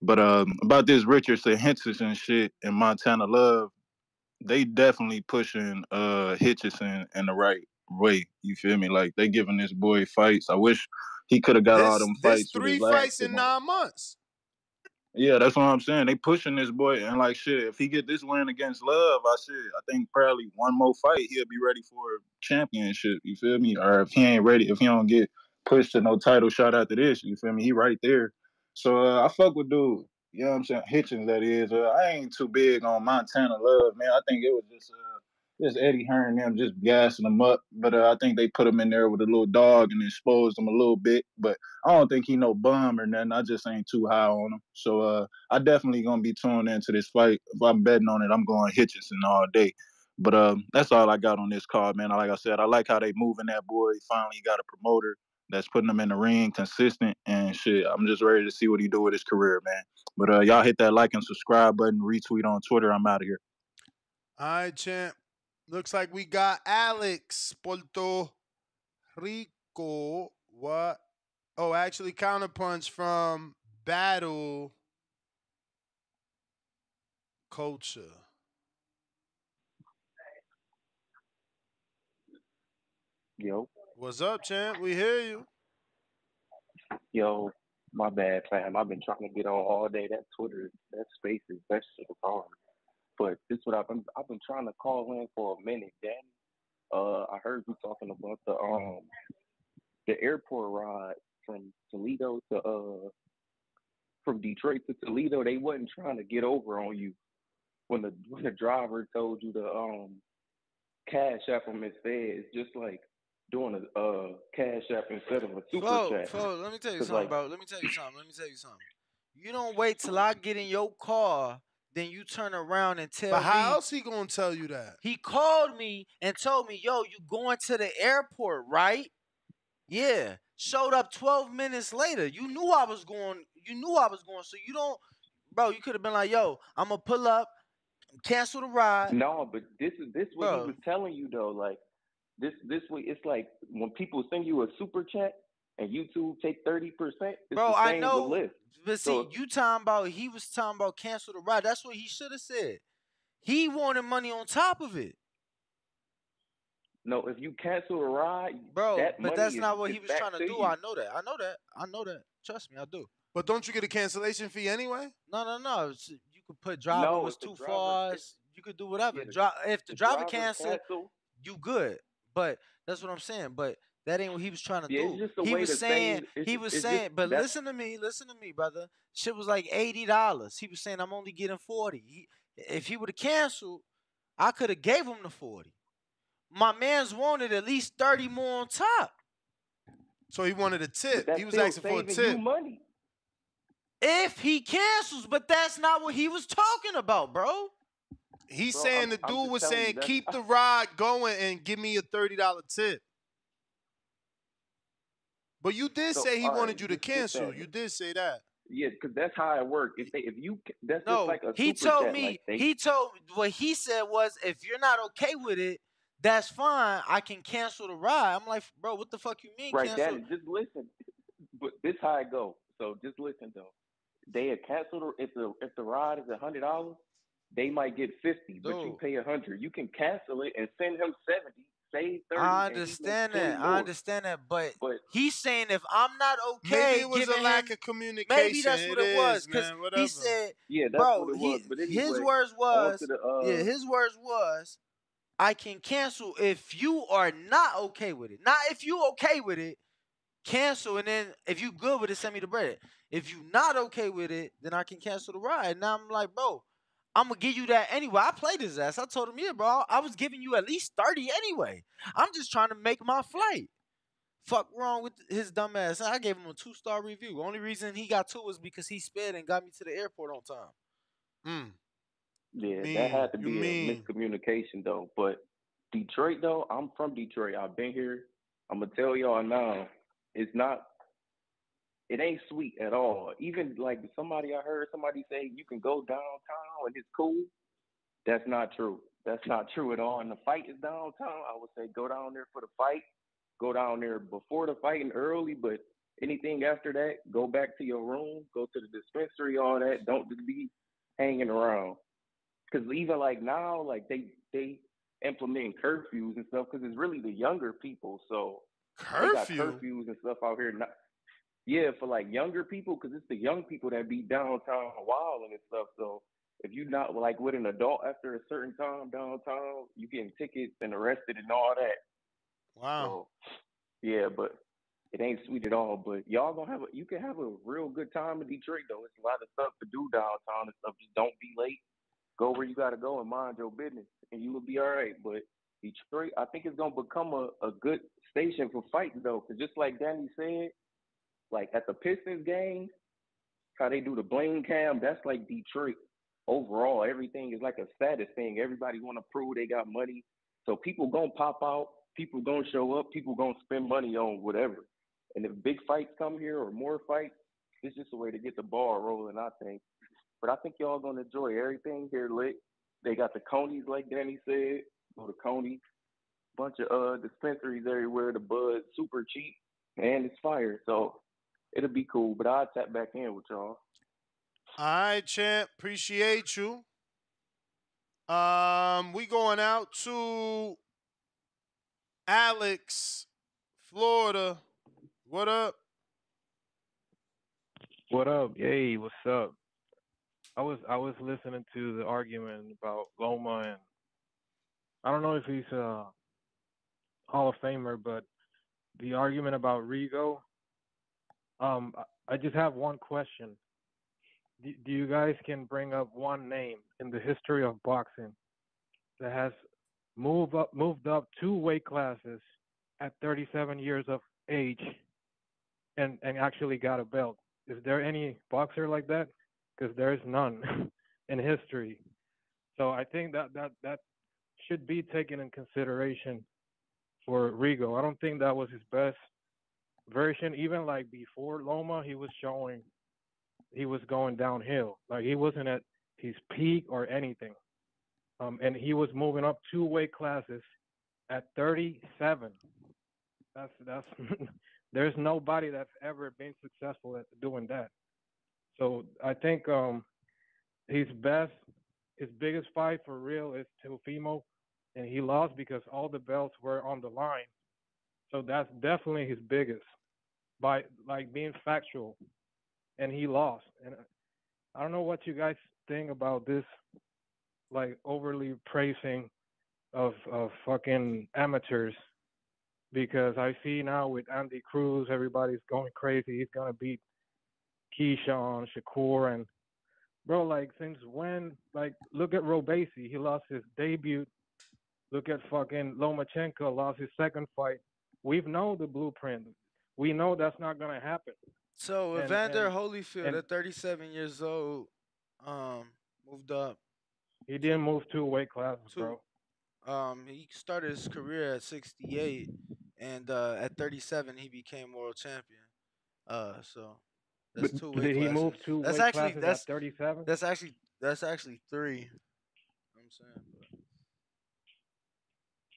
But about this Richardson Hitchins shit and Montana Love, they definitely pushing Hitchison in the right way. You feel me? Like they giving this boy fights. I wish he could have got all them This fights with 3 his last fights in 9 months. Yeah, that's what I'm saying. They pushing this boy, and like shit, if he get this win against Love, I think probably one more fight he'll be ready for a championship. You feel me? Or if he ain't ready, if he don't get pushed to no title shot after this, you feel me? He right there. So I fuck with dude. You know what I'm saying? Hitchens, that is. I ain't too big on Montana Love, man. I think it was just Eddie Hearn them just gassing him up. But I think they put him in there with a little dog and exposed him a little bit. But I don't think he no bum or nothing. I just ain't too high on him. So I definitely gonna be tuned into this fight. If I'm betting on it, I'm going Hitchison all day. But that's all I got on this card, man. Like I said, I like how they moving that boy. He finally got a promoter that's putting him in the ring, consistent and shit. I'm just ready to see what he do with his career, man. But y'all hit that like and subscribe button, retweet on Twitter. I'm out of here. All right, champ. Looks like we got Alex Puerto Rico. What? Oh, actually, counterpunch from Battle Culture. Yo. What's up, champ? We hear you. Yo, my bad, fam. I've been trying to get on all day. That Twitter, that Spaces, that shit is hard. But this is what I've been trying to call in for a minute, Danny. I heard you talking about the airport ride from Toledo to from Detroit to Toledo. They wasn't trying to get over on you when the driver told you to cash app him instead. It's just like doing a cash app instead of a super chat. Fo, let me tell you 'Cause, something, like, bro. Let me tell you something. You don't wait till I get in your car, then you turn around and tell But me. how else he gonna tell you that? He called me and told me, yo, you going to the airport, right? Yeah. Showed up 12 minutes later. You knew I was going. So you don't, bro, you could have been like, yo, I'm going to pull up, cancel the ride. No, but this what he was telling you though. Like this way, it's like when people send you a super chat and YouTube take 30%. It's Bro, the I same know, with Lyft. but see, he was talking about cancel the ride. That's what he should have said. He wanted money on top of it. No, if you cancel a ride, Bro, that but money that's not what is he was back trying to to do. you. I know that. I know that. I know that. Trust me, I do. But don't you get a cancellation fee anyway? No. You could put driver No, was if the too driver, far. if You could do whatever. yeah, If the the driver driver cancel, cancel, you good. But that's what I'm saying. But that ain't what he was trying to yeah, it's do. just a He way was to saying, save. he was It's just saying, but that's listen to me, brother. Shit was like $80. He was saying I'm only getting 40. If he would have canceled, I could have gave him the 40. My man's wanted at least 30 more on top. So he wanted a but tip. that's He was still asking for a saving you tip. money. If he cancels, but that's not what he was talking about, bro. He's Bro, saying the I'm dude just was telling you saying that's keep the ride going and give me a $30 tip. But you did so. say he All right, wanted you to just skip cancel. that. You did say that. Yeah, because that's how it works. If you that's just No, like a he super told chat. me, Like they what he said was, if you're not okay with it, that's fine. I can cancel the ride. I'm like, bro, what the fuck you mean right, cancel? Danny, just listen. But this how it go. So just listen though. They had canceled if the ride is $100, they might get 50, but you Dude, pay 100. You can cancel it and send him 70, save 30, I and he makes understand 20 that. I more. understand that. But But he's saying if I'm not Maybe okay it was a giving lack him, of maybe communication. that's what It it was. is, Cause man. he Whatever. said, yeah, that's what bro, it was. But his anyway, words on to was, the yeah, his words was, I can cancel if you are not okay with it. Not if you okay with it, cancel, and then if you good with it, send me the bread. If you not okay with it, then I can cancel the ride. Now I'm like, bro, I'm gonna give you that anyway. I played his ass. I told him, yeah, bro, I was giving you at least 30 anyway. I'm just trying to make my flight. Fuck wrong with his dumb ass. I gave him a 2-star review. Only reason he got 2 was because he sped and got me to the airport on time. yeah, that had to You be a mean. miscommunication though. But Detroit though, I'm from Detroit. I've been here. I'm gonna tell y'all now, it's not. It ain't sweet at all. Even like I heard somebody say you can go downtown and it's cool. That's not true. That's not true at all. And the fight is downtown. I would say go down there for the fight. Go down there before the fight and early, but anything after that, go back to your room, go to the dispensary, all that. Don't just be hanging around. Because even like now, like they implementing curfews and stuff because it's really the younger people. So they got Curfew? curfews and stuff out here. Yeah, for like younger people, because it's the young people that be downtown wilding and stuff. So if you not like with an adult after a certain time downtown, you getting tickets and arrested and all that. Wow. So yeah, but it ain't sweet at all. But y'all gonna you can have a real good time in Detroit though. It's a lot of stuff to do downtown and stuff. Just don't be late. Go where you gotta go and mind your business, and you will be all right. But Detroit, I think it's gonna become a good station for fighting though, because just like Danny said, like at the Pistons game, how they do the blame cam, that's like Detroit overall. Everything is like a status thing. Everybody want to prove they got money. So people gonna pop out, people gonna show up, people gonna spend money on whatever. And if big fights come here or more fights, it's just a way to get the ball rolling, I think. But I think y'all gonna enjoy everything here lit. They got the Conies, like Danny said. Go to Coney. Bunch of dispensaries everywhere. The bud super cheap and it's fire. So it'll be cool. But I'll tap back in with y'all. All right, champ. Appreciate you. We going out to Alex, Florida. What up? What up? Hey, what's up? I was listening to the argument about Loma, and I don't know if he's a Hall of Famer, but the argument about Rigo. I just have one question. Do you guys can bring up one name in the history of boxing that has moved up 2 weight classes at 37 years of age and actually got a belt? Is there any boxer like that? Because there's none in history. So I think that should be taken in consideration for Rigo. I don't think that was his best version. Even like before Loma, he was showing he was going downhill. Like he wasn't at his peak or anything. And he was moving up 2 weight classes at 37. That's there's nobody that's ever been successful at doing that. So I think his biggest fight for real is Teofimo. and he lost because all the belts were on the line. So that's definitely his biggest by like being factual, and he lost. And I don't know what you guys think about this, like overly praising of fucking amateurs, because I see now with Andy Cruz, everybody's going crazy. He's gonna beat Keyshawn, Shakur, and bro, like since when? Like look at Robesi, he lost his debut. Look at fucking Lomachenko, lost his second fight. We've known the blueprint. We know that's not gonna happen. So And Evander and Holyfield and at 37 years old, moved up he didn't move 2 weight classes, two. bro. He started his career at 68, and at 37 he became world champion. So But that's two weight did he move classes. two That's weight actually classes at 37? that's actually three. You know what I'm saying, but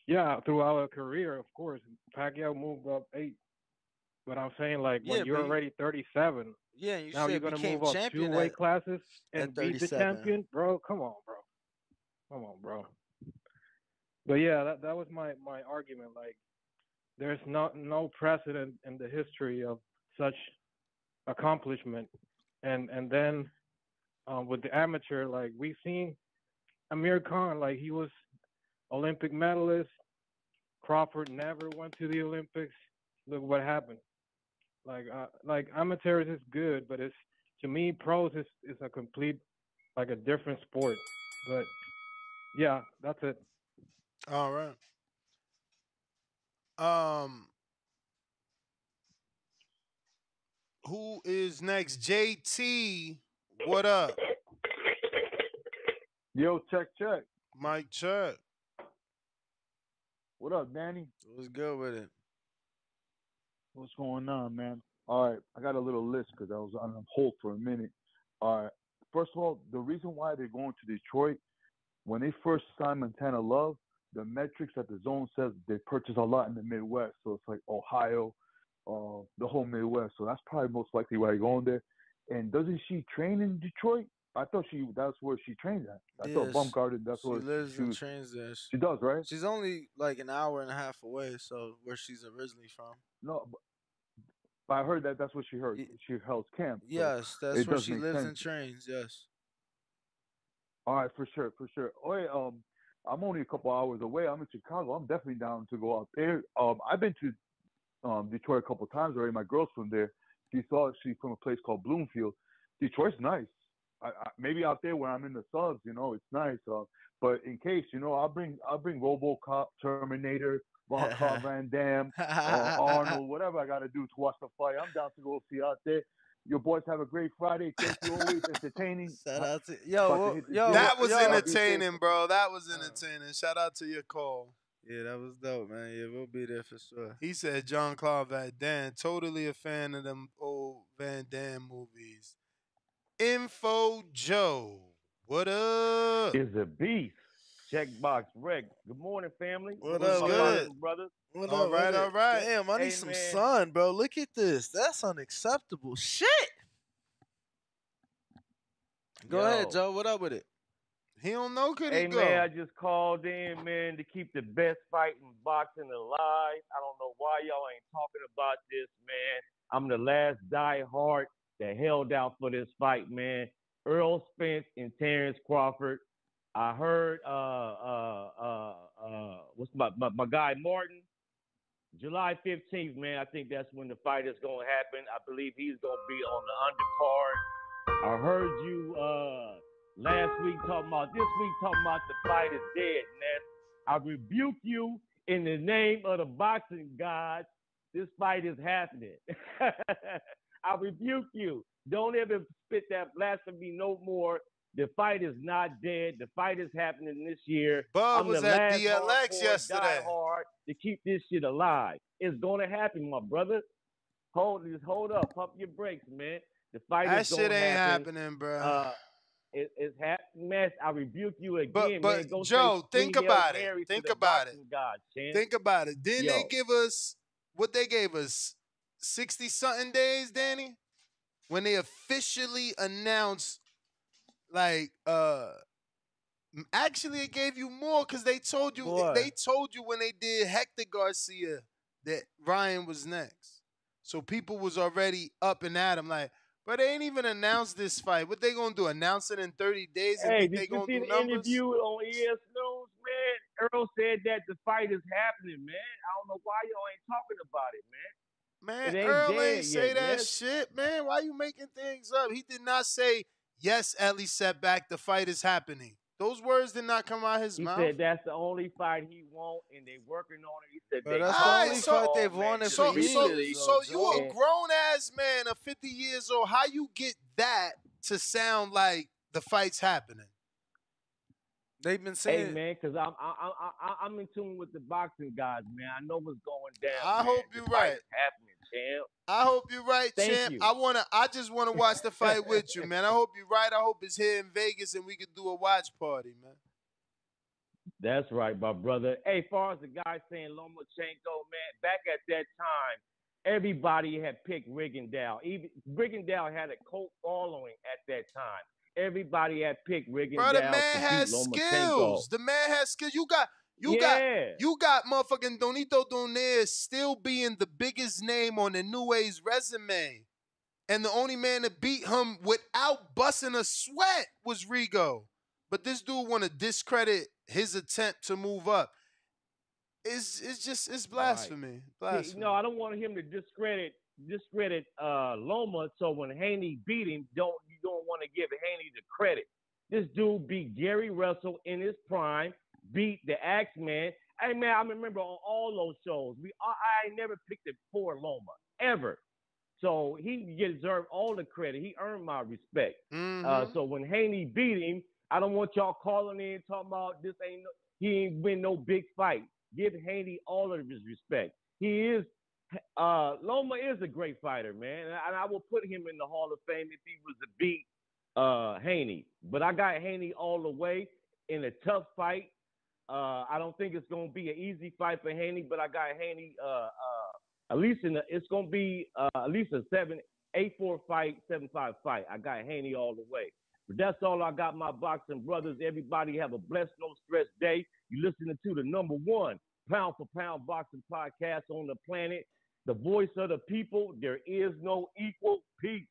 Yeah, throughout a career, of course. Pacquiao moved up 8. But I'm saying, like, yeah, when you're but already 37, yeah, you now you're said going to became move up two champion weight classes at and beat the 37. champion? Bro, come on, bro. Come on, bro. But yeah, that was my argument. Like, there's no precedent in the history of such accomplishment. And then with the amateur, like, we've seen Amir Khan, like, he was Olympic medalist. Crawford never went to the Olympics. Look what happened. Like amateurs is good, but it's to me pros is a complete like a different sport. But yeah, that's it. All right. Um, who is next? JT. What up? Yo, check. Mike check. What up, Danny? What's good with it? What's going on, man? All right, I got a little list because I was on hold for a minute. All right, first of all, the reason why they're going to Detroit, when they first signed Montana Love, the metrics that the zone says they purchase a lot in the Midwest. So it's like Ohio, the whole Midwest. So that's probably most likely why they're going there. And doesn't she train in Detroit? I thought that's where she trained at. I thought Yes, Baumgardner, that's she where lives she and was. trains there. She does, right? She's only like an hour and a half away, so where she's originally from. No, but I heard that's what she heard. She held camp, so Yes, that's it where does she make lives sense. and trains. Yes. All right, for sure. Oh, yeah, I'm only a couple hours away. I'm in Chicago. I'm definitely down to go out there. I've been to Detroit a couple times already. My girl's from there. She's from a place called Bloomfield. Detroit's nice. Maybe out there where I'm in the subs, it's nice. But in case, I'll bring RoboCop, Terminator, Jean-Claude Van Damme, Arnold, whatever I got to do to watch the fight. I'm down to go see out there. Your boys have a great Friday. Thank you, always entertaining. Shout out to That was yo. entertaining, bro. That was entertaining. Shout out to your call. Yeah, that was dope, man. Yeah, we'll be there for sure. He said John Claude Van Damme. Totally a fan of them old Van Damme movies. Info Joe. What up? Is a beast. Checkbox Reg. Good morning, family. What Salute up my with partner it? and brothers. What All up with right, it? all right. Damn, I need Hey, some man. sun, bro. Look at this. That's unacceptable. Shit. Go ahead, Joe. What up with it? He don't know, could he Hey, go? man, I just called in, man, to keep the best fight in boxing alive. I don't know why y'all ain't talking about this, man. I'm the last diehard that held out for this fight, man. Earl Spence and Terrence Crawford. I heard what's my guy Martin. July 15th, man. I think that's when the fight is gonna happen. I believe he's gonna be on the undercard. I heard you last week talking about this week talking about the fight is dead, man. I rebuke you in the name of the boxing gods. This fight is happening. I rebuke you. Don't ever spit that blasphemy no more. The fight is not dead. The fight is happening this year. Bud I'm was the at last DLX hardcore yesterday. diehard to keep this shit alive. It's gonna happen, my brother. Hold up. Pump your brakes, man. The fight That is shit gonna ain't happen. happening, bro. It's happening, man. I rebuke you again, But man. Go Joe, say think three Hail about it. Marys to Think the about it. boxing gods, Chan. Think about it. Didn't they Yo. give us what they gave us 60 something days, Danny? When they officially announced like Actually, it gave you more because they told you Boy, when they did Hector Garcia that Ryan was next. So people was already up and at him like, but they ain't even announced this fight. What they gonna do? Announce it in 30 days and Hey, think did they you gonna see do the numbers? interview on ES News, man? Earl said that the fight is happening, man. I don't know why y'all ain't talking about it, man. Man, It ain't Earl ain't dead say yet, that man. shit, man. Why you making things up? He did not say, yes, Ellie setback, the fight is happening. Those words did not come out his He mouth. said that's the only fight he want, and they working on it. He said but they that's the calling Alright, only on so fight all they've man wanted to for so so beat him. years, so you a Joe. And grown ass man of 50 years old. How you get that to sound like the fight's happening? They've been hey, saying. man, because I'm in tune with the boxing guys, man. I know what's going down, I man. hope The you're fight right. is happening, champ. I hope you're right, Thank champ. you. I just wanna watch the fight with you, man. I hope you're right. I hope it's here in Vegas and we can do a watch party, man. That's right, my brother. Hey, far as the guy saying Lomachenko, man, back at that time, everybody had picked Rigondeaux. Even Rigondeaux had a cult following at that time. Everybody had picked Bro, the Rigondeaux to man beat has Lomachenko. skills. The man has skills. Yeah. You got motherfucking Donito Donaire still being the biggest name on the New Age resume. And the only man to beat him without busting a sweat was Rigo. But this dude want to discredit his attempt to move up. It's Right. blasphemy. No, I don't want him to discredit Loma. So when Haney beat him, you don't want to give Haney the credit. This dude beat Gary Russell in his prime, beat the Axeman. Hey man, I remember on all those shows, I never picked it for Loma ever. So he deserved all the credit. He earned my respect. So when Haney beat him, I don't want y'all calling in talking about he ain't win no big fight. Give Haney all of his respect. Loma is a great fighter, man, and I will put him in the Hall of Fame if he was to beat Haney. But I got Haney all the way in a tough fight. I don't think it's gonna be an easy fight for Haney, but I got Haney. At least it's gonna be at least a 7-8-4 fight, 7-5 fight. I got Haney all the way. But that's all I got, my boxing brothers. Everybody have a blessed, no stress day. You listening to the number one pound for pound boxing podcast on the planet. The voice of the people. There is no equal. Peace.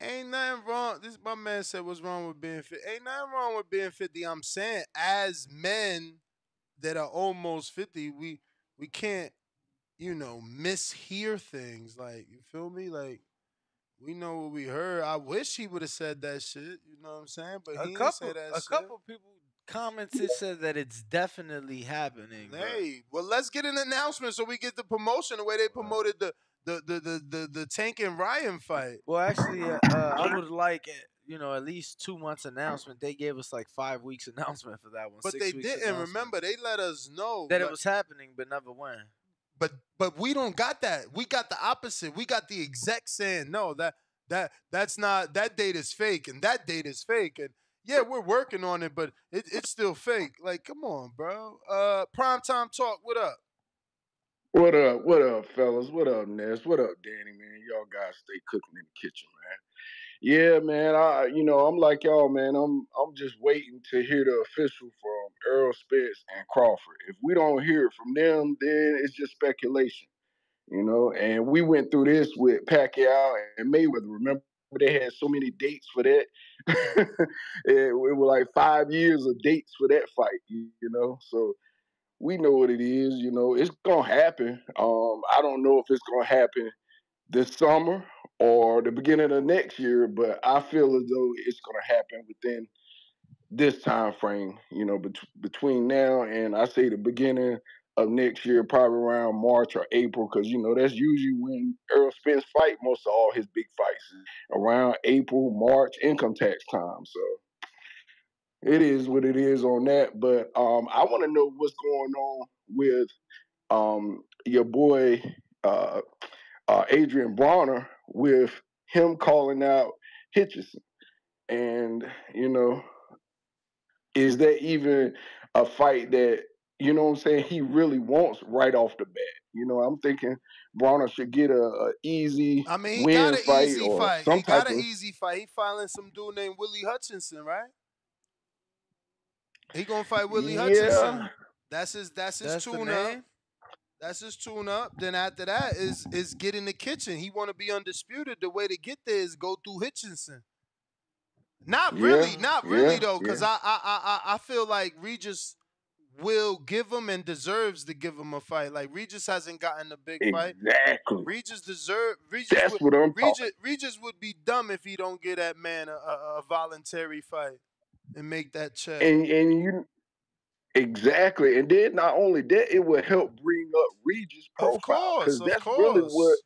Ain't nothing wrong. This my man said what's wrong with being 50. Ain't nothing wrong with being 50. I'm saying as men that are almost 50, we can't, mishear things. Like, you feel me? Like, we know what we heard. I wish he would have said that shit. You know what I'm saying? But A he ain't say couple, that a shit. couple people commented said that it's definitely happening. Bro. Hey, well, let's get an announcement so we get the promotion the way they promoted the Tank and Ryan fight. Well, actually, I would like at least 2 months announcement. They gave us like 5 weeks announcement for that one. But 6 they weeks didn't. announcement Remember, they let us know that it was happening, but never when. But we don't got that. We got the opposite. We got the exec saying no, that's not, that date is fake and that date is fake. And yeah, we're working on it, but it's still fake. Like, come on, bro. Primetime talk, what up? What up? What up, fellas? What up, Ness? What up, Danny, man? Y'all guys stay cooking in the kitchen, man. Yeah, man. I'm like y'all, man. I'm just waiting to hear the official from Earl Spence and Crawford. If we don't hear it from them, then it's just speculation, And we went through this with Pacquiao and Mayweather. Remember, they had so many dates for that. it was like 5 years of dates for that fight. So we know what it is. It's gonna happen. I don't know if it's gonna happen this summer or the beginning of next year, but I feel as though it's gonna happen within this time frame. Between now and I say the beginning of next year, probably around March or April, because that's usually when Earl Spence fight. Most of all his big fights around April, March, income tax time. So it is what it is on that. But I want to know what's going on with your boy Adrian Bronner with him calling out Hitchison. And, is that even a fight that, he really wants right off the bat? I'm thinking Bronner should get a easy I mean, he got win an fight easy or fight. some He got type an of. easy fight. He filing some dude named Willie Hutchinson, right? He gonna fight Willie Yeah. Hutchinson. That's his That's the tune up. name. That's his tune up. Then after that is get in the kitchen. He want to be undisputed. The way to get there is go through Hitchinson. Not really, Yeah. not really Yeah. though, because Yeah. I feel like Regis will give him and deserves to give him a fight. Like Regis hasn't gotten a big fight. Exactly. That's what I'm talking. Regis would be dumb if he don't get that man a voluntary fight and make that check. And you exactly. And then not only that, it will help bring up Regis' profile because Of that's really what course.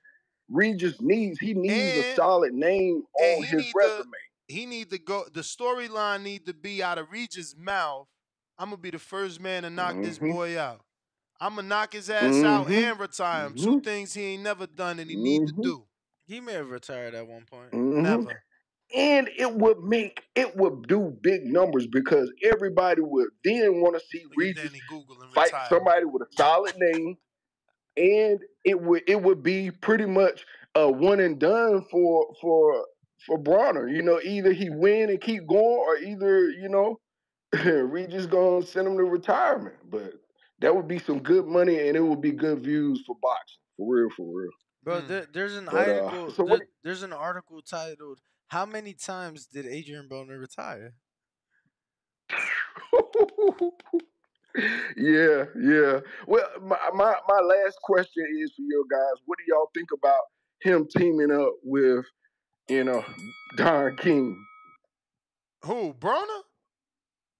Regis needs. He needs a And solid name and on his resume. he need to go. The storyline need to be out of Regis' mouth. I'm gonna be the first man to knock this Mm-hmm. boy out. I'm gonna knock his ass out Mm-hmm. and retire him. Two Mm-hmm. things he ain't never done and he need to Mm-hmm. do. He may have retired at one point. Mm-hmm. Never. And it would do big numbers because everybody would then want to see Look at Regis Danny Google and fight retirement. somebody with a solid name, and it would be pretty much a one and done for Bronner. Either he win and keep going, or either Regis gonna send him to retirement. But that would be some good money, and it would be good views for boxing, for real, for real. Bro, there's an But article. so what? There's an article titled "How many times did Adrian Broner retire?" Yeah, yeah. Well, my last question is for you guys. What do y'all think about him teaming up with you know Don King? Who? Broner?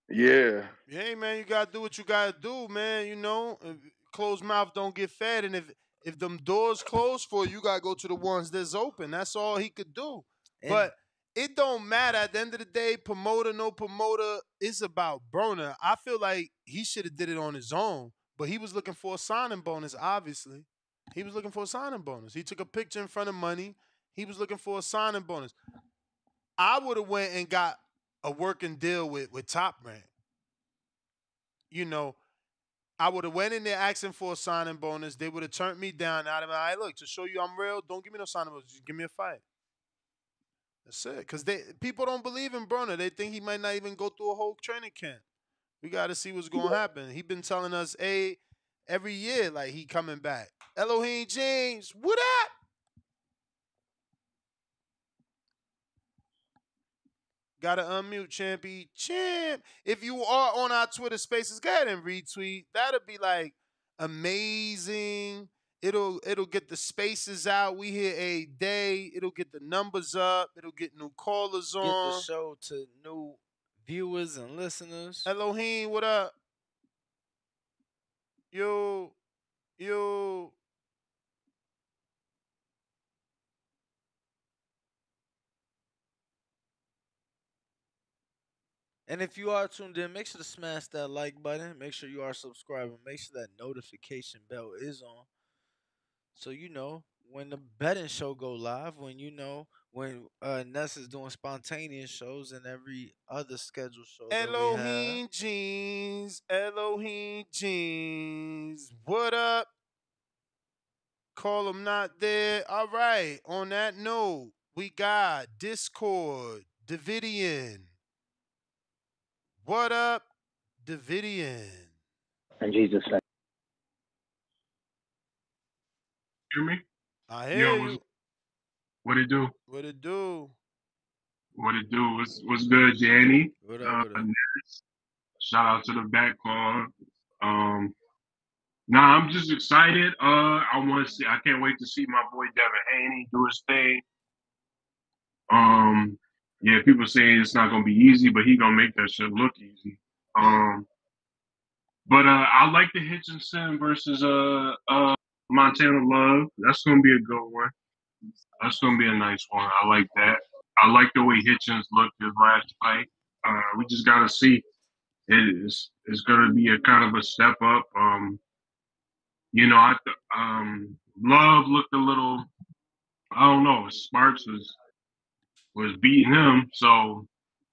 Yeah. Yeah, man, you gotta do what you gotta do, man. Closed mouth don't get fed, and if them doors closed for you, you gotta go to the ones that's open. That's all he could do. And But it don't matter. At the end of the day, promoter, no promoter, it's about Broner. I feel like he should have did it on his own, but he was looking for a signing bonus. Obviously, he was looking for a signing bonus. He took a picture in front of money. He was looking for a signing bonus. I would have went and got a working deal with Top Rank. You know, I would have went in there asking for a signing bonus. They would have turned me down. I'd have been like, look, to show you I'm real, don't give me no signing bonus. Just give me a fight. That's it. Because people don't believe in Broner. They think he might not even go through a whole training camp. We got to see what's going to happen. He been telling us, every year, like he coming back. Elohim James, what up? Gotta unmute, Champy. Champ. If you are on our Twitter spaces, go ahead and retweet. That'll be like amazing. It'll get the spaces out. We here a day. It'll get the numbers up. It'll get new callers get the on. show to new viewers and listeners. Elohim, what up? Yo. And if you are tuned in, make sure to smash that like button. Make sure you are subscribing. Make sure that notification bell is on. So you know when the betting show go live, when Ness is doing spontaneous shows and every other scheduled show that we have. Elohim Jeans. What up? Call them not there. All right. On that note, we got Discord, Davidian. What up, Davidian? In Jesus' name. Hear me? I hear Yo, you. what it do? What it do? What it do? What's good, Danny? What up? Shout out to the back call. Nah, I'm just excited. I want to see. I can't wait to see my boy Devin Haney do his thing. Yeah, people say it's not gonna be easy, but he gonna make that shit look easy. But I like the Hitchison versus Montana Love. That's gonna be a good one. That's gonna be a nice one. I like that. I like the way Hitchens looked his last fight. We just gotta see. It's gonna be a kind of a step up. Love looked a little. I don't know. Sparks was beating him. So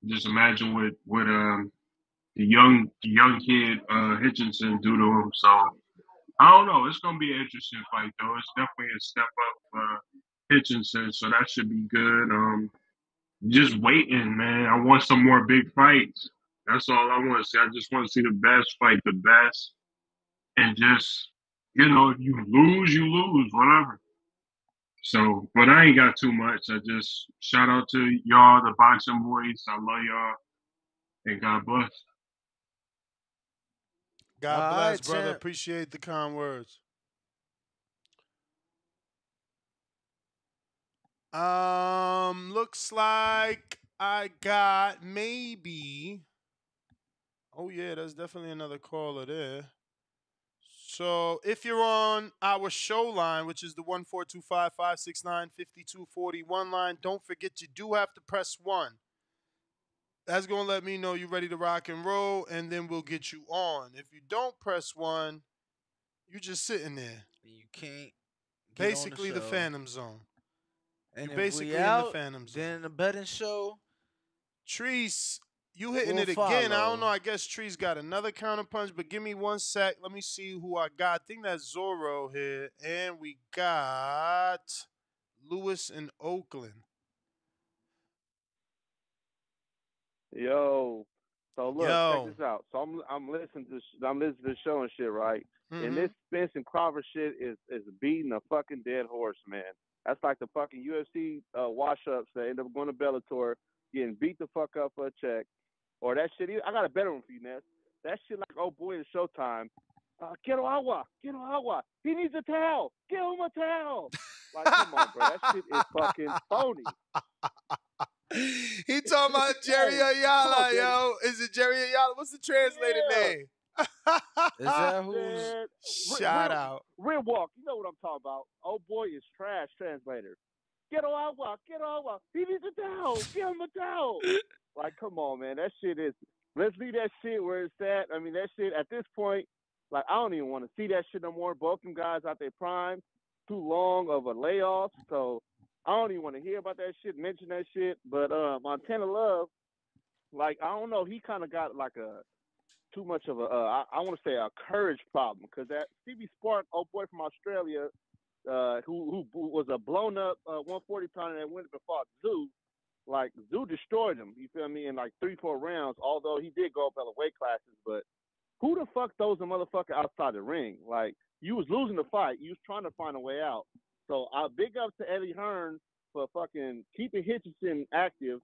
just imagine what the young kid Hitchinson do to him. So I don't know. It's gonna be an interesting fight though. It's definitely a step up for Hitchinson. So that should be good. Just waiting, man. I want some more big fights. That's all I want to see. I just want to see the best fight the best, and just if you lose, whatever. So, but I ain't got too much. I just shout out to y'all, the boxing boys. I love y'all, and God bless. God All bless, right, brother. champ. Appreciate the kind words. Looks like I got maybe. Oh yeah, there's definitely another caller there. So if you're on our show line, which is the 1-425-569-5241 line, don't forget you do have to press 1. That's going to let me know you're ready to rock and roll, and then we'll get you on. If you don't press 1, you're just sitting there. You can't get on the Basically the show. Phantom Zone. And You're if we basically in the out, Phantom Zone. then in the betting show, Treese, you hitting we'll it again. I don't follow. know. I guess Treese got another counter punch, but give me 1 sec. Let me see who I got. I think that's Zorro here. And we got Lewis in Oakland. Yo, so look, check Yo. this out. So I'm listening to the show and shit, right? And Mm-hmm. this Spence and Crawford shit is beating a fucking dead horse, man. That's like the fucking UFC wash-ups that end up going to Bellator, getting beat the fuck up for a check, or that shit. I got a better one for you, Ness. That shit like, oh boy, it's Showtime. Get Agua. He needs a towel. Give him a towel. Like, come on, bro. That shit is fucking phony. He talking about Jerry Ayala, yo. Is it Jerry Ayala? What's the translated name? Is that who's? Man, Shout out. Real walk. You know what I'm talking about. Oh boy is trash translator. Get Agua. He needs a towel. Give him a towel. Like, come on, man. That shit is. Let's leave that shit where it's at. I mean, that shit at this point, like, I don't even want to see that shit no more. Both them guys out their prime, too long of a layoff. So I don't even want to hear about that shit, mention that shit. But Montana Love, like, I don't know. He kind of got like too much of I want to say a courage problem, because that Stevie Spark, old boy from Australia, who was a blown up 140 pounder that went before Zoo. Like, Zoo destroyed him, you feel me, in like 3-4 rounds, although he did go up other weight classes. But who the fuck throws a motherfucker outside the ring? Like, you was losing the fight. You was trying to find a way out. So big up to Eddie Hearn for fucking keeping Hitchison active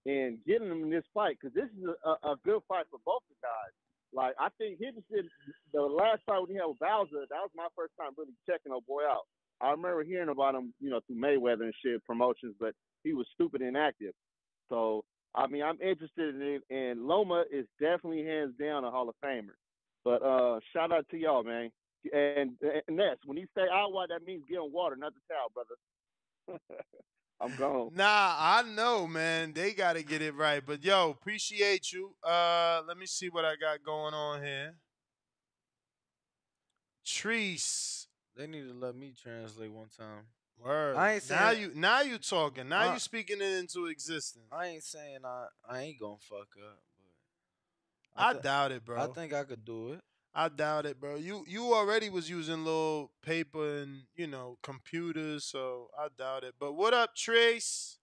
and getting him in this fight, because this is a good fight for both the guys. Like, I think Hitchison, the last fight when he had with Bowser, that was my first time really checking old boy out. I remember hearing about him, through Mayweather and shit, promotions, but he was stupid inactive. So, I mean, I'm interested in it, and Loma is definitely hands down a Hall of Famer. But shout out to y'all, man. And Ness, when you say outward, that means get on water, not the towel, brother. I'm gone. Nah, I know, man. They got to get it right. But, yo, appreciate you. Let me see what I got going on here. Treese. They need to let me translate one time. Word. I ain't saying Now you talking. Now you speaking it into existence. I ain't saying I ain't gonna fuck up, but I doubt it, bro. I think I could do it. I doubt it, bro. You already was using little paper and computers, so I doubt it. But what up, Trace?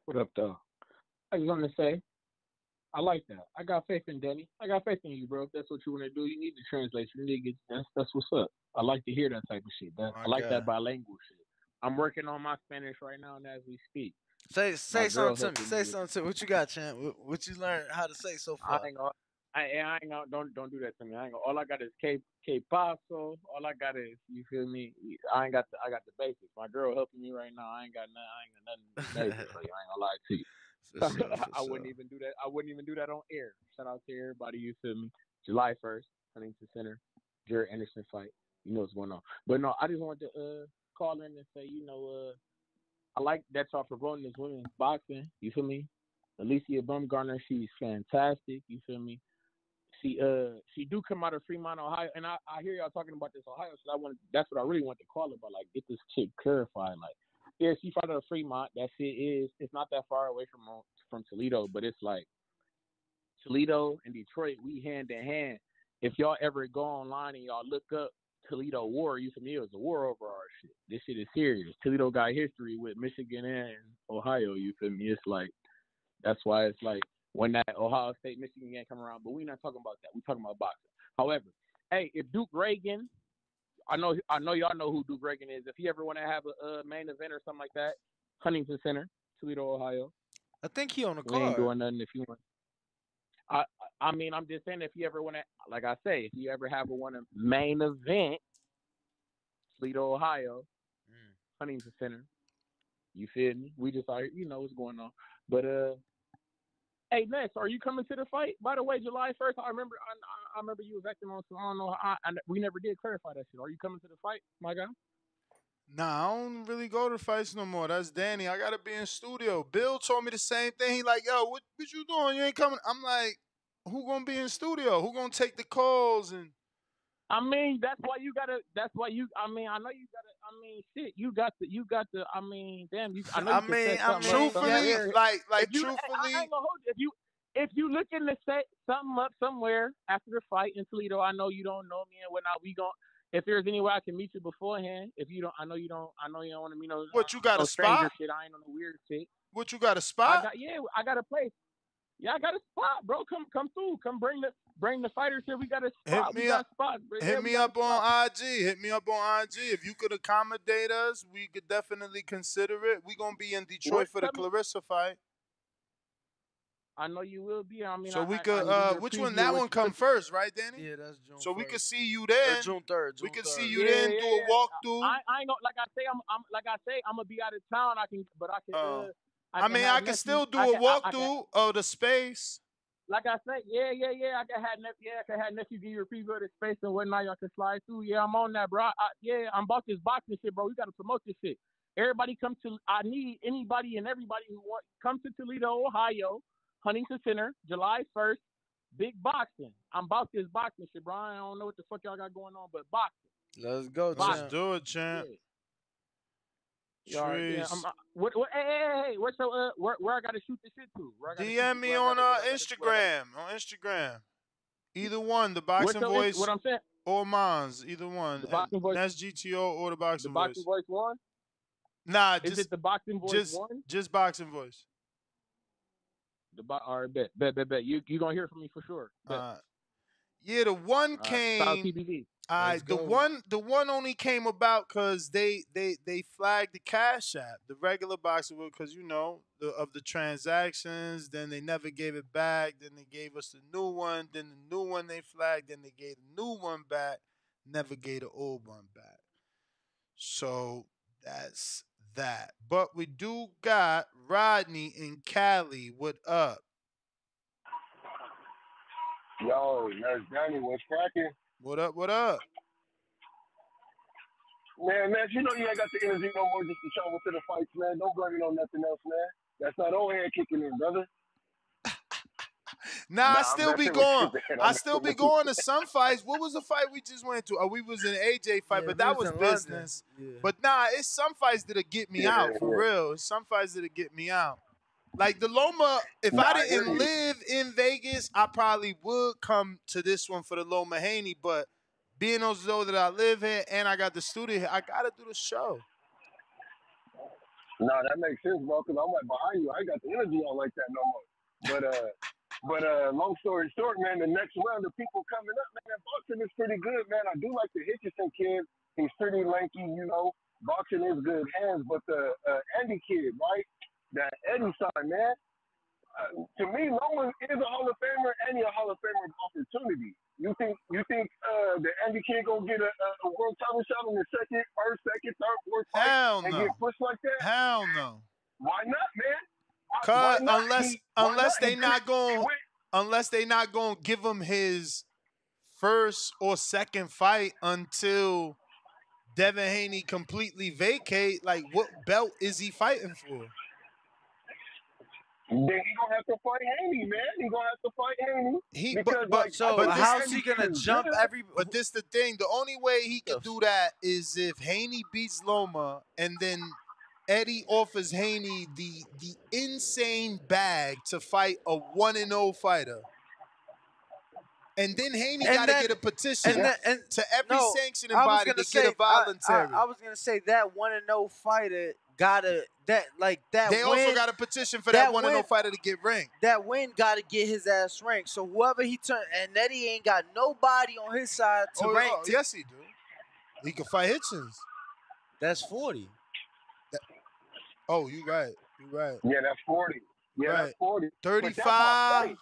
What up, though? I just want to say, I like that. I got faith in Denny. I got faith in you, bro. If that's what you want to do, you need to translate. You need to get that's what's up. I like to hear that type of shit. I like that bilingual shit. I'm working on my Spanish right now, and as we speak. Say something to me. Say something to me. What you got, champ? What you learned how to say so far? I ain't gonna don't do that to me. I ain't gonna, all I got is que paso. All I got is, you feel me? I got the basics. My girl helping me right now. I ain't got nothing major for you. I ain't gonna lie to you. I wouldn't even do that. I wouldn't even do that on air. Shout out to everybody. You feel me? July 1st, Huntington Center, Jared Anderson fight. You know what's going on. But no, I just wanted to call in and say, I like that y'all promoting this women's boxing. You feel me? Alycia Baumgardner, she's fantastic. You feel me? She do come out of Fremont, Ohio, and I hear y'all talking about this Ohio. So that's what I really want to call about. Like, get this chick clarified. Like, yeah, she fought out of Fremont. That shit it's not that far away from Toledo, but it's like Toledo and Detroit, we hand in hand. If y'all ever go online and y'all look up Toledo War, you familiar? It was a war over our shit. This shit is serious. Toledo got history with Michigan and Ohio. You feel me? It's like, that's why it's like, when that Ohio State Michigan game come around. But we're not talking about that. We're talking about boxing. However, hey, if Duke Reagan, I know y'all know who Duke Reagan is. If he ever want to have a main event or something like that, Huntington Center, Toledo, Ohio. I think he on the We ain't card. doing nothing if you want. I mean, I'm just saying if you ever want to, like I say, if you ever have a main event, Toledo, Ohio, Huntington Center. You feel me? We just are, you know what's going on. But hey, Ness, are you coming to the fight? By the way, July 1st. I remember you was acting on. So I don't know. We never did clarify that shit. Are you coming to the fight, my guy? Nah, I don't really go to fights no more. That's Danny. I gotta be in studio. Bill told me the same thing. He like, yo, what you doing? You ain't coming. I'm like, who gonna be in studio? Who gonna take the calls and I mean, that's why you gotta. That's why you. I mean, I know you gotta. I mean, shit, you got to. You got to. I mean, damn. I know you can set something up truthfully, somewhere. like I ain't gonna hold you. If you looking to set something up somewhere after the fight in Toledo, I know you don't know me and whatnot. We gon' if there's any way I can meet you beforehand. If you don't, I know you don't want to meet no. What you got no a stranger spot? shit. I ain't on the weird shit. What you got a spot? I got a place. Yeah, I got a spot, bro. Come through. Come bring the fighters here. We got a spot. We got spots, bro. Hit me up on IG. Hit me up on IG. If you could accommodate us, we could definitely consider it. We gonna be in Detroit for the Clarissa fight. I know you will be. I mean, so we I could. need to Which preview one? That one come first, right, Danny? Yeah, that's June. So 1st. we could see you then. June 3rd. We could see 3rd. you then. Do a walkthrough. I ain't gonna like I say. I'm gonna be out of town. I can. I can still do a walkthrough of the space. Like I say, yeah. I can have nephew give you a preview of the space and whatnot. Y'all can slide through. Yeah, I'm on that, bro. I'm about this boxing shit, bro. We gotta promote this shit. Everybody come to. I need anybody and everybody who want come to Toledo, Ohio, Huntington Center, July 1st. Big boxing. I'm about this boxing shit, bro. I don't know what the fuck y'all got going on, but boxing. Let's go, Let's do it, champ. Yeah, hey, what's your where I gotta shoot the shit to? DM me on Instagram. On Instagram. Either one, the Boxing Voice. What I'm saying? Or mine's. Either one. The Boxing Voice. That's GTO or the Boxing Voice. The Boxing Voice 1? Nah, is it the Boxing Voice 1? Just Boxing Voice. All right, bet. You gonna hear from me for sure. Yeah, the one came. The one only came about because they flagged the Cash App, the regular Boxing Voice, because of the transactions. Then they never gave it back. Then they gave us the new one. Then the new one they flagged. Then they gave the new one back. Never gave the old one back. So that's that. But we do got Rodney in Cali. What up? Yo, there's Danny. What's cracking? What up? Man, you know you ain't got the energy no more just to travel to the fights, man. Don't blame it on nothing else, man. That's not old head kicking in, brother. I still be going. I still be going to some fights. What was the fight we just went to? We was in an AJ fight, but that was business. Yeah. But it's some fights that'll get me out, for real. It's some fights that'll get me out. Like the Loma, if I didn't live in Vegas, I probably would come to this one for the Loma Haney. But being as though that I live here and I got the studio here, I gotta do the show. No, that makes sense, bro. Because I'm right behind you. I ain't got the energy on like that no more. But long story short, man, the next round of people coming up, man, boxing is pretty good, man. I do like the Hitchison kid. He's pretty lanky, Boxing is good hands, but the Andy kid, right? That Eddie side, man. To me, Loma is a Hall of Famer and a Hall of Famer opportunity. You think the Andy kid gonna get a world title shot on the first, second, third, fourth fight and get pushed like that? Hell no. Why not, man? Unless they not going to give him his first or second fight until Devin Haney completely vacate. Like, what belt is he fighting for? Then he gonna have to fight Haney, man. He gonna have to fight Haney. But how's he gonna jump every? But this the thing. The only way he could do that is if Haney beats Loma, and then Eddie offers Haney the insane bag to fight a 1-0 fighter. And then Haney got to get a petition to every sanctioning body to get a voluntary. I was going to say that 1-0 fighter gotta that They also win. got a petition for that 1-0 win, fighter to get ranked. that win gotta get his ass ranked. So whoever he turn, and Eddie ain't got nobody on his side to rank. Yes, he do. He could fight Hitchins. That's 40. Oh, you right. Yeah, that's 40. Yeah, Right. that's 40. 35.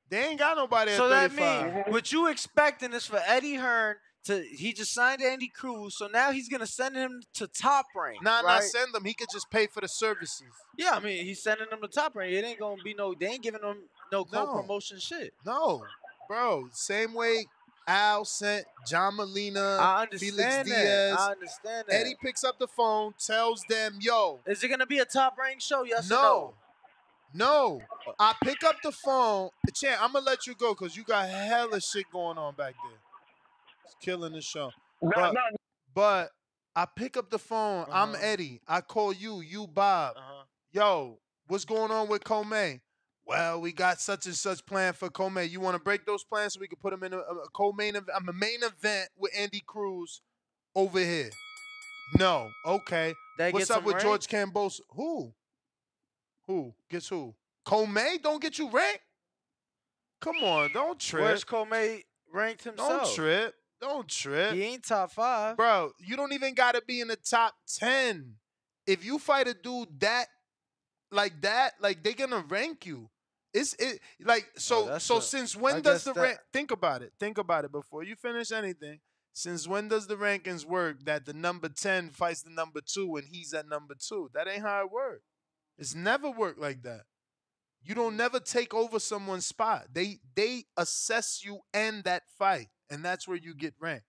They ain't got nobody So at that 35. means what you expecting is for Eddie Hearn to he just signed Andy Cruz, so now he's gonna send him to Top Rank. Not right? send them. He could just pay for the services. Yeah, I mean he's sending them to Top Rank. It ain't gonna be they ain't giving them no co-promotion shit. No, bro. Same way Al sent John Molina, I Felix understand Diaz. that. I understand that. Eddie picks up the phone, tells them, "Yo, is it gonna be a Top Rank show? Yes or no? No. I pick up the phone. Champ, I'm gonna let you go because you got hella shit going on back there. It's killing the show. But I pick up the phone. I'm Eddie. I call you. You Bob. Yo, what's going on with Comey? Well, we got such and such plan for Comey. You want to break those plans so we can put him in a co-main event? I'm a main event with Andy Cruz over here. No. Okay. What's up with George Cambosa? Who? Who? Gets who? Comey don't get you ranked? Come on, don't trip. Where's Comey ranked himself? Don't trip. He ain't top 5. Bro, you don't even got to be in the top 10. If you fight a dude like they going to rank you. Since when does the rank think about it before you finish anything. Since when does the rankings work that the number 10 fights the number 2 and he's at number 2? That ain't how it works. It's never worked like that. You don't never take over someone's spot. They assess you and that fight, and that's where you get ranked.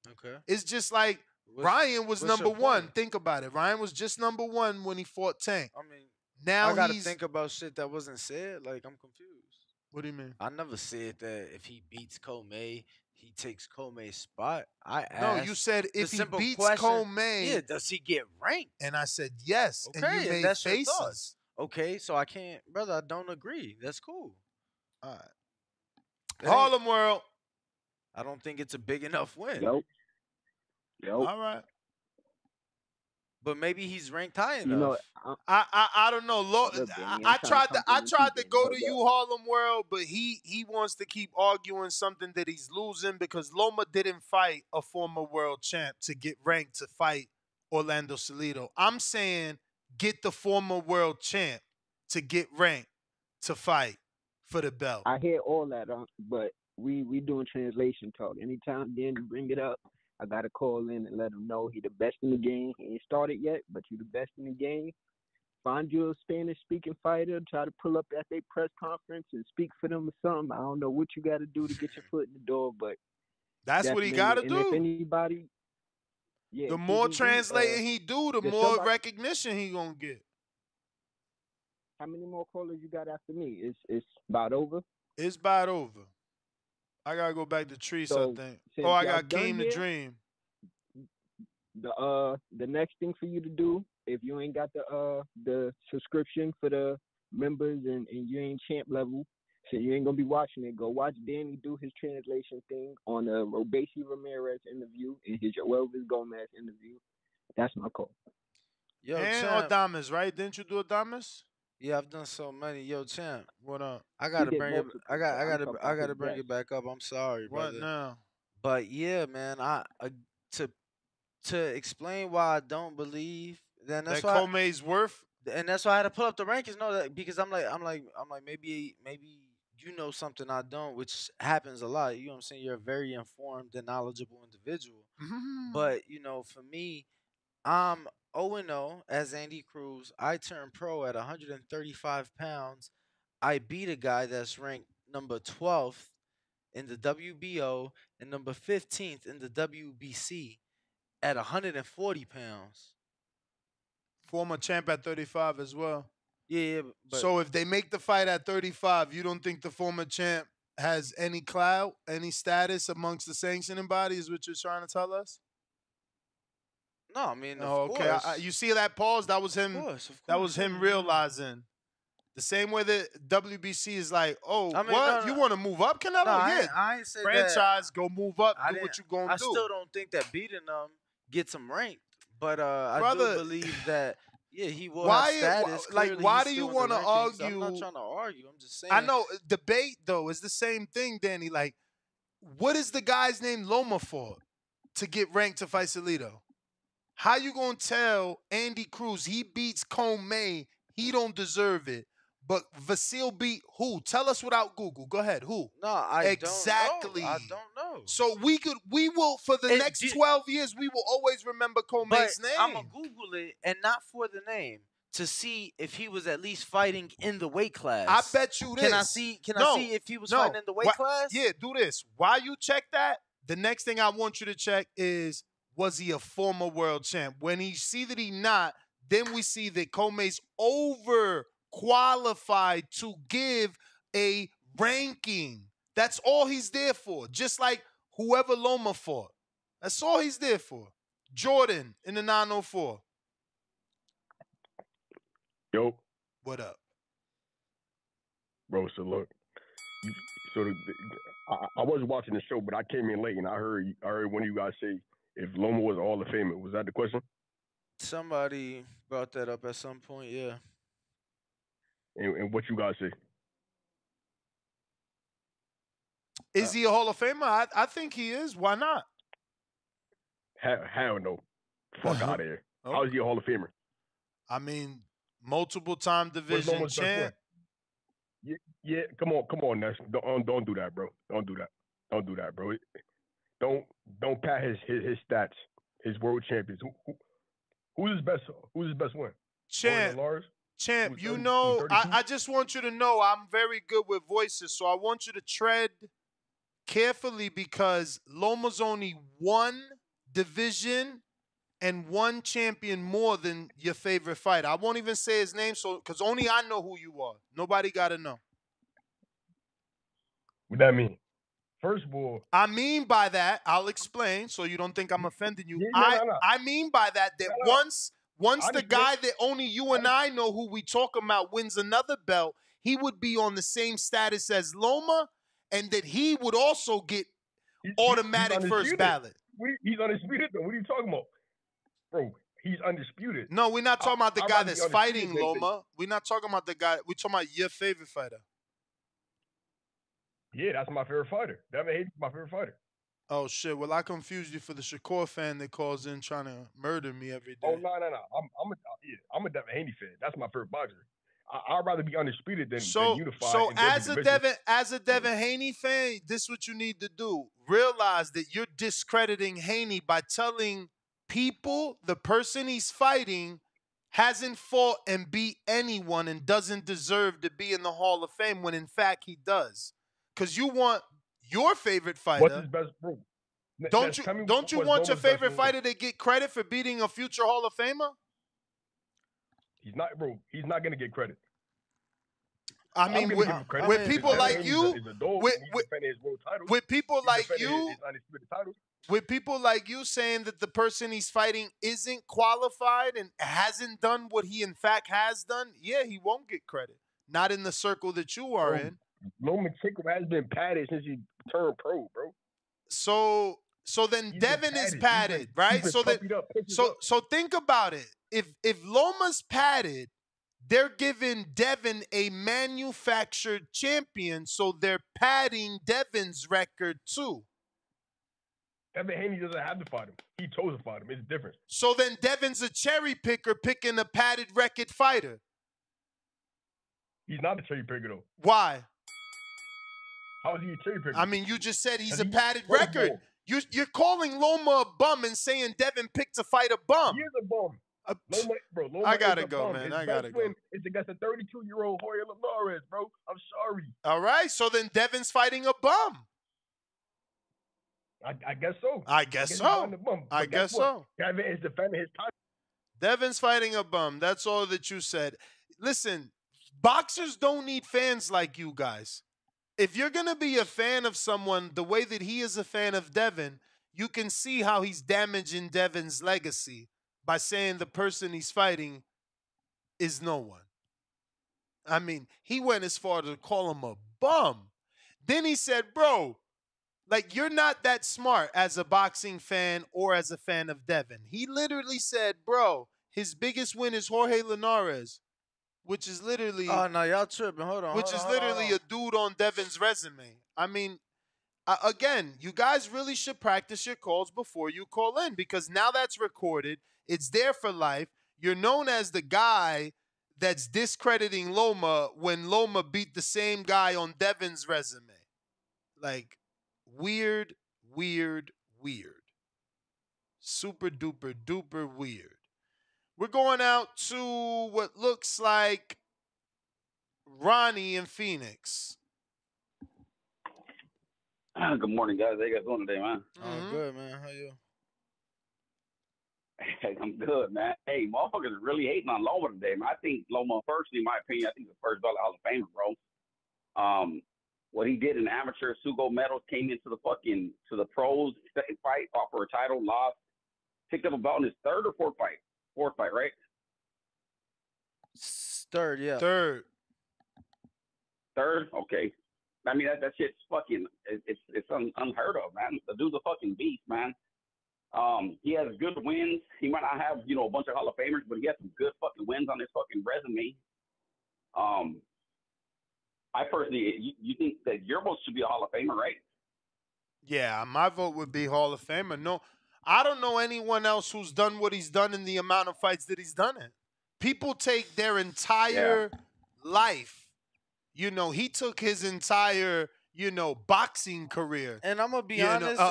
Okay. It's just like Ryan was number 1. Think about it. Ryan was just number 1 when he fought Tank. I mean, now I gotta think about shit that wasn't said. Like, I'm confused. What do you mean? I never said that if he beats Comey, he takes Comey's spot. I asked. No, you said if he beats Comey, yeah, does he get ranked? And I said yes. Okay, and you made that's faces. your thoughts. Okay, so I can't, brother. I don't agree. That's cool. All right. Harlem World. I don't think it's a big enough win. Nope. All right. But maybe he's ranked high enough. You know, I don't know. I tried to go to you, Harlem World, but he wants to keep arguing something that he's losing because Loma didn't fight a former world champ to get ranked to fight Orlando Salido. I'm saying get the former world champ to get ranked to fight for the belt. I hear all that, but we doing translation talk. Anytime Dan bring it up, I gotta call in and let him know he the best in the game. He ain't started yet, but you the best in the game. Find you a Spanish-speaking fighter. Try to pull up at their press conference and speak for them or something. I don't know what you got to do to get your foot in the door, but that's what he got to do. If anybody, the more translating he do, the more recognition he gonna get. How many more callers you got after me? It's about over. It's about over. I gotta go back to Treese, I think. Oh, I got Keem the Dream. The next thing for you to do, if you ain't got the subscription for the members and you ain't champ level, so you ain't gonna be watching it, go watch Danny do his translation thing on the Robesi Ramirez interview and his Joelvis Gomez interview. That's my call. Yo, and champ. Adames, right? Didn't you do Adames? Yeah, I've done so many. Yo, champ, what up? I gotta bring it. I gotta bring it back up. I'm sorry, brother. What now? But yeah, man, to explain why I don't believe, then that's that why Comey's worth, and that's why I had to pull up the rankings. No, that because I'm like maybe you know something I don't, which happens a lot. You know what I'm saying? You're a very informed and knowledgeable individual. But you know, for me, I'm 0-0 as Andy Cruz. I turned pro at 135 pounds. I beat a guy that's ranked number 12th in the WBO and number 15th in the WBC at 140 pounds. Former champ at 35 as well. Yeah, but so if they make the fight at 35, you don't think the former champ has any clout, any status amongst the sanctioning body is what you're trying to tell us? No, I mean, of course. You see that pause? That was him. Of course, that was him realizing. The same way that WBC is like, oh, I mean, what? You want to move up, Canelo? No, yeah. I ain't say franchise, that. go move up, do what you going to do. I still don't think that beating them gets him ranked. But I do brother. believe that he will have Why, status. like, Clearly, why he's do you still in the want to rankings. I'm not argue? trying to argue. I'm just I saying. know debate though is the same thing, Danny. Like, what is the guy's name Loma for to get ranked to fight Salido? How you gonna tell Andy Cruz he beats Comey, he don't deserve it, but Vasil beat who? Tell us without Google. Go ahead. Who? No, I don't know. Exactly. I don't know. So we will for the next 12 years we will always remember But Comey's I'm name. gonna Google it, and not for the name, to see if he was at least fighting in the weight class. I bet you this. Can I see? Can I see if he was fighting in the weight class? Yeah, do this. While you check that, the next thing I want you to check is, was he a former world champ? When he see that he not, then we see that Comey's over qualified to give a ranking. That's all he's there for. Just like whoever Loma fought. That's all he's there for. Jordan in the 904. Yo. What up? Bro, so look. I was watching the show, but I came in late and I heard one of you guys say if Loma was a Hall of Famer. Was that the question? Somebody brought that up at some point, yeah. And what you guys say? Is he a Hall of Famer? I think he is. Why not? Hell no. Fuck out of here. Okay. How is he a Hall of Famer? I mean, multiple time division champ. Yeah, come on, Ness. Don't do that, bro. Don't do that, bro. Don't pat his stats, his world champions. Who's his best win? Champ, you know, I just want you to know I'm very good with voices, so I want you to tread carefully because Loma's only one division and one champion more than your favorite fighter. I won't even say his name, so because only I know who you are. Nobody got to know. What that mean? First of all, I mean by that, I'll explain so you don't think I'm offending you. No. I mean by that once the guy that only you and I know who we talking about wins another belt, he would be on the same status as Loma, and that he would also get automatic first ballot. He's undisputed though. What are you talking about? Bro, he's undisputed. No, we're not talking about the guy that's fighting Loma. We're not talking about the guy. We're talking about your favorite fighter. Yeah, that's my favorite fighter. Devin Haney's my favorite fighter. Oh, shit. Well, I confused you for the Shakur fan that calls in trying to murder me every day. Oh, no. I'm a Devin Haney fan. That's my favorite boxer. I'd rather be undisputed than unified. So as a Devin Haney fan, this is what you need to do. Realize that you're discrediting Haney by telling people the person he's fighting hasn't fought and beat anyone and doesn't deserve to be in the Hall of Fame when in fact he does. Because you want your favorite fighter. What's his best, bro? Don't you want your favorite fighter to get credit for beating a future Hall of Famer? He's not, bro. He's not gonna get credit. I mean, with people like you, with people like you, with people like you saying that the person he's fighting isn't qualified and hasn't done what he in fact has done, yeah, he won't get credit. Not in the circle that you are in. Lomachenko has been padded since he turned pro, bro. So then Devin is padded, right? So think about it. If Loma's padded, they're giving Devin a manufactured champion, so they're padding Devin's record too. Devin Haney doesn't have to fight him. He chose to fight him. It's different. So then Devin's a cherry picker picking a padded record fighter. He's not a cherry picker though. Why? How is he a cherry picker? I mean, you just said he's a padded record. You're calling Loma a bum and saying Devin picked to fight a bum. He is a bum. Loma I gotta go, man. I gotta go. It's against a 32-year-old Jorge Linares, bro. I'm sorry. All right, so then Devin's fighting a bum. I guess so. I guess so. I guess so. Devin is defending his title. Devin's fighting a bum. That's all that you said. Listen, boxers don't need fans like you guys. If you're going to be a fan of someone the way that he is a fan of Devin, you can see how he's damaging Devin's legacy by saying the person he's fighting is no one. I mean, he went as far to call him a bum. Then he said, bro, Like, you're not that smart as a boxing fan or as a fan of Devin. He literally said, bro, his biggest win is Jorge Linares, which is literally Oh no, y'all tripping. Hold on, which hold is on, hold on, hold literally on. a dude on Devin's resume. I mean, again, you guys really should practice your calls before you call in, because now that's recorded. It's there for life. You're known as the guy that's discrediting Loma when Loma beat the same guy on Devin's resume. Like, weird, weird, weird. Super duper duper weird. We're going out to what looks like Ronnie in Phoenix. Good morning, guys. How you guys doing today, man? Oh, good, man. How you? Hey, I'm good, man. Hey, motherfuckers are really hating on Loma today, man. I think Loma, personally, in my opinion, I think he's the first ballot Hall of Famer, bro. What he did in amateur, two gold medals, came into the pros, second fight, fought for a title, lost, picked up a belt in his third or fourth fight? Fourth fight, right? Third, yeah. Third. Okay. I mean, that shit's fucking, it's unheard of, man. The dude's a fucking beast, man. He has good wins. He might not have, a bunch of Hall of Famers, but he has some good fucking wins on his fucking resume. I personally, you think that your vote should be a Hall of Famer, right? Yeah, my vote would be Hall of Famer. No, I don't know anyone else who's done what he's done in the amount of fights that he's done it. People take their entire life. He took his entire, boxing career. And I'm gonna be honest.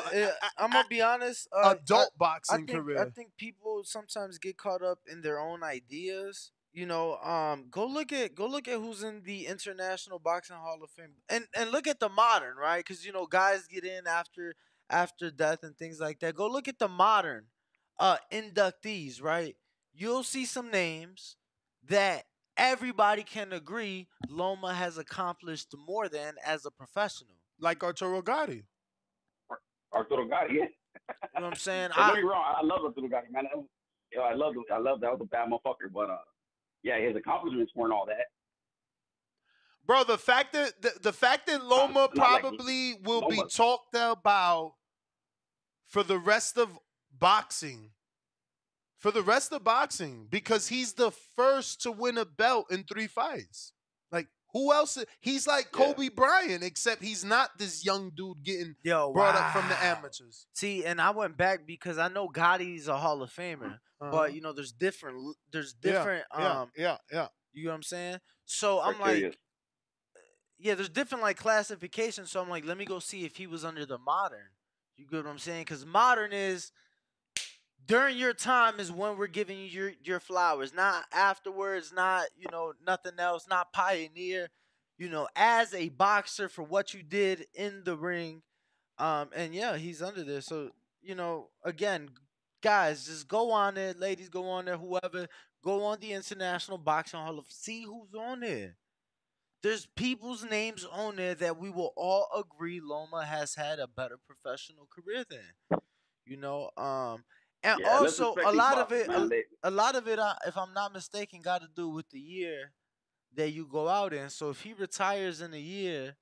I'm gonna be honest. Adult boxing I career. think people sometimes get caught up in their own ideas. Go look at who's in the International Boxing Hall of Fame, and look at the modern, right? Because guys get in after death and things like that. Go look at the modern inductees, right? You'll see some names that everybody can agree Loma has accomplished more than as a professional. Like Arturo Gatti. Arturo Gatti, yeah. You know what I'm saying? Don't get me wrong, I love Arturo Gatti, man. I love that was a bad motherfucker, but yeah, his accomplishments weren't all that. Bro, the fact that Loma probably will be talked about for the rest of boxing. Because he's the first to win a belt in 3 fights. Like, who else? He's like Kobe Bryant, except he's not this young dude getting brought up from the amateurs. See, and I went back because I know Gotti's a Hall of Famer, but there's different. Yeah. You know what I'm saying? So I'm like, there's different like classifications. So I'm like, let me go see if he was under the modern. You get what I'm saying? Because modern is during your time is when we're giving you your flowers, not afterwards, not nothing else, not pioneer. As a boxer for what you did in the ring, and yeah, he's under there. So again, guys, just go on there, ladies, go on there, whoever, go on the International Boxing Hall of see who's on there. There's people's names on there that we will all agree Loma has had a better professional career than. And also a lot of it, if I'm not mistaken, got to do with the year that you go out in. So if he retires in a year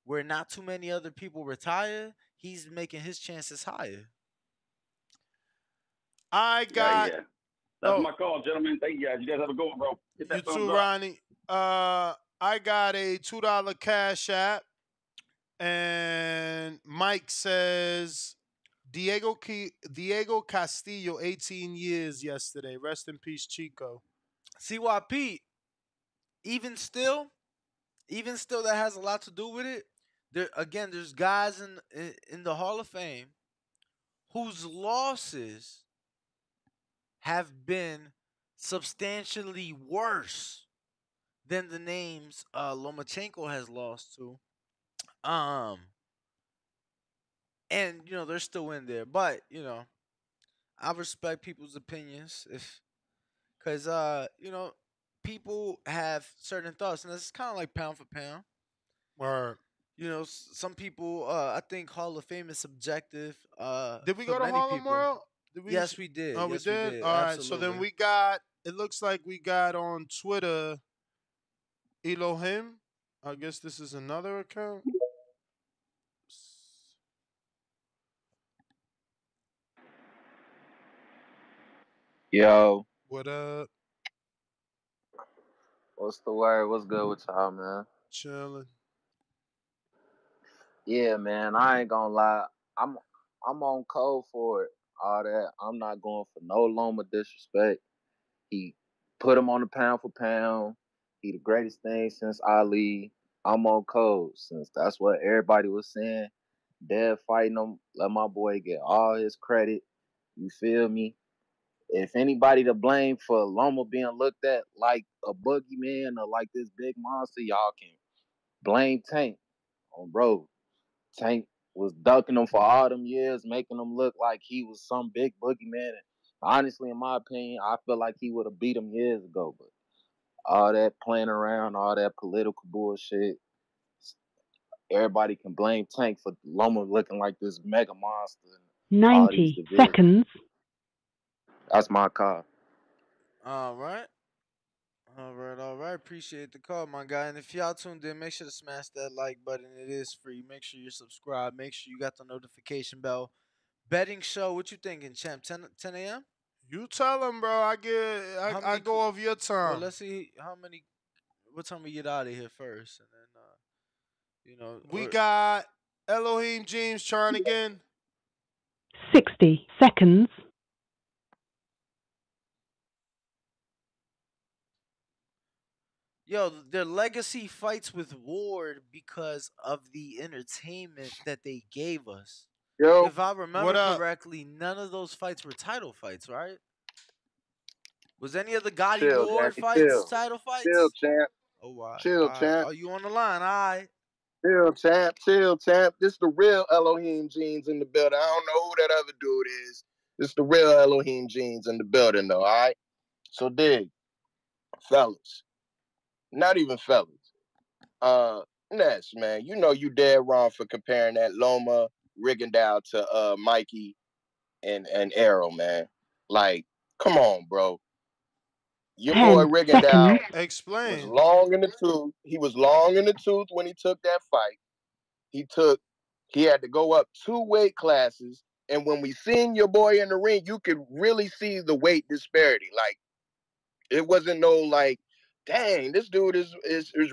where not too many other people retire, he's making his chances higher. I got. Yeah. That's my call, gentlemen. Thank you guys. You guys have a good one, bro. Hit that You too, thumbs up. Ronnie. I got a $2 Cash App, and Mike says Diego Castillo, 18 years yesterday. Rest in peace, Chico. CYP, even still that has a lot to do with it. There's guys in the Hall of Fame whose losses have been substantially worse than the names Lomachenko has lost to. And they're still in there, but I respect people's opinions because people have certain thoughts, and it's kind of like pound for pound. Word. Some people, I think Hall of Fame is subjective. Did we go to Harlem World? Yes, we did. Oh, yes, we did? All right. So then it looks like we got on Twitter Elohim. I guess this is another account. Yo, What up? what's the word? What's good with y'all, man? Chilling. Yeah, man. I ain't gonna lie. I'm I'm on code for it. All that. I'm not going for no Loma disrespect. He put him on the pound for pound. He the greatest thing since Ali. I'm on code since that's what everybody was saying. Dead fighting him. Let my boy get all his credit. You feel me? If anybody to blame for Loma being looked at like a boogeyman or like this big monster, y'all can blame Tank on bro. Tank was ducking him for all them years, making him look like he was some big boogeyman. And honestly, in my opinion, I feel like he would have beat him years ago. But all that playing around, all that political bullshit, everybody can blame Tank for Loma looking like this mega monster and all these 90 divisions. seconds. That's my call. All right. All right. Appreciate the call, my guy. And if y'all tuned in, make sure to smash that like button. It is free. Make sure you're subscribed. Make sure you got the notification bell. Betting show. What you thinking, champ? 10 a.m. You tell him, bro. I How I many? go off your Well, time. let's see how many. What time we get out of here first, and then We or got Elohim James trying again. 60 seconds. yo, their legacy fights with Ward because of the entertainment that they gave us. Yo, If I What remember up? correctly, none of those fights were title fights, right? Was any of the Gotti chill, Ward Danny, fights chill. title Chill, fights? champ. Oh, why? Chill, All right. champ. Are you on the line? All right. Chill, champ. Chill, champ. This the real Elohim Jeans in the building. I don't know who that other dude is. This the real Elohim Jeans in the building, though, all right? So, dig, fellas. Not even fellas. Ness, man, you know you dead wrong for comparing that Loma Rigondeaux to Mikey and Arrow, man. Like, come on, bro. Your boy 10 Rigondeaux seconds. was Explain. long in the tooth. He was long in the tooth when he took that fight. He had to go up 2 weight classes. And when we seen your boy in the ring, you could really see the weight disparity. Like, it wasn't no like, dang, this dude is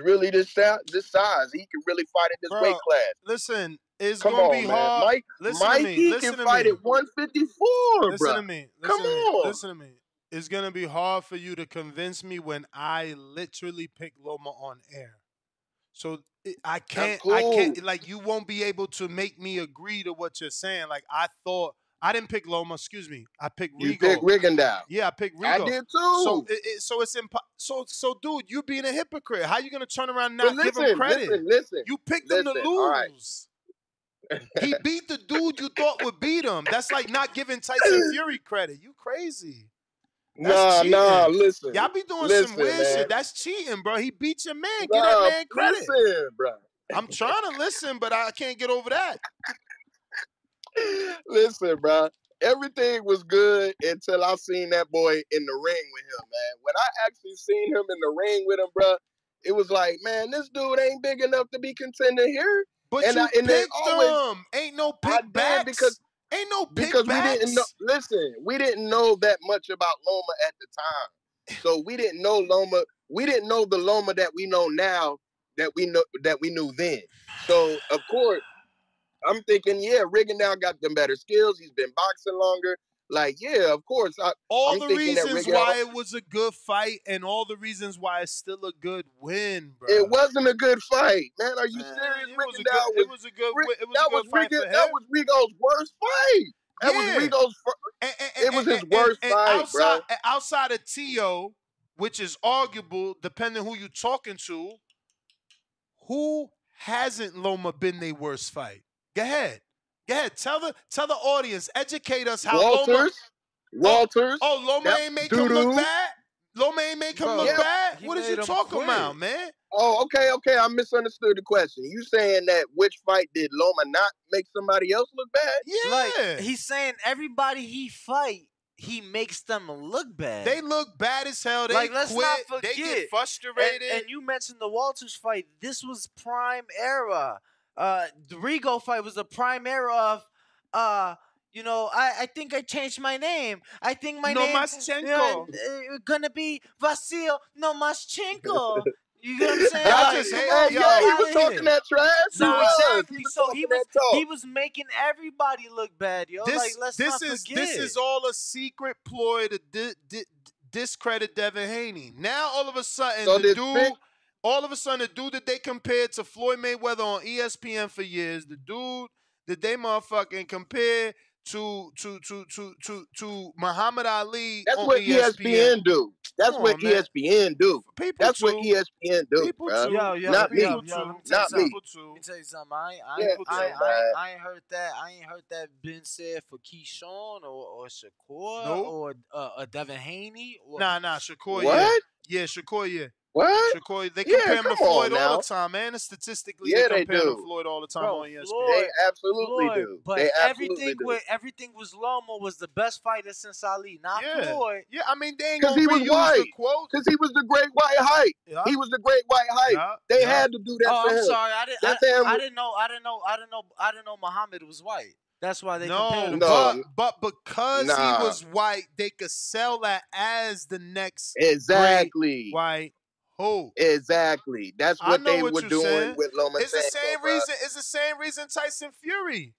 really this size. He can really fight in this weight Bro, class. listen, it's Come gonna be on, man. hard. Listen to me. Mikey can Listen to fight me. at 154, Listen bro. to me. Come Listen to me. on. Listen to me. It's gonna be hard for you to convince me when I literally pick Loma on air. So I That's can't. I cool. can't. Like you won't be able to make me agree to what you're saying. Like I thought I didn't pick Loma. Excuse me. I picked You pick Rigo. Rigondeaux. Yeah, I picked I Rigo. did So too. so it's so dude, you being a hypocrite. How you gonna turn around and But not give him credit? listen. You picked him to All right. lose. He beat the dude you thought would beat him. That's like not giving Tyson Fury credit. You crazy. That's Nah, cheating. listen. Y'all be doing some Listen, weird man. shit. That's cheating, bro. He beat your man. Give that Nah, man credit. listen, bro. I'm trying to listen, but I can't get over that. Listen, bro. Everything was good until I seen that boy in the ring with him, man. When I actually seen him in the ring with him, bro, it was like, man, this dude ain't big enough to be contending here. But you And then picked always him. Ain't no I did pickbacks. Ain't no because we didn't know. pickbacks. Listen, we didn't know that much about Loma at the time, so we didn't know Loma. We didn't know the Loma that we know now that we knew then. So of course, I'm thinking, yeah, Rigondeaux got them better skills. He's been boxing longer. Like, yeah, of course. All I'm the thinking that reasons Rigondeaux. why it was a good fight and all the reasons why it's still a good win, bro. It wasn't a good fight, man. Are you serious? It was a good. Rigondeaux It was a good. It was a good fight for That him. was Rigo's worst fight. That was Yeah. Rigo's. It was his worst And fight, bro. outside of Tio, which is arguable, depending who you talking to, who hasn't Loma been their worst fight? Go ahead. Go ahead. Tell the audience. Educate us how Loma. Walters. Loma That ain't make him look doo-doo. bad. Loma ain't make him look Bro, bad. he What is made you him talking quit. about, man? Oh, okay. I misunderstood the question. You saying that which fight did Loma not make somebody else look bad? Like Yeah. he's saying everybody he fight, he makes them look bad. They look bad as hell. They Like let's quit. not forget. They get frustrated. And you mentioned the Walters fight. This was prime era. The Rigo fight was the prime era of I think I changed my name. I think my name Nomaschenko. gonna be Vasil Nomaschenko. You get what I'm saying? Y'all Like, just come hate, on, yo. get he out was of talking here. that trash. He No, was. He exactly. was So talking that he talk. was making everybody look bad, yo. Like, let's not forget. This is all a secret ploy to discredit Devin Haney. Now all of a sudden So the this big, dude that they compared to Floyd Mayweather on ESPN for years, the dude that they motherfucking compare to Muhammad Ali that's on what ESPN. ESPN do. That's Come what on, man. ESPN do. People That's what too. ESPN do, People bruh. too. Not me. Let me tell you Not something. me. Let me tell you something. Yeah, man. I ain't heard that. I ain't heard that been said for Keyshawn or Shakur Nope. or Devin Haney. Or, Nah, Shakur, yeah. What? Yeah, Shakur, yeah. What? Shakur, they Yeah, compare him to come on Floyd all now. the time, man. And statistically, they Yeah, they compare him to do. Floyd all the time bro, on ESPN. They absolutely Floyd, do. but They absolutely do. everything was Loma was the best fighter since Ali, not Yeah. Floyd. Yeah, I mean, they ain't Because going he to was reuse the white. quote. Because he was the great white hype. Yeah. He was the great white hype. Yeah. They Yeah. had to do that Oh, for I'm him. sorry. That man I was, didn't know Muhammad was white. That's why they compared No, him to him. but because he nah. was white, they could sell that as the next great Exactly. white hope. Exactly. That's I what know they what were you're doing saying. with It's the Lomachenko, same bro. reason. It's the same reason Tyson Fury.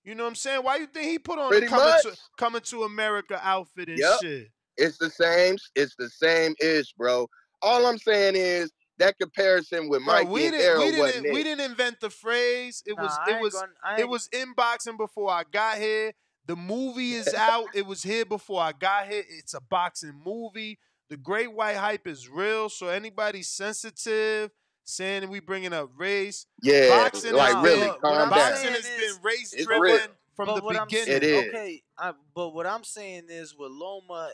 You know what I'm saying? Why you think he put on the Pretty much. coming to America outfit and Yep. shit? It's the same. It's the same ish, bro. All I'm saying is that comparison with Bro, Mikey and Errol wasn't we it. didn't invent the phrase. It was I ain't was inboxing before I got here. The movie is out. It was here before I got here. It's a boxing movie. The Great White Hype is real. So anybody sensitive saying we bringing up race, Yeah, boxing has like No, been really, but what calm I'm down. boxing saying has been is, race It's but real. driven from the what It beginning. is. okay, but what I'm saying is with Loma,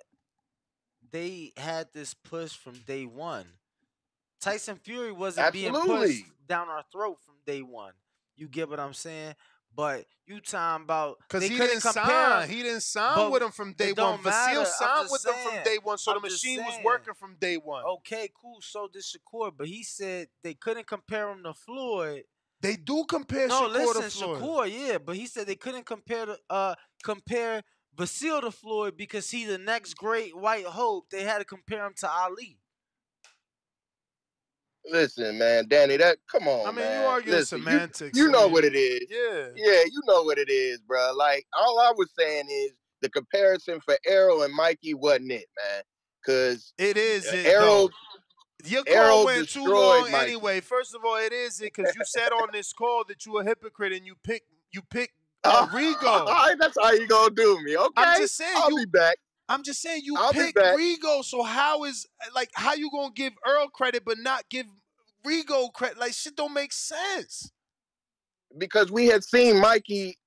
they had this push from day one. Tyson Fury wasn't being pushed Absolutely. down our throat from day one. You get what I'm saying? But you talking about Cause they he couldn't didn't compare sign. him, He didn't sign but with him from day it one. don't Vasil matter. I'm signed just with them from saying. day one, so the I'm just machine was saying. working from day one. Okay, cool. So did Shakur, but he said they couldn't compare him to Floyd. They do compare No, Shakur to listen, Floyd. Shakur, yeah, but he said they couldn't compare Vasil to Floyd because he the next great white hope. They had to compare him to Ali. Listen, man, Danny, come I on, mean, you man. arguing Listen, semantics. you I know mean, what it is. yeah. Yeah, you know what it is, bro. Like, all I was saying is the comparison for Errol and Mikey wasn't it, man. Because It is it Errol, though. Your call Errol went too destroyed long Mikey. anyway. First of all, it is it because you said on this call that you a hypocrite and you pick Rigo. That's how you gonna do me, okay? I'm just saying I'll be back. I'm just saying you I'll be picked back. Rigo. So how you gonna give Earl credit but not give Rigo credit? Like shit don't make sense. Because we had seen Mikey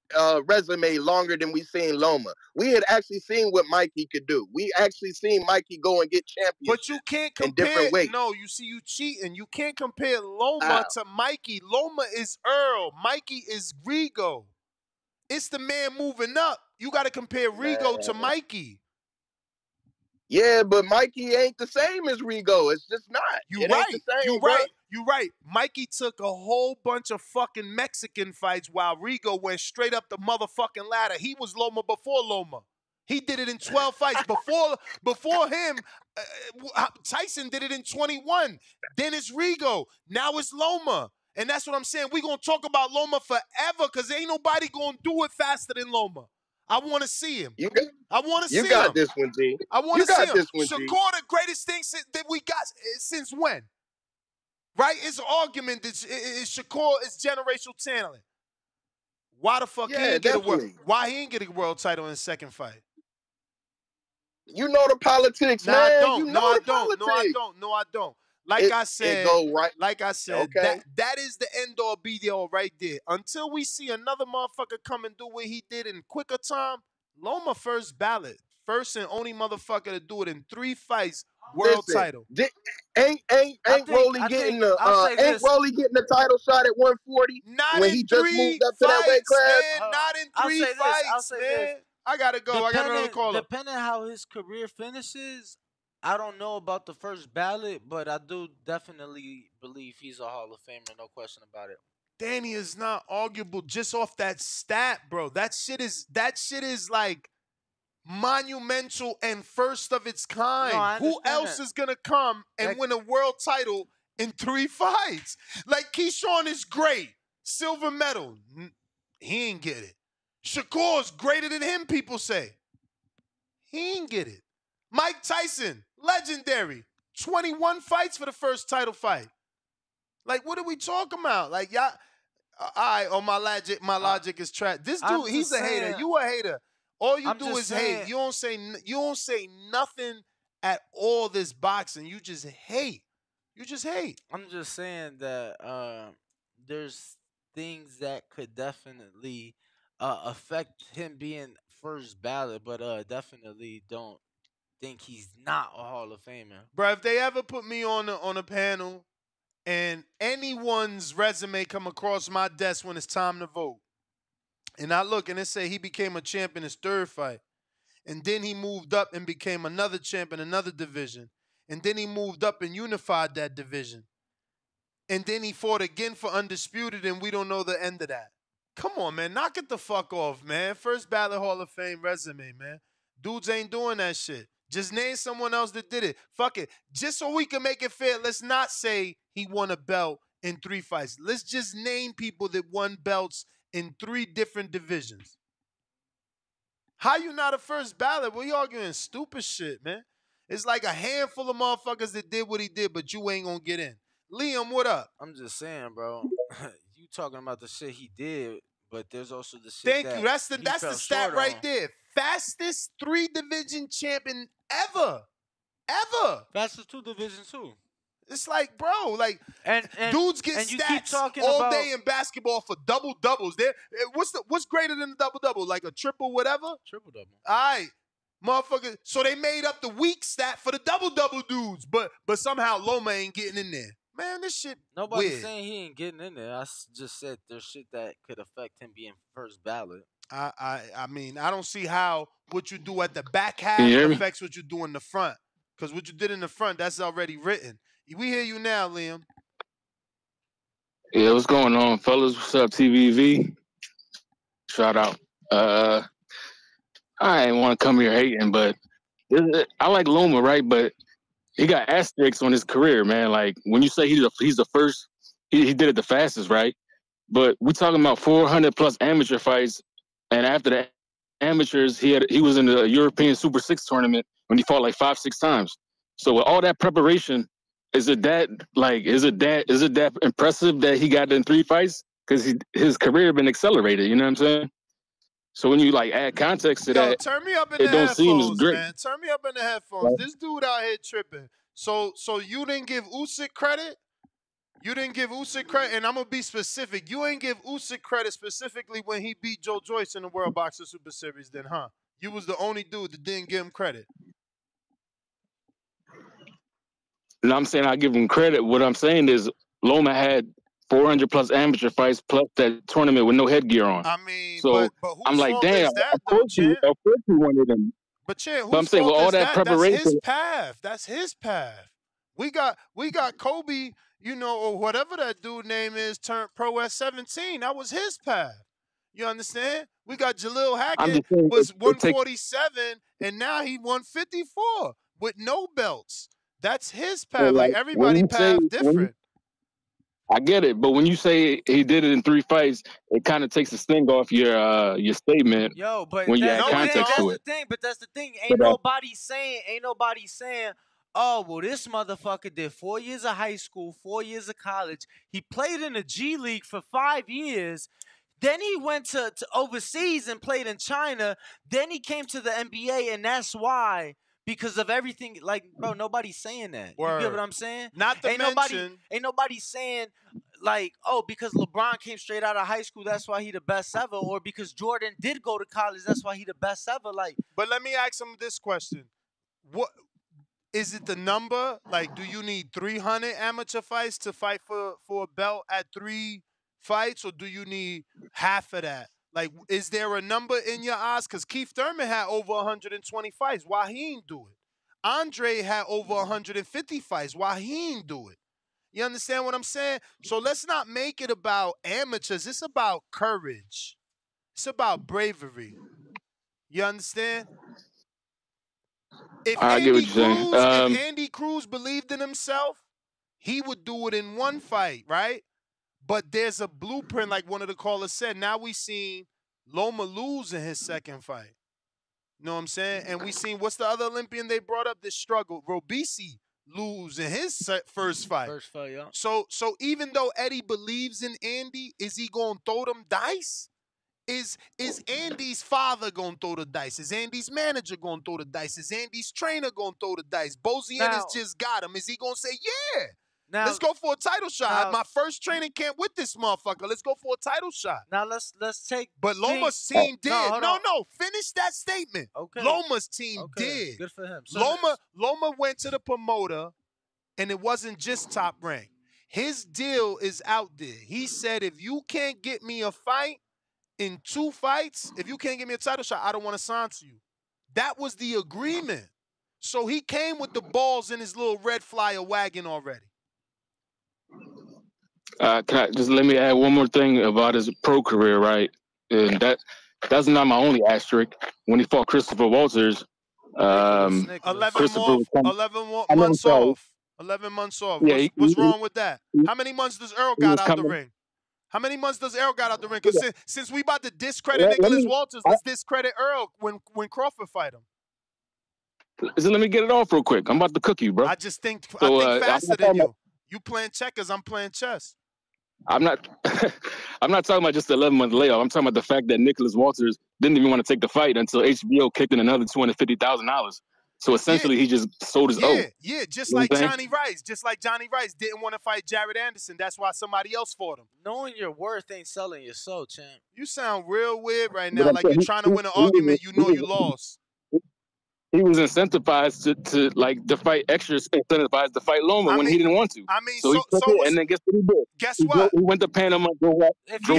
resume longer than we seen Loma. We had actually seen what Mikey could do. We actually seen Mikey go and get championships But you can't in compare. different weights. No, you see, you cheating. You can't compare Loma How? to Mikey. Loma is Earl. Mikey is Rigo. It's the man moving up. You got to compare Rigo to Man. Mikey. Yeah, but Mikey ain't the same as Rigo. It's just not. You It ain't the right. You same, bro. right. You right. Mikey took a whole bunch of fucking Mexican fights while Rigo went straight up the motherfucking ladder. He was Loma before Loma. He did it in 12 fights. Before him, Tyson did it in 21. Then it's Rigo. Now it's Loma. And that's what I'm saying. We're going to talk about Loma forever because ain't nobody going to do it faster than Loma. I want to see him. I want to see You him. got this one, G. I want You to see got him. this one, G. Shakur, the greatest thing that we got since when? Right? It's an argument that Shakur is generational talent. Why the fuck he Yeah, ain't get a world? definitely. Why he ain't get a world title in his second fight? You know the politics, Nah, I man. don't. You No, know I the don't. No, I politics. don't. No, I don't. It go right. Okay. That is the end all be all right there. Until we see another motherfucker come and do what he did in quicker time, Loma first ballot. First and only motherfucker to do it in 3 fights, world Listen, title. ain't Rolly getting the title shot at 140 Not when in he just 3 moved up to that weight fights, class? man. Not in I'll 3 say this. I'll fights, say man. this. I gotta go. I got another caller. Depending how his career finishes, I don't know about the first ballot, but I do definitely believe he's a Hall of Famer. No question about it. Danny is not arguable just off that stat, bro. That shit is like monumental and first of its No, kind. I Who understand else that. is gonna come and That win a world title in 3 fights? Like Keyshawn is great, silver medal. He ain't get it. Shakur's greater than him, people say. He ain't get it. Mike Tyson, legendary, 21 fights for the first title fight. Like, what are we talking about? Like, y'all. All right, oh, my logic is trash. This I'm dude, just he's a hater. saying. You a hater. All you I'm do just is hate. saying. You don't say nothing at all this boxing. You just hate. You just hate. I'm just saying that there's things that could definitely affect him being first ballot, but definitely don't think he's not a Hall of Famer. Bro, if they ever put me on a panel and anyone's resume come across my desk when it's time to vote, and I look and it say he became a champ in his third fight, and then he moved up and became another champ in another division, and then he moved up and unified that division, and then he fought again for undisputed, and we don't know the end of that. Come on, man. Knock it the fuck off, man. First ballot Hall of Fame resume, man. Dudes ain't doing that shit. Just name someone else that did it. Fuck it. Just so we can make it fair, let's not say he won a belt in 3 fights. Let's just name people that won belts in 3 different divisions. How you not a first ballot? We arguing stupid shit, man. It's like a handful of motherfuckers that did what he did, but you ain't gonna get in. Liam, what up? I'm just saying, bro. You talking about the shit he did, but there's also the shit Thank that you. That's the he stat fell short right on. there. Fastest 3 division champion ever. Ever. Fastest 2 divisions too. It's like, bro, like And dudes get and you keep stats talking all about day in basketball for double doubles. What's greater than a double double? Like a triple whatever? Triple double. All right. Motherfucker. So they made up the weak stat for the double double dudes, but somehow Loma ain't getting in there. Man, this shit Nobody's weird. saying he ain't getting in there. I just said there's shit that could affect him being first ballot. I mean, I don't see how what you do at the back half Can you hear me? affects what you do in the front. Because what you did in the front, that's already written. We hear you now, Liam. Yeah, what's going on, fellas? What's up, TVV? Shout out. I ain't want to come here hating, but I like Loma, right? But he got asterisks on his career, man. Like when you say he's the first, he did it the fastest, right? But we talking about 400 plus amateur fights, and after the amateurs, he was in the European Super 6 tournament when he fought like 5-6 times. So with all that preparation, is it that impressive that he got in 3 fights? Because his career been accelerated. You know what I'm saying? So when you like add context to Yo, that, turn me up in it the don't seem as headphones, great. man. Turn me up in the headphones. Right? This dude out here tripping. So you didn't give Usyk credit? You didn't give Usyk credit, and I'm gonna be specific. You ain't give Usyk credit specifically when he beat Joe Joyce in the World Boxer Super Series, then, huh? You was the only dude that didn't give him credit. And I'm saying I give him credit. What I'm saying is Loma had 400 plus amateur fights plus that tournament with no headgear on. I mean, So but I'm whose like, fault damn, is that, though, Champ? of course he wanted him. But Champ, But I'm whose saying with fault all is that that? That's his preparation, path. That's his path. We got Kobe, or whatever that dude name is, turned pro at 17. That was his path. You understand? We got Jalil I'm Hackett just saying was it takes 147, and now he 154 with no belts. That's his path. Like when everybody you say path different. I get it, but when you say he did it in 3 fights, it kind of takes the sting off your statement Yo, but when you that's add the thing. context That's to the it. thing. But that's the thing. But, Ain't nobody saying, oh, well, this motherfucker did 4 years of high school, 4 years of college. He played in the G League for 5 years. Then he went to overseas and played in China. Then he came to the NBA, and that's why. Because of everything, like, bro, nobody's saying that. You get Word. what I'm saying? Not to Ain't mention, nobody saying, like, oh, because LeBron came straight out of high school, that's why he the best ever, or because Jordan did go to college, that's why he the best ever. Like, but let me ask him this question. What is it the number? Like, do you need 300 amateur fights to fight for a belt at 3 fights, or do you need half of that? Like, is there a number in your eyes? Because Keith Thurman had over 120 fights. Why he ain't do it? Andre had over 150 fights. Why he ain't do it? You understand what I'm saying? So let's not make it about amateurs. It's about courage. It's about bravery. You understand? If I get what you're saying. Andy Cruz believed in himself, he would do it in one fight, right? But there's a blueprint, like one of the callers said. Now we seen Loma lose in his second fight. You know what I'm saying? And we seen, what's the other Olympian they brought up that struggled? Robisi lose in his first fight. First fight, yeah. So even though Eddie believes in Andy, is he gonna throw them dice? Is Andy's father gonna throw the dice? Is Andy's manager gonna throw the dice? Is Andy's trainer gonna throw the dice? Bozian just got him. Is he gonna say, yeah? Let's go for a title shot. My first training camp with this motherfucker. Let's go for a title shot. Now let's take. But Loma's team did. No, finish that statement. Okay. Loma's team did. Good for him. So Loma went to the promoter, and it wasn't just Top Rank. His deal is out there. He said, if you can't get me a fight in 2 fights, if you can't give me a title shot, I don't want to sign to you. That was the agreement. So he came with the balls in his little red flyer wagon already. Can I just let me add one more thing about his pro career, right? And that's not my only asterisk. When he fought Christopher Walters, 11 months off. 11 months off. Yeah, what's wrong with that? How many months does Earl got out the ring? How many months does Earl got out the ring? Because since we about to discredit Nicholas Walters, let's discredit Earl when Crawford fight him. So let me get it off real quick. I'm about to cook you, bro. I think faster than you. You playing checkers, I'm playing chess. I'm not I'm not talking about just the 11-month layoff. I'm talking about the fact that Nicholas Walters didn't even want to take the fight until HBO kicked in another $250,000. So essentially, he just sold his own. Yeah, just like Johnny Rice. Just like Johnny Rice didn't want to fight Jared Anderson. That's why somebody else fought him. Knowing your worth ain't selling your soul, champ. You sound real weird right now. Like you're trying to win an argument you know you lost. He was incentivized to fight extra, incentivized to fight Loma when he didn't want to. So he took it, and then guess what he did? Guess what? He went to Panama, drove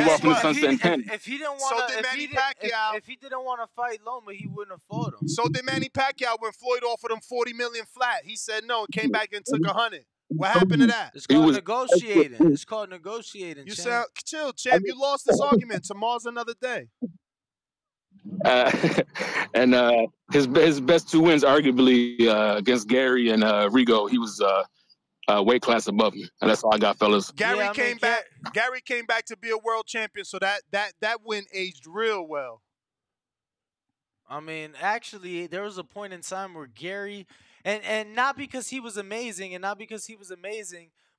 off from the Sunset and Penn. If he didn't want to, if he didn't want to fight Loma, he wouldn't have fought him. So did Manny Pacquiao when Floyd offered him $40 million flat. He said no and came back and took 100. What happened to that? It's called negotiating. It's called negotiating. You champ. sound chill, champ. You lost this argument. Tomorrow's another day. And his best 2 wins, arguably against Gary and Rigo, he was weight class above him, and that's all I got, fellas. Gary came back. Gary came back to be a world champion, so that win aged real well. I mean, actually, there was a point in time where Gary, and not because he was amazing,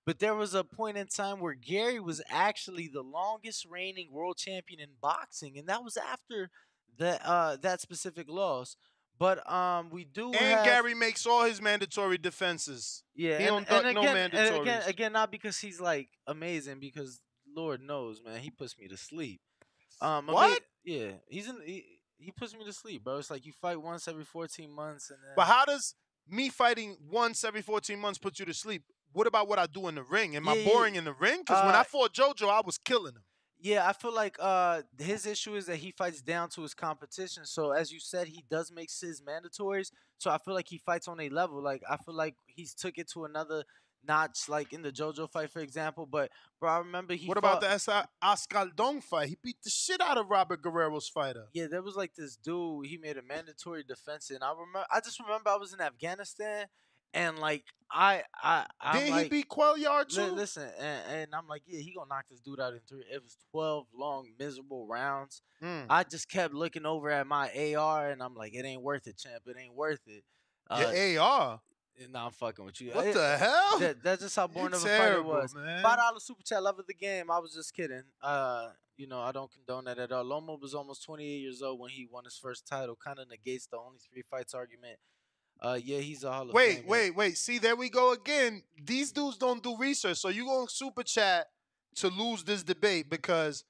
but there was a point in time where Gary was actually the longest reigning world champion in boxing, and that was after that specific loss. But we do have Gary makes all his mandatory defenses. Yeah, he don't duck no mandatories. And again, not because he's like amazing, because Lord knows, man, he puts me to sleep. What? He puts me to sleep, bro. It's like you fight once every 14 months, and then. But how does me fighting once every 14 months put you to sleep? What about what I do in the ring? Am I boring in the ring? Because when I fought JoJo, I was killing him. Yeah, I feel like his issue is that he fights down to his competition. So as you said, he does make his mandatories. So I feel like he fights on a level. Like I feel like he's took it to another notch, like in the JoJo fight, for example. But bro, I remember he. What about the Ascaldon fight? He beat the shit out of Robert Guerrero's fighter. Yeah, there was like this dude. He made a mandatory defense, and I just remember I was in Afghanistan. And like Did he beat Quelliard too? Listen, and I'm like, yeah, he gonna knock this dude out in 3. It was 12 long, miserable rounds. I just kept looking over at my AR, and I'm like, it ain't worth it, champ. It ain't worth it. Your AR? Nah, I'm fucking with you. What the hell? That's just how boring of a fight it was. Man. $5 super chat, love of the game. I was just kidding. You know, I don't condone that at all. Loma was almost 28 years old when he won his first title. Kind of negates the only 3 fights argument. Yeah, he's a Hall of Fame. Wait. See, there we go again. These dudes don't do research. So you going to super chat to lose this debate because,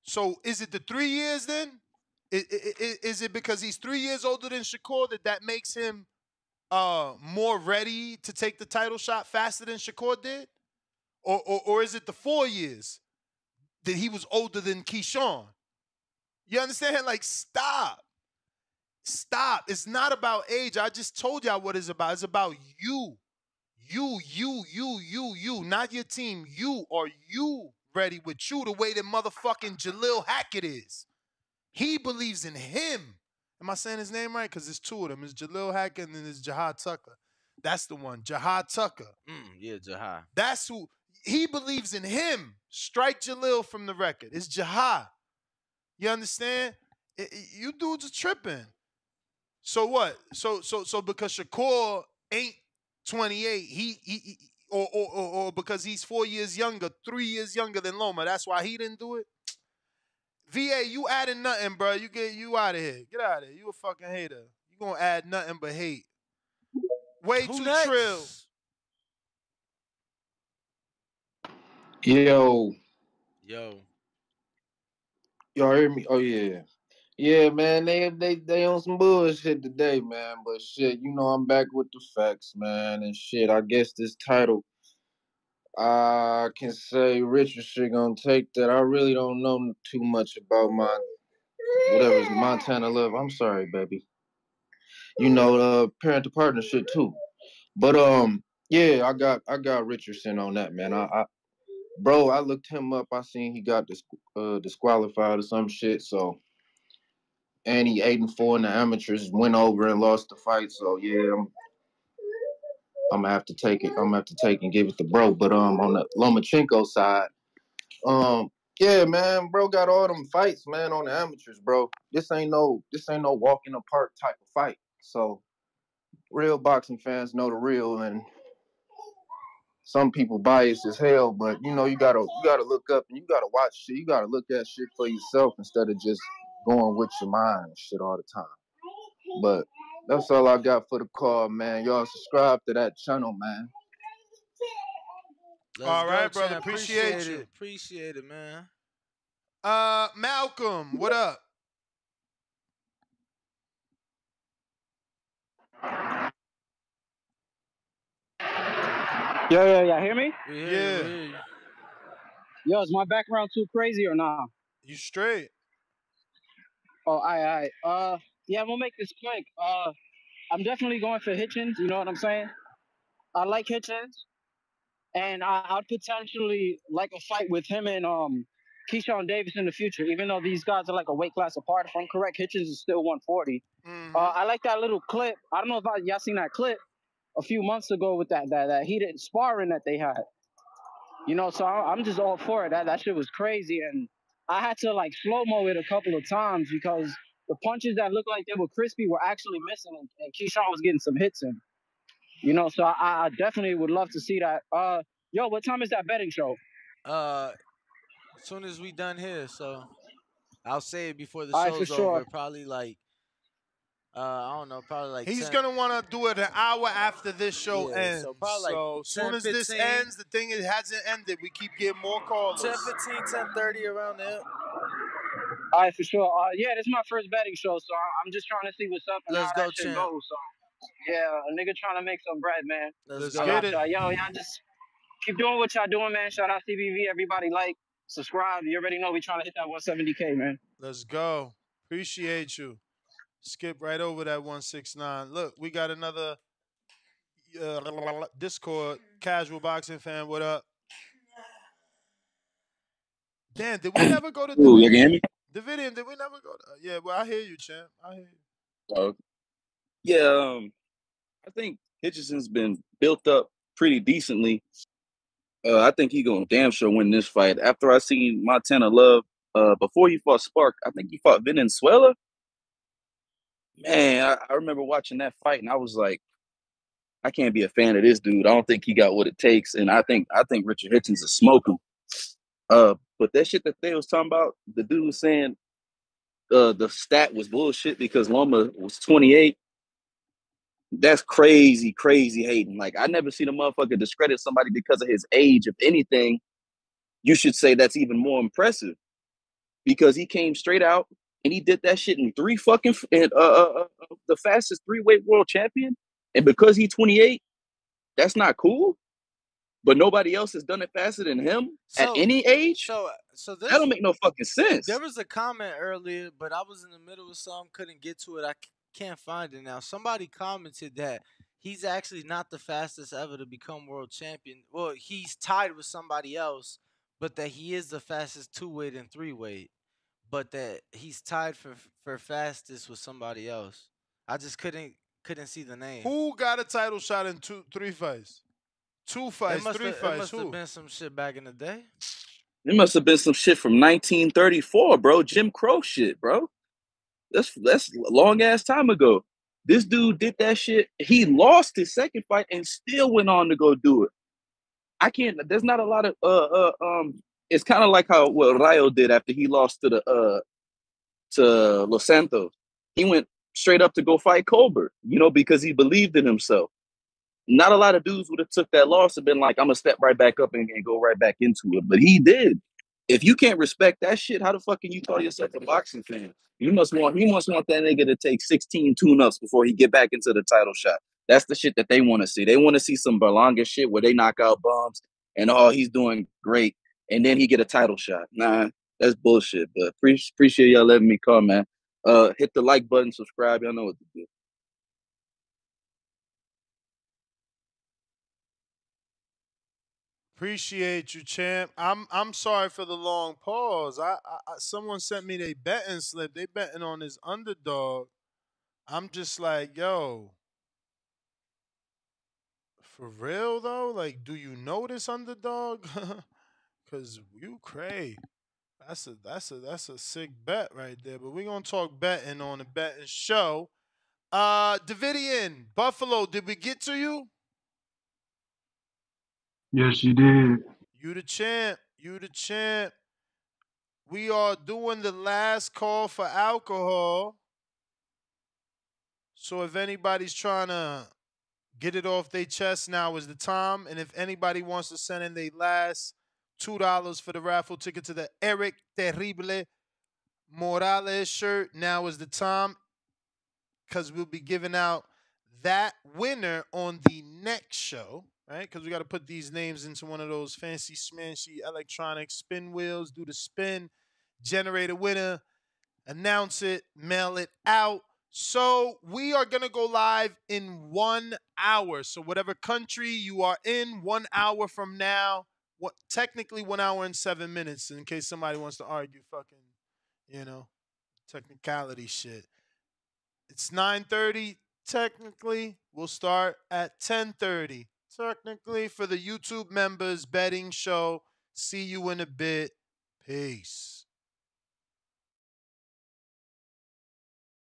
so is it the 3 years then? Is it because he's 3 years older than Shakur that makes him more ready to take the title shot faster than Shakur did? Or is it the 4 years that he was older than Keyshawn? You understand? Like, stop. It's not about age. I just told y'all what it's about. It's about you. You, not your team. Are you ready with you the way that motherfucking Jalil Hackett is? He believes in him. Am I saying his name right? Because there's two of them. It's Jalil Hackett and then there's Jahad Tucker. That's the one. Jahad Tucker. Yeah, Jahad. That's who. He believes in him. Strike Jalil from the record. It's Jahad. You understand? You dudes are tripping. So what? So because Shakur ain't 28, he or because he's 4 years younger, 3 years younger than Loma, that's why he didn't do it. VA, you adding nothing, bro. You out of here. Get out of here. You a fucking hater. You gonna add nothing but hate. Way Who too next? trill. Yo, Yo. y'all hear me? Oh yeah. Yeah, man, they on some bullshit today, man. But shit, you know I'm back with the facts, man. And shit, I guess this title, I can say Richardson gonna take that. I really don't know too much about my whatever's Montana Love. I'm sorry, baby. You know, parent to partner shit too. But yeah, I got Richardson on that, man. Bro, I looked him up. I seen he got disqualified or some shit. So, and he 8-4 in the amateurs, went over and lost the fight. So yeah, I'm gonna have to take it. I'm gonna have to take and give it to bro. But on the Lomachenko side, yeah, man, bro got all them fights, man, on the amateurs, bro. This ain't no walk in the park type of fight. So real boxing fans know the real, and some people biased as hell, but you know you gotta look up and you gotta watch shit. You gotta look at shit for yourself instead of just going with your mind and shit all the time. But that's all I got for the call, man. Y'all subscribe to that channel, man. Let's All go, right, brother. champ. Appreciate you. Appreciate it, man. Malcolm, what up? Yo, hear me? We hear Yeah. you. We hear you. Yo, is my background too crazy or not? You straight. Oh, all right. Yeah, I'm gonna make this quick. I'm definitely going for Hitchins. You know what I'm saying? I like Hitchins, and I'd potentially like a fight with him and Keyshawn Davis in the future. Even though these guys are like a weight class apart, if I'm correct, Hitchins is still 140. I like that little clip. I don't know if y'all seen that clip a few months ago with that heated sparring that they had. You know, so I'm just all for it. That shit was crazy, and I had to like slow mo it a couple of times because the punches that looked like they were crispy were actually missing, and Keyshawn was getting some hits in. You know, so I definitely would love to see that. Yo, what time is that betting show? As soon as we done here, so I'll say it before the All right, for show's sure. over. Probably like I don't know, probably like He's 10. gonna want to do it an hour after this show Yeah, ends. so probably like So soon 10, as this 15. ends, the thing hasn't ended. We keep getting more callers. 10, 15, 10:30 around there. All right, for sure. Yeah, this is my first betting show, so I'm just trying to see what's up and Let's how go, that shit champ. goes. So yeah, a nigga trying to make some bread, man. Let's I go. got y'all. Yo, y'all just keep doing what y'all doing, man. Shout out CBV, everybody. Like, subscribe. You already know we trying to hit that 170K, man. Let's go. Appreciate you. Skip right over that 169. Look, we got another Discord casual boxing fan. What up? Dan, did we never go to Ooh, you can hear Davidian? me? Davidian, did we never go to? Yeah, well, I hear you, champ. I hear you. Yeah, I think Hitchison's been built up pretty decently. I think he gonna damn sure win this fight. After I seen Montana Love, before he fought Spark, I think he fought Venezuela. Man, I remember watching that fight, and I was like, I can't be a fan of this dude. I don't think he got what it takes, and I think Richard Hitchins is smoking. But that shit that they was talking about, the dude was saying the stat was bullshit because Loma was 28. That's crazy, crazy hating. Like, I never seen a motherfucker discredit somebody because of his age. If anything, you should say that's even more impressive because he came straight out and he did that shit in the fastest 3-weight world champion. And because he's 28, that's not cool. But nobody else has done it faster than him at any age. So That don't make no fucking sense. There was a comment earlier, but I was in the middle of something, couldn't get to it. I can't find it now. Somebody commented that he's actually not the fastest ever to become world champion. Well, he's tied with somebody else, but that he is the fastest 2-weight and 3-weight. But that he's tied for fastest with somebody else. I just couldn't see the name. Who got a title shot in 3 fights? 2 fights, 3 It fights. must have Who? been some shit back in the day. It must have been some shit from 1934, bro. Jim Crow shit, bro. That's a long ass time ago. This dude did that shit. He lost his second fight and still went on to go do it. I can't. There's not a lot of It's kind of like how what Rayo did after he lost to Los Santos. He went straight up to go fight Colbert, because he believed in himself. Not a lot of dudes would have took that loss and been like, I'm gonna step right back up and go right back into it. But he did. If you can't respect that shit, how the fuck can you call yourself a boxing fan? He must want that nigga to take 16 tune-ups before he get back into the title shot. That's the shit that they want to see. They want to see some Berlanga shit where they knock out bums and he's doing great, and then he get a title shot. Nah, that's bullshit. But appreciate y'all letting me come, man. Hit the like button, subscribe. Y'all know what to do. Appreciate you, champ. I'm sorry for the long pause. Someone sent me their betting slip. They betting on this underdog. I'm just like, yo, for real though? Like, do you know this underdog? Cause you cray. That's a sick bet right there. But we're gonna talk betting on the betting show. Davidian, Buffalo, did we get to you? Yes, you did. You the champ. You the champ. We are doing the last call for alcohol. So if anybody's trying to get it off their chest, now is the time. And if anybody wants to send in their last $2 for the raffle ticket to the Eric Terrible Morales shirt, now is the time. Because we'll be giving out that winner on the next show, right? Because we got to put these names into one of those fancy smanshy electronic spin wheels, do the spin, generate a winner, announce it, mail it out. So we are going to go live in 1 hour. So whatever country you are in, 1 hour from now, technically 1 hour and 7 minutes, in case somebody wants to argue fucking, technicality shit. It's 9:30. Technically, we'll start at 10:30. Technically, for the YouTube members betting show. See you in a bit. Peace.